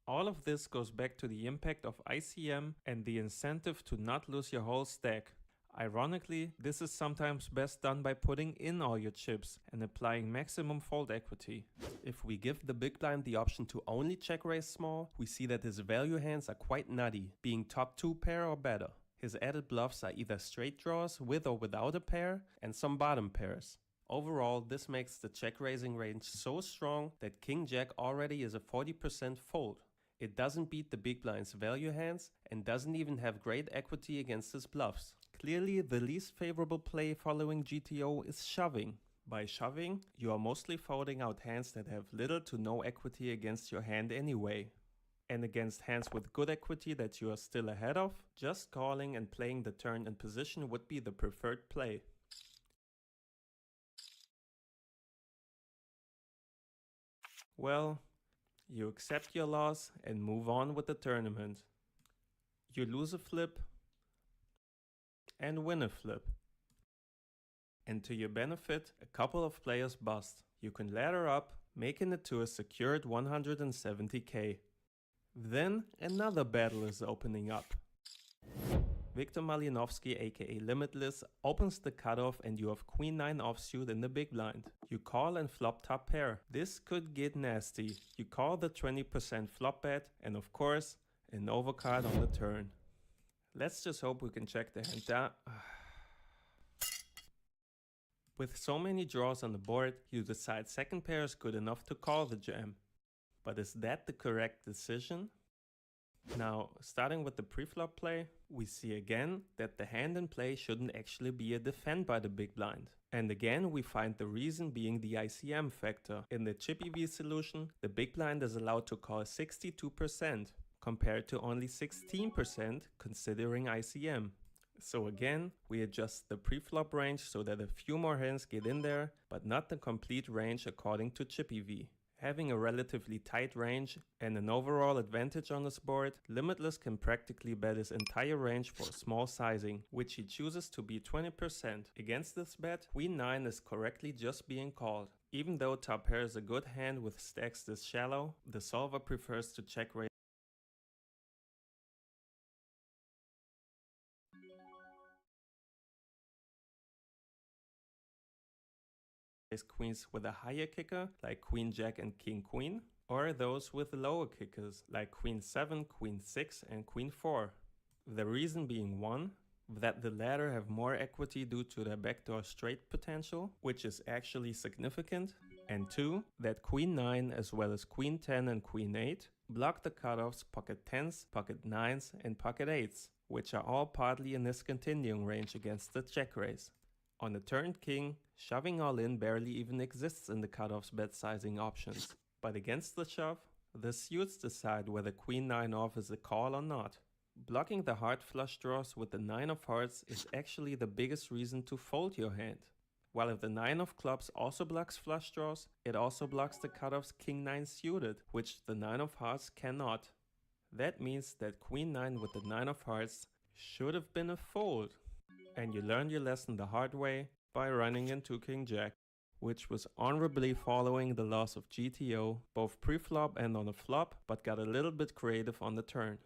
All of this goes back to the impact of ICM and the incentive to not lose your whole stack. Ironically, this is sometimes best done by putting in all your chips and applying maximum fold equity. If we give the big blind the option to only check raise small, we see that his value hands are quite nutty, being top 2 pair or better. His added bluffs are either straight draws with or without a pair and some bottom pairs. Overall, this makes the check raising range so strong that King Jack already is a 40% fold. It doesn't beat the big blind's value hands and doesn't even have great equity against his bluffs. Clearly, the least favorable play following GTO is shoving. By shoving, you are mostly folding out hands that have little to no equity against your hand anyway. And against hands with good equity that you are still ahead of, just calling and playing the turn in position would be the preferred play. Well, you accept your loss and move on with the tournament. You lose a flip and win a flip. And to your benefit, a couple of players bust. You can ladder up, making it to a secured 170k. Then another battle is opening up. Viktor Malinovsky, aka Limitless, opens the cutoff and you have Queen 9 offsuit in the big blind. You call and flop top pair. This could get nasty. You call the 20% flop bet and of course, an overcard on the turn. Let's just hope we can check the hand down. With so many draws on the board, you decide second pair is good enough to call the jam. But is that the correct decision? Now, starting with the preflop play, we see again that the hand in play shouldn't actually be a defend by the big blind. And again, we find the reason being the ICM factor. In the Chippy V solution, the big blind is allowed to call 62%, compared to only 16% considering ICM. So again, we adjust the preflop range so that a few more hands get in there, but not the complete range according to Chippy V. Having a relatively tight range and an overall advantage on this board, Limitless can practically bet his entire range for a small sizing, which he chooses to be 20%. Against this bet, Queen 9 is correctly just being called. Even though top pair is a good hand with stacks this shallow, the solver prefers to check raise queens with a higher kicker like Queen Jack and King Queen, or those with lower kickers like Queen 7, Queen 6 and Queen 4. The reason being one, that the latter have more equity due to their backdoor straight potential, which is actually significant, and two, that Queen 9 as well as Queen 10 and Queen 8 block the cutoffs pocket 10s, pocket 9s and pocket 8s, which are all partly in this continuing range against the check raise. On the turn king, shoving all in barely even exists in the cutoff's bet sizing options, but against the shove, the suits decide whether Queen 9 off is a call or not. Blocking the heart flush draws with the 9 of hearts is actually the biggest reason to fold your hand. While if the 9 of clubs also blocks flush draws, it also blocks the cutoff's King 9 suited, which the 9 of hearts cannot. That means that Queen 9 with the 9 of hearts should have been a fold. And you learned your lesson the hard way by running into King Jack, which was honorably following the loss of GTO, both pre-flop and on a flop, but got a little bit creative on the turn.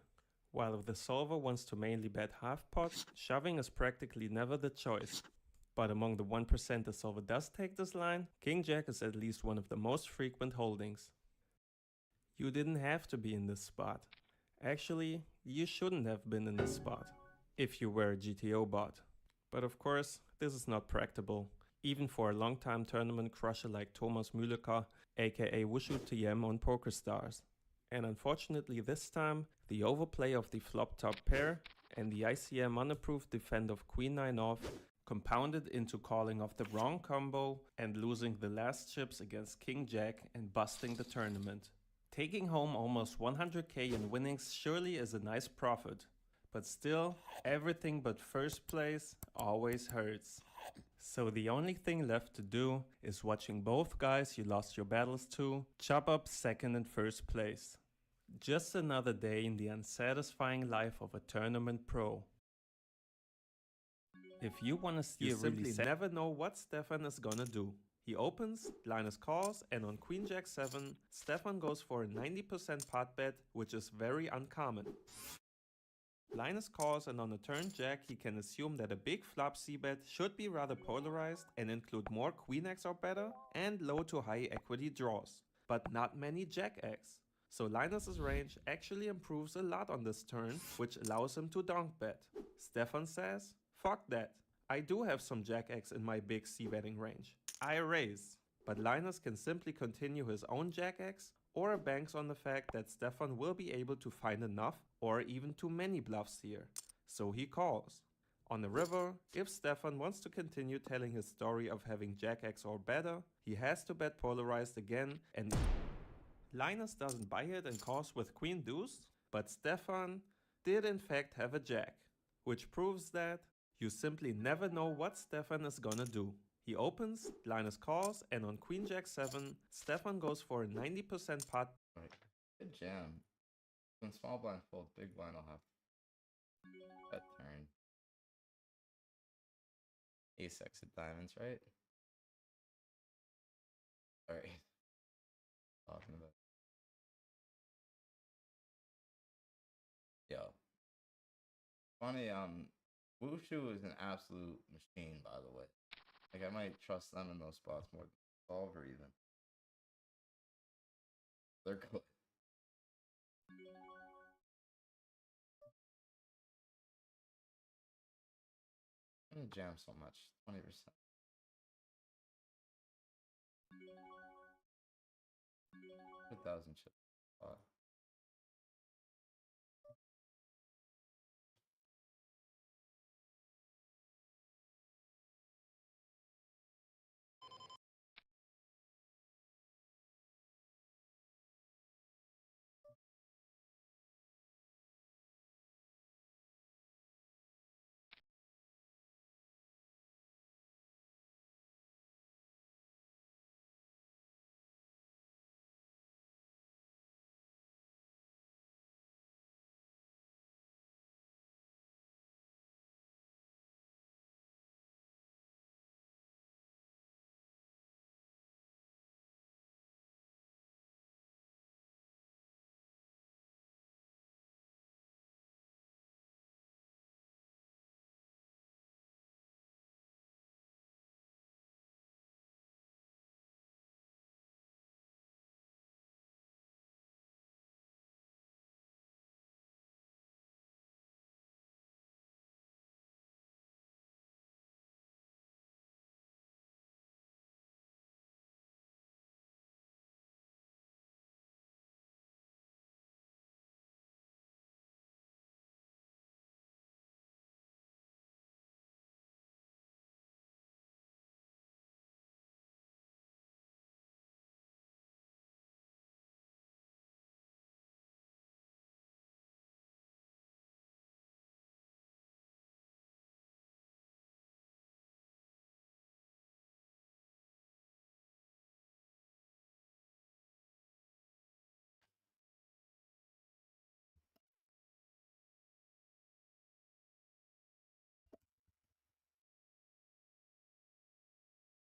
While if the solver wants to mainly bet half pot, shoving is practically never the choice. But among the 1% the solver does take this line, King Jack is at least one of the most frequent holdings. You didn't have to be in this spot. Actually, you shouldn't have been in this spot, if you were a GTO bot. But of course, this is not practicable, even for a long-time tournament crusher like Thomas Mühlecker, aka Wushu TM on PokerStars. And unfortunately this time, the overplay of the flop top pair and the ICM unapproved defend of Queen 9 off compounded into calling off the wrong combo and losing the last chips against King Jack and busting the tournament. Taking home almost 100k in winnings surely is a nice profit. But still, everything but first place always hurts. So the only thing left to do is watching both guys you lost your battles to chop up second and first place. Just another day in the unsatisfying life of a tournament pro. If you wanna see you simply never know what Stefan is gonna do. He opens, Linus calls, and on Queen Jack 7, Stefan goes for a 90% pot bet, which is very uncommon. Linus calls, and on the turn jack he can assume that a big flop c-bet should be rather polarized and include more queen x or better and low to high equity draws, but not many jack x. So Linus's range actually improves a lot on this turn, which allows him to donk bet. Stefan says, fuck that, I do have some jack x in my big c-betting range. I raise. But Linus can simply continue his own jack x or banks on the fact that Stefan will be able to find enough or even too many bluffs here, so he calls. On the river, if Stefan wants to continue telling his story of having jack x or better, he has to bet polarized again, and Linus doesn't buy it and calls with queen deuce, but Stefan did in fact have a jack, which proves that you simply never know what Stefan is gonna do. He opens, Linus calls, and on Queen Jack 7, Stefan goes for a 90% pot. Right. Good jam. When small blind fold, big blind I'll have that turn. Ace X of diamonds, right? Alright. Talking about. Yo. Funny, Wushu is an absolute machine, by the way. Like, I might trust them in those spots more than Solver even. They're good. I'm gonna jam so much. 20%. $1,000 chips.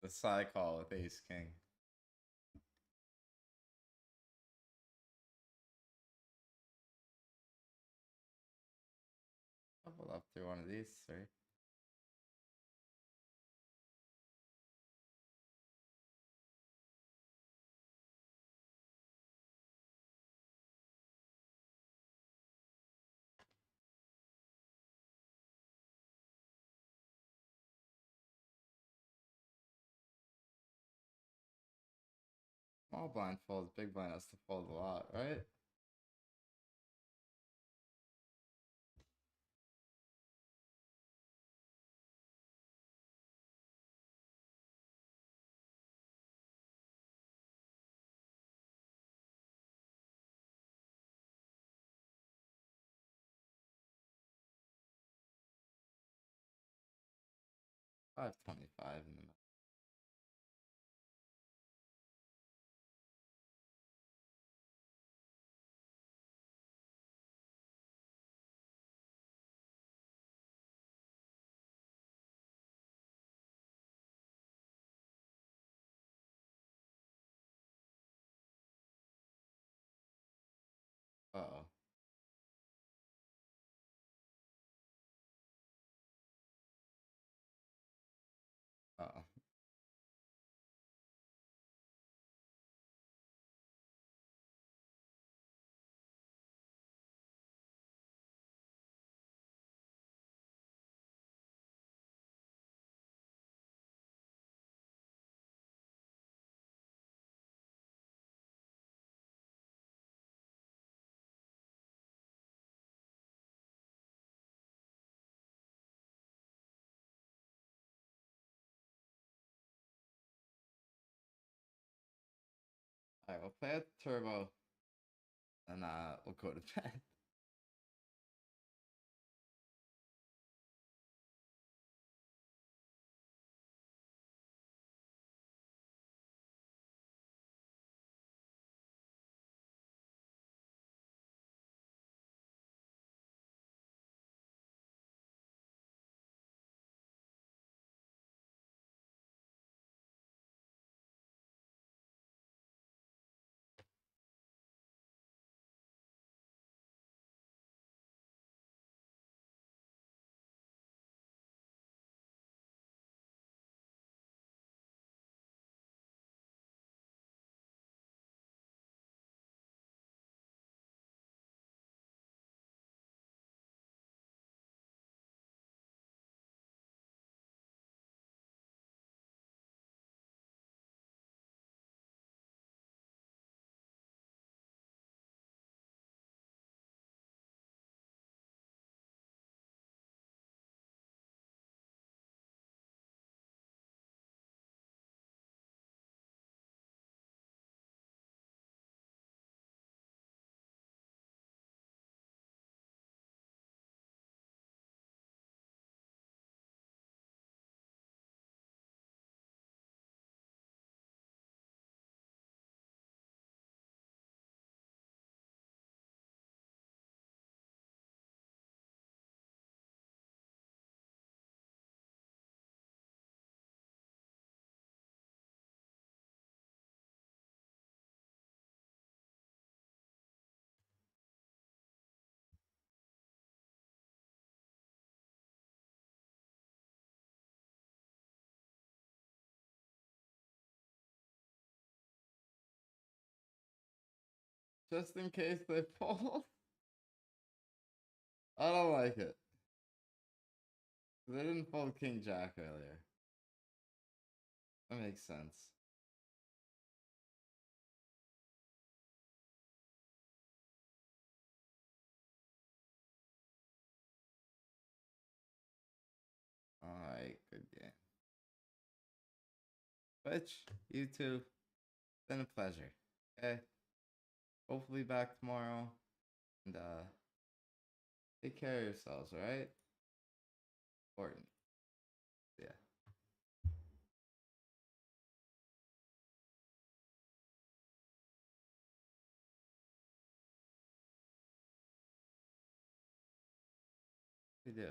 The side call with ace king. Double up through one of these three. Small blind folds, big blind has to fold a lot, right? $5.25 in the middle. Uh-oh. Uh-oh. Alright, we'll play a turbo. And we'll go to bed. Just in case they fold. I don't like it. They didn't fold King Jack earlier. That makes sense. Alright, good game. Twitch, YouTube, been a pleasure. Okay. Hopefully back tomorrow. And take care of yourselves, alright? Important. Yeah. We do.